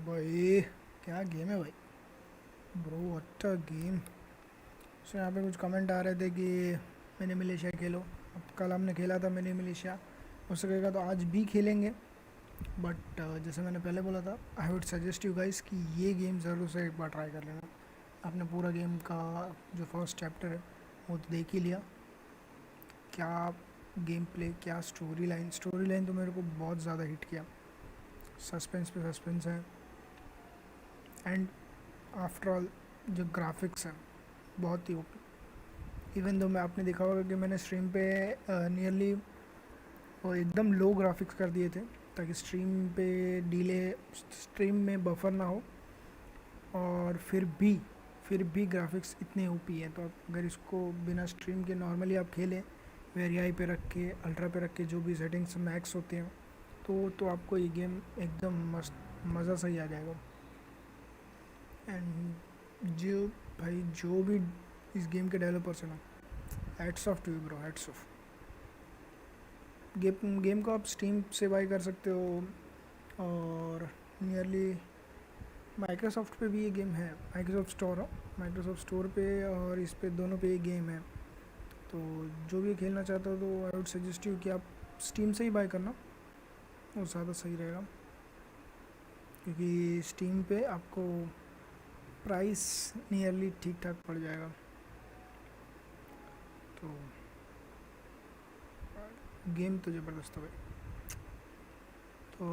Speaker 2: भाई क्या game है भाई bro, what a game. सो यहाँ पे कुछ comment आ रहे थे कि मिनी मिलिशिया खेलो। अब कल हमने खेला था मिनी मिलिशिया, हो सकेगा तो आज भी खेलेंगे। बट जैसे मैंने पहले बोला था, आई वुड सजेस्ट यू गाइस कि ये गेम ज़रूर से एक बार ट्राई कर लेना। आपने पूरा गेम का जो फर्स्ट चैप्टर है वो तो देख ही लिया। क्या गेम प्ले, क्या स्टोरी लाइन तो मेरे को बहुत ज़्यादा हिट किया। सस्पेंस पे सस्पेंस है, एंड आफ्टर ऑल जो ग्राफिक्स हैं बहुत ही ओपी। इवन दो मैं आपने देखा होगा कि मैंने स्ट्रीम पे नियरली वो एकदम लो ग्राफिक्स कर दिए थे ताकि स्ट्रीम पे डिले, स्ट्रीम में बफर ना हो। और फिर भी ग्राफिक्स इतने ओपी हैं, तो आप अगर इसको बिना स्ट्रीम के नॉर्मली आप खेलें, वेरी हाई पे रख के, अल्ट्रा पे रख के, जो भी सेटिंग्स मैक्स होते हैं, तो आपको ये गेम एकदम मस्त मज़ा सही आ जाएगा। एंड जो भी इस गेम के डेवलपर्स हैं ना, hats off to you bro, hats off. Game को आप स्टीम से बाई कर सकते हो, और नियरली माइक्रोसॉफ्ट पे भी ये गेम है। माइक्रोसॉफ्ट स्टोर पे और इस पे दोनों पे ये गेम है। तो जो भी खेलना चाहता हो तो आई वुड सजेस्ट यू कि आप स्टीम से ही बाई करना, वो ज़्यादा सही रहेगा। क्योंकि स्टीम पे आपको प्राइस नियरली ठीक ठाक पड़ जाएगा। तो गेम तो ज़बरदस्त है भाई। तो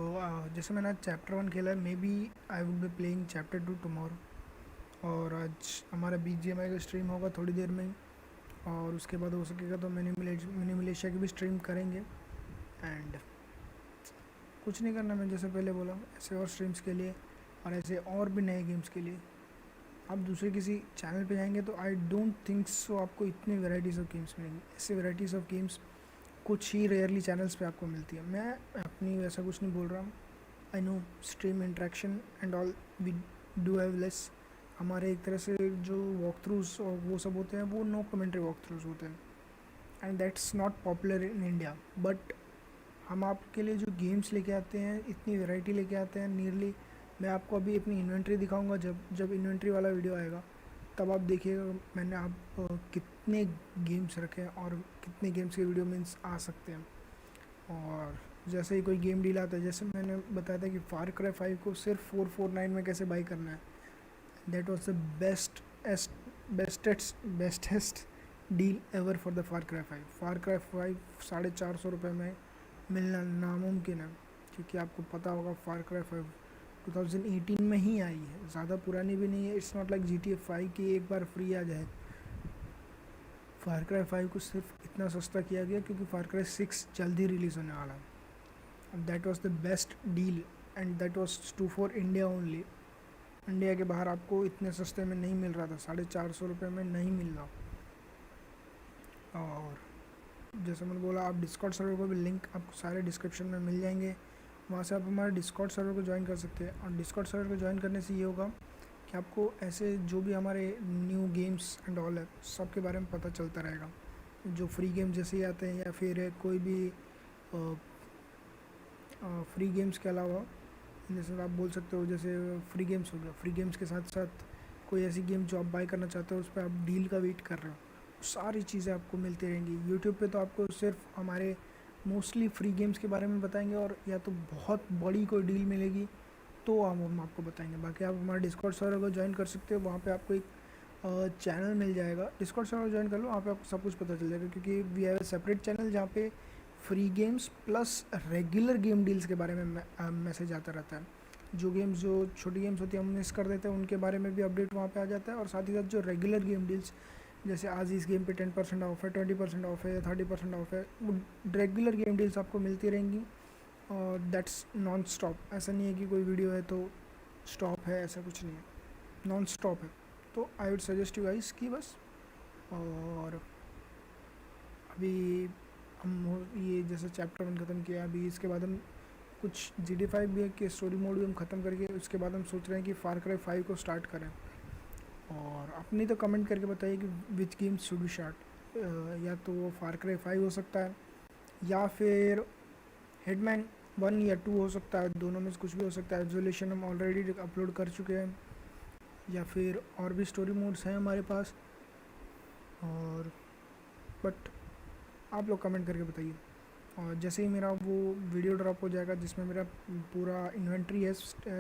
Speaker 2: जैसे मैंने आज चैप्टर 1 खेला है, maybe I would be playing chapter 2 tomorrow. और आज हमारा BGMI का स्ट्रीम होगा थोड़ी देर में ही, और उसके बाद हो सकेगा तो मिनी मिलिशिया की भी स्ट्रीम करेंगे। एंड कुछ नहीं करना, मैं जैसे पहले बोला, ऐसे और स्ट्रीम्स के लिए और ऐसे और भी नए गेम्स के लिए आप दूसरे किसी चैनल पे जाएंगे तो आई डोंट थिंक सो आपको इतनी वैराइटीज़ ऑफ गेम्स मिलेंगी। ऐसे वैराइटीज़ ऑफ गेम्स कुछ ही रेयरली चैनल्स पे आपको मिलती है। मैं अपनी वैसा कुछ नहीं बोल रहा हूँ, I know stream interaction and all we do have less. हमारे एक तरह से जो वॉक थ्रूज और वो सब होते हैं, वो नो कमेंट्री वॉक थ्रूज होते हैं, and that's not popular in India. But हम आपके लिए जो गेम्स लेके आते हैं, इतनी वैरायटी लेके आते हैं नियरली। मैं आपको अभी अपनी इन्वेंट्री दिखाऊंगा, जब इन्वेंट्री वाला वीडियो आएगा तब आप देखिएगा मैंने आप कितने गेम्स रखे हैं और कितने गेम्स के वीडियो मीन्स आ सकते हैं। और जैसे ही कोई गेम डील आता है, जैसे मैंने बताया था कि फार क्राई 5 को सिर्फ 449 में कैसे बाई करना है, that was the bestest deal ever for the far cry 5। Far cry 5 450 रुपये में मिलना नामुमकिन है, क्योंकि आपको पता होगा फार क्राई 5 2018 में ही आई है, ज़्यादा पुरानी भी नहीं है। इट्स नॉट लाइक GTA 5 की एक बार फ्री आ जाए। फार क्राई 5 को सिर्फ इतना सस्ता किया गया क्योंकि फार क्राई 6 जल्दी रिलीज़ होने वाला है। That was the best deal, and that was too for India only. India के बाहर आपको इतने सस्ते में नहीं मिल रहा था, 450 रुपये में नहीं मिल रहा। और जैसे मैंने बोला, आप डिस्कॉर्ड सर्वर को भी लिंक आपको सारे डिस्क्रिप्शन में मिल जाएंगे, वहाँ से आप हमारे डिस्कॉर्ड सर्वर को ज्वाइन कर सकते हैं। और डिस्कॉर्ड सर्वर को ज्वाइन करने से ये होगा कि आपको ऐसे जो भी हमारे न्यू गेम्स एंड ऑल है, सब के बारे में पता चलता रहेगा। जो फ्री गेम जैसे ही आते हैं, या फिर कोई भी फ्री गेम्स के अलावा जैसे आप बोल सकते हो, जैसे फ्री गेम्स हो गया, फ्री गेम्स के साथ साथ कोई ऐसी गेम जो आप बाय करना चाहते हो उस पर आप डील का वेट कर रहे हो, सारी चीज़ें आपको मिलती रहेंगी। यूट्यूब पे तो आपको सिर्फ हमारे मोस्टली फ्री गेम्स के बारे में बताएंगे, और या तो बहुत बड़ी कोई डील मिलेगी तो हम आपको बताएंगे। बाकी आप हमारे डिस्कॉर्ड सर्वर को ज्वाइन कर सकते हो, वहाँ पे आपको एक चैनल मिल जाएगा, डिस्कॉर्ड सर्वर ज्वाइन कर लो, वहाँ पे आपको सब कुछ पता चल जाएगा, क्योंकि we have a separate channel जहाँ पे free games plus regular game deals के बारे में मैसेज आता रहता है। जो गेम्स, जो छोटी गेम्स होती है हम मिस कर देते हैं, उनके बारे में भी अपडेट वहाँ पे आ जाता है, और साथ ही साथ जो रेगुलर गेम डील्स, जैसे आज इस गेम पे 10% ऑफ है, 20% ऑफ है, 30% ऑफ है, वो रेगुलर गेम डील्स आपको मिलती रहेंगी। और दैट्स नॉन स्टॉप, ऐसा नहीं है कि कोई वीडियो है तो स्टॉप है, ऐसा कुछ नहीं है, नॉन स्टॉप है। तो आई वुड सजेस्ट यू गाइस कि बस, और अभी हम ये जैसे चैप्टर 1 ख़त्म किया, अभी इसके बाद हम कुछ GT5 भी के स्टोरी मोड भी हम ख़त्म करके उसके बाद हम सोच रहे हैं कि फार क्राई 5 को स्टार्ट करें। और अपनी तो कमेंट करके बताइए कि which game should be start, या तो वो फार क्राई 5 हो सकता है, या फिर हिटमैन 1 या 2 हो सकता है, दोनों में से कुछ भी हो सकता है। आइसोलेशन हम ऑलरेडी अपलोड कर चुके हैं, या फिर और भी स्टोरी मोड्स हैं हमारे पास, और बट आप लोग कमेंट करके बताइए। और जैसे ही मेरा वो वीडियो ड्रॉप हो जाएगा जिसमें मेरा पूरा इन्वेंट्री है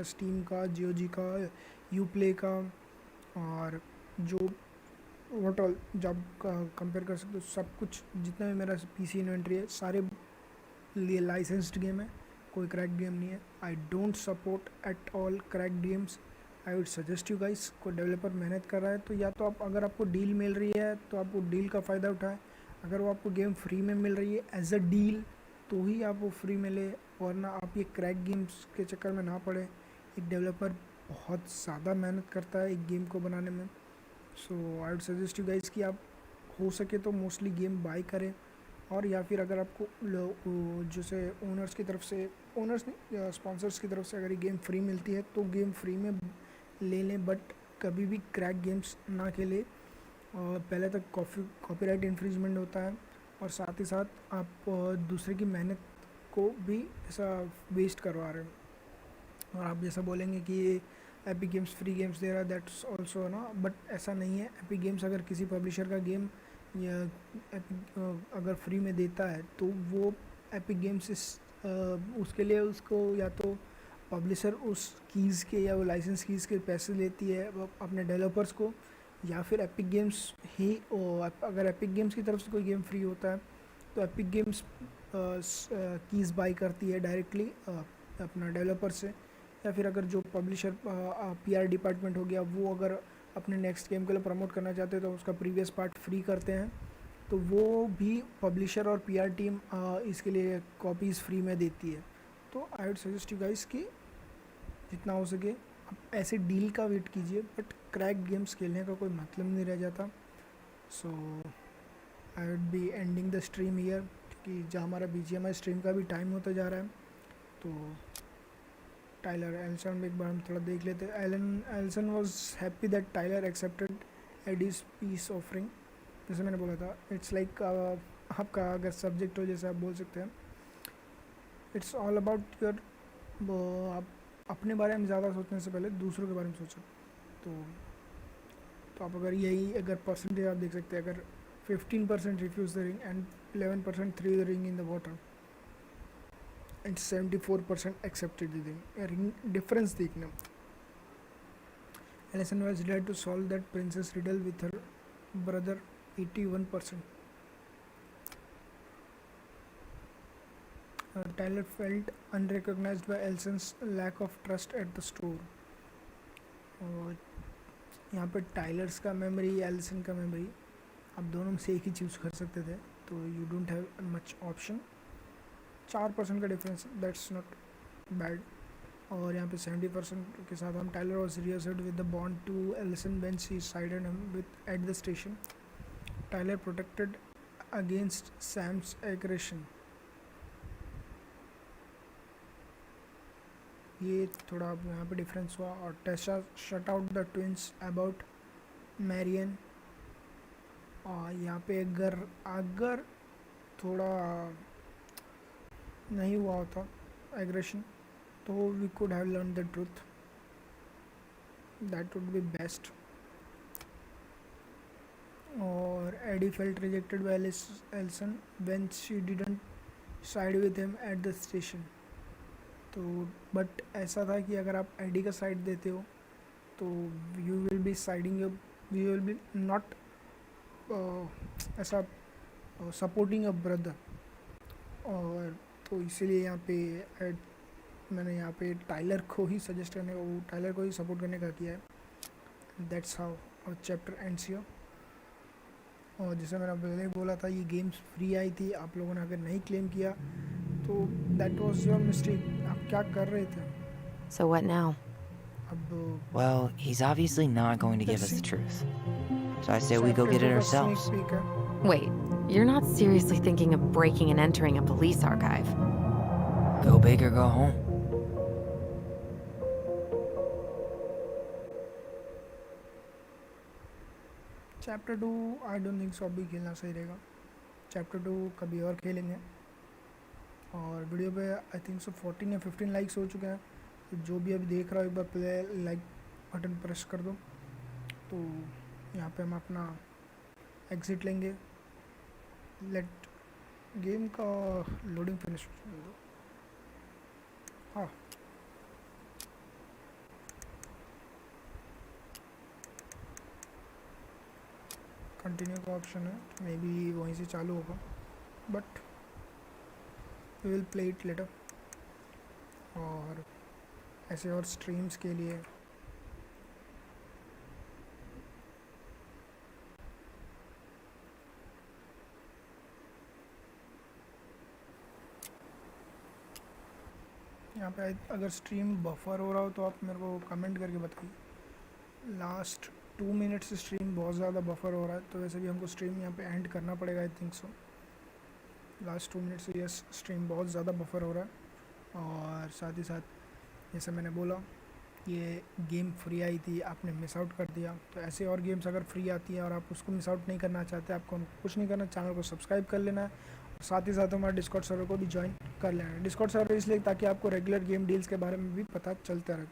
Speaker 2: स्टीम का, GOG का, यूप्ले का, और जो वॉट ऑल जब कंपेयर कर सकते हो सब कुछ, जितना भी मेरा PC इन्वेंट्री है, सारे लिए लाइसेंस्ड गेम है, कोई क्रैक गेम नहीं है। I don't support at all crack games. I would suggest you guys, कोई डेवलपर मेहनत कर रहा है तो या तो आप, अगर आपको डील मिल रही है तो आप वो डील का फ़ायदा उठाएं, अगर वो आपको गेम फ्री में मिल रही है एज अ डील तो ही आप वो फ्री में ले, वरना आप ये क्रैक गेम्स के चक्कर में ना पड़े। एक डेवलपर बहुत ज़्यादा मेहनत करता है एक गेम को बनाने में। So I would suggest you guys कि आप हो सके तो मोस्टली गेम बाय करें, और या फिर अगर आपको जैसे ओनर्स की तरफ से, ओनर्स नहीं स्पॉन्सर्स की तरफ से अगर ये गेम फ्री मिलती है तो गेम फ्री में ले लें, बट कभी भी क्रैक गेम्स ना खेलें। पहले तक कॉपीराइट इन्फ्रिंजमेंट होता है, और साथ ही साथ आप दूसरे की मेहनत को भी ऐसा वेस्ट करवा रहे हैं। और आप जैसा बोलेंगे कि ये एपिक गेम्स फ्री गेम्स दे रहा है, दैट्स ऑल्सो ना, बट ऐसा नहीं है। एपिक गेम्स अगर किसी पब्लिशर का गेम या अगर फ्री में देता है तो वो एपिक गेम्स उसके लिए उसको या तो पब्लिशर उस कीज़ के या वो लाइसेंस कीज़ के पैसे लेती है अपने डेवलपर्स को, या फिर एपिक गेम्स ही, अगर एपिक गेम्स की तरफ से कोई गेम फ्री होता है तो एपिक गेम्स कीज़ बाई करती है डायरेक्टली अपना डेवलपर से, या फिर अगर जो पब्लिशर PR डिपार्टमेंट हो गया वो अगर अपने नेक्स्ट गेम के लिए प्रमोट करना चाहते हैं तो उसका प्रीवियस पार्ट फ्री करते हैं, तो वो भी पब्लिशर और PR टीम इसके लिए कॉपीज़ फ्री में देती है। तो आई वुड सजेस्ट यू गाइस कि जितना हो सके आप ऐसे डील का वेट कीजिए, बट क्रैक गेम्स खेलने का कोई मतलब नहीं रह जाता। So I would be ending the stream here, क्योंकि जहाँ हमारा BGMI स्ट्रीम का भी टाइम होता जा रहा है। तो टाइलर एल्सन एक बार हम थोड़ा देख लेते हैं। Elson was happy that Tyler accepted Eddie's peace offering. जैसे मैंने बोला था, इट्स लाइक आपका अगर सब्जेक्ट हो, जैसे आप बोल सकते हैं, इट्स ऑल अबाउट योर, आप अपने बारे में ज़्यादा सोचने से पहले दूसरों के बारे में सोचो। तो आप अगर यही अगर परसेंटेज आप देख सकते हैं, अगर 15% refuse the ring and 11% threw the ring in the water and 74% accepted the ring, difference देखना। Allison was dare to solve that princess riddle with her brother 81%. Tyler felt unrecognized by Elson's lack of trust at the store. और यहाँ पे टाइलर्स का memory, Allison का memory, आप दोनों में से एक ही चूज़ कर सकते थे, तो you don't have much option. 4% का डिफरेंस, दैट्स नॉट बैड। और यहाँ पे 70% के साथ हम Tyler was rehearsed with the bond to Allison when she sided him with at the station. Tyler protected against Sam's aggression. ये थोड़ा यहाँ पे डिफरेंस हुआ। और Tasha shut out the twins about Marion. और यहाँ पे अगर थोड़ा नहीं हुआ होता aggression, तो we could have learned the truth. That would be best. Or Eddie felt rejected by Elson when she didn't side with him at the station. तो बट ऐसा था कि अगर आप एडी का साइड देते हो तो you will be siding you will be not ऐसा सपोर्टिंग अ ब्रदर. और तो इसीलिए यहाँ पे मैंने यहाँ पे टाइलर को ही सजेस्ट करने का, वो टाइलर को ही सपोर्ट करने का किया है. दैट्स हाउ और चैप्टर एंड्स हियर. और जैसे मैंने पहले बोला था, ये गेम्स फ्री आई थी. आप लोगों ने अगर नहीं क्लेम किया तो दैट वाज योर मिस्टेक. आप क्या कर रहे थे?
Speaker 5: So what now?
Speaker 2: अब
Speaker 11: Well, he's obviously not going to give us the truth. So I say we go
Speaker 2: chapter
Speaker 11: get it
Speaker 2: 2 का
Speaker 11: ourselves.
Speaker 2: sneak peek है.
Speaker 5: Wait, you're not seriously thinking of breaking and entering a police archive?
Speaker 11: Go big or go home.
Speaker 2: Chapter 2 I don't think so अभी खेलना सही रहेगा. Chapter 2 कभी और खेलेंगे. और वीडियो पे आई थिंक सो 14 या 15 लाइक्स हो चुके हैं. तो जो भी अभी देख रहा हो एक बार प्ले लाइक बटन प्रेस कर दो. तो यहाँ पे हम अपना एग्जिट लेंगे. लेट गेम का लोडिंग फिनिश हो दो. हाँ, कंटिन्यू का ऑप्शन है, मे बी वहीं से चालू होगा, but we will play it later. और ऐसे और स्ट्रीम्स के लिए यहाँ पे अगर स्ट्रीम बफर हो रहा हो तो आप मेरे को कमेंट करके बताइए. लास्ट 2 मिनट से स्ट्रीम बहुत ज़्यादा बफर हो रहा है, तो वैसे भी हमको स्ट्रीम यहाँ पे एंड करना पड़ेगा I think so. Last 2 minute से यस स्ट्रीम बहुत ज़्यादा बफर हो रहा है. और साथ ही साथ जैसे मैंने बोला, ये गेम फ्री आई थी, आपने मिस आउट कर दिया. तो ऐसे और गेम्स अगर फ्री आती है और आप उसको मिस आउट नहीं करना चाहते, आपको कुछ नहीं करना, चैनल को सब्सक्राइब कर लेना है. और साथ ही साथ हमारे डिस्कॉर्ड सर्वर को भी ज्वाइन कर लेना है. डिस्कॉर्ड सर्वर इसलिए ताकि आपको रेगुलर गेम डील्स के बारे में भी पता चलता रहे.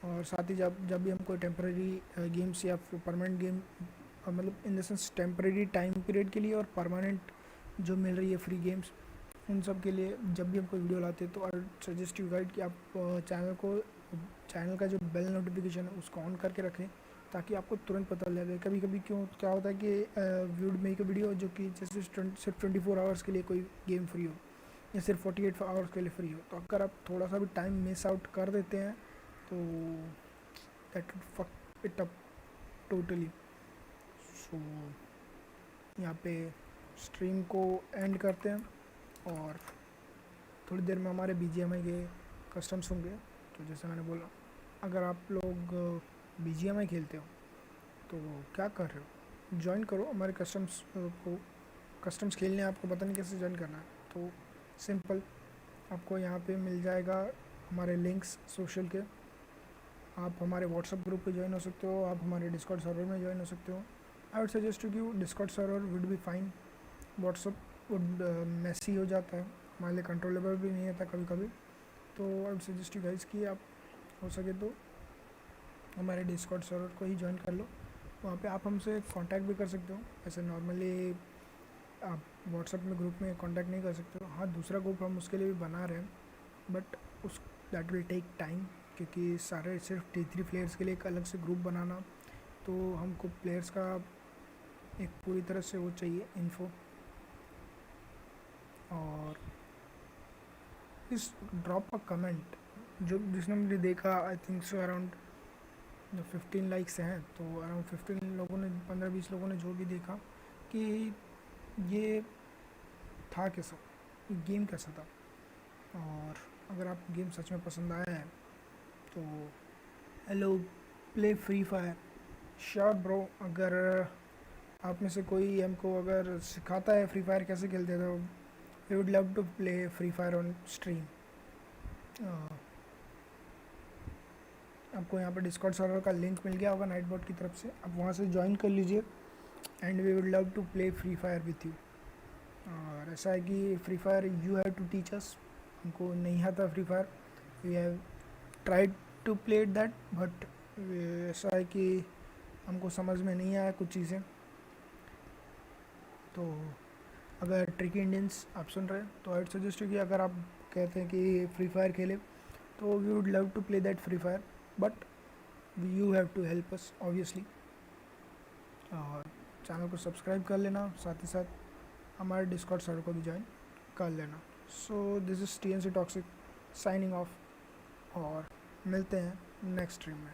Speaker 2: और साथ ही जब भी हम कोई टेम्प्रेरी गेम्स या परमानेंट गेम, मतलब in the sense temporary time period के लिए और परमानेंट जो मिल रही है फ्री गेम्स, उन सब के लिए जब भी हम कोई वीडियो लाते हैं तो आई सजेस्ट यू गाइड कि आप चैनल का जो बेल नोटिफिकेशन है उसको ऑन करके रखें, ताकि आपको तुरंत पता लगे. कभी कभी क्या होता है कि व्यूड मेक वीडियो जो कि जैसे सिर्फ 24 आवर्स के लिए कोई गेम फ्री हो या सिर्फ 48 आवर्स के लिए फ्री हो, तो अगर आप थोड़ा सा भी टाइम मिस आउट कर देते हैं तो that would fuck it up totally. So यहाँ पे स्ट्रीम को एंड करते हैं और थोड़ी देर में हमारे BGMI के कस्टम्स होंगे. तो जैसे मैंने बोला, अगर आप लोग BGMI खेलते हो तो क्या कर रहे हो, ज्वाइन करो हमारे कस्टम्स को. कस्टम्स खेलने आपको पता नहीं कैसे ज्वाइन करना है, तो सिंपल आपको यहाँ पे मिल जाएगा हमारे लिंक्स सोशल के. आप हमारे व्हाट्सएप ग्रुप पे ज्वाइन हो सकते हो, आप हमारे डिस्कॉर्ड सर्वर में ज्वाइन हो सकते हो. I would suggest to you Discord server would be fine. WhatsApp would messy हो जाता है, हमारे लिए कंट्रोलेबल भी नहीं होता कभी कभी. तो आई वुड सजेस्ट यू गाइस कि आप हो सके तो हमारे डिस्कॉर्ड सर्वर को ही ज्वाइन कर लो. वहाँ पे आप हमसे कांटेक्ट भी कर सकते हो. ऐसे नॉर्मली आप व्हाट्सएप में ग्रुप में कांटेक्ट नहीं कर सकते हो. हाँ, दूसरा ग्रुप हम उसके लिए भी बना रहे हैं, बट उस दैट विल टेक टाइम, क्योंकि सारे सिर्फ T3 प्लेयर्स के लिए एक अलग से ग्रुप बनाना, तो हमको प्लेयर्स का एक पूरी तरह से वो चाहिए इन्फो. और इस ड्रॉप का कमेंट जिसने मुझे देखा, I think so around 15 likes हैं, तो अराउंड 15 लोगों ने 15-20 लोगों ने जो भी देखा कि ये था कैसा, गेम कैसा था. और अगर आप गेम सच में पसंद आया है तो hello play Free fire. Sure bro, अगर आप में से कोई हमको अगर सिखाता है फ्री फायर कैसे खेलते हैं तो we would love to play Free Fire on stream. आपको यहाँ पर डिस्कॉर्ड सर्वर का लिंक मिल गया होगा नाइटबॉट की तरफ से, आप वहाँ से ज्वाइन कर लीजिए and we would love to play Free Fire with you. और ऐसा है कि Free Fire you have to teach us, हमको नहीं आता Free Fire. We have tried to play that but ऐसा है कि हमको समझ में नहीं आया कुछ चीज़ें. तो अगर ट्रिकी इंडियंस आप सुन रहे हैं तो आई सजेस्ट कि अगर आप कहते हैं कि फ्री फायर खेले तो we would love to play that Free Fire but you have to help us obviously. और चैनल को सब्सक्राइब कर लेना, साथ ही साथ हमारे डिस्कॉर्ड सर्वर को भी ज्वाइन कर लेना. So this is TNC toxic signing off और मिलते हैं नेक्स्ट स्ट्रीम में.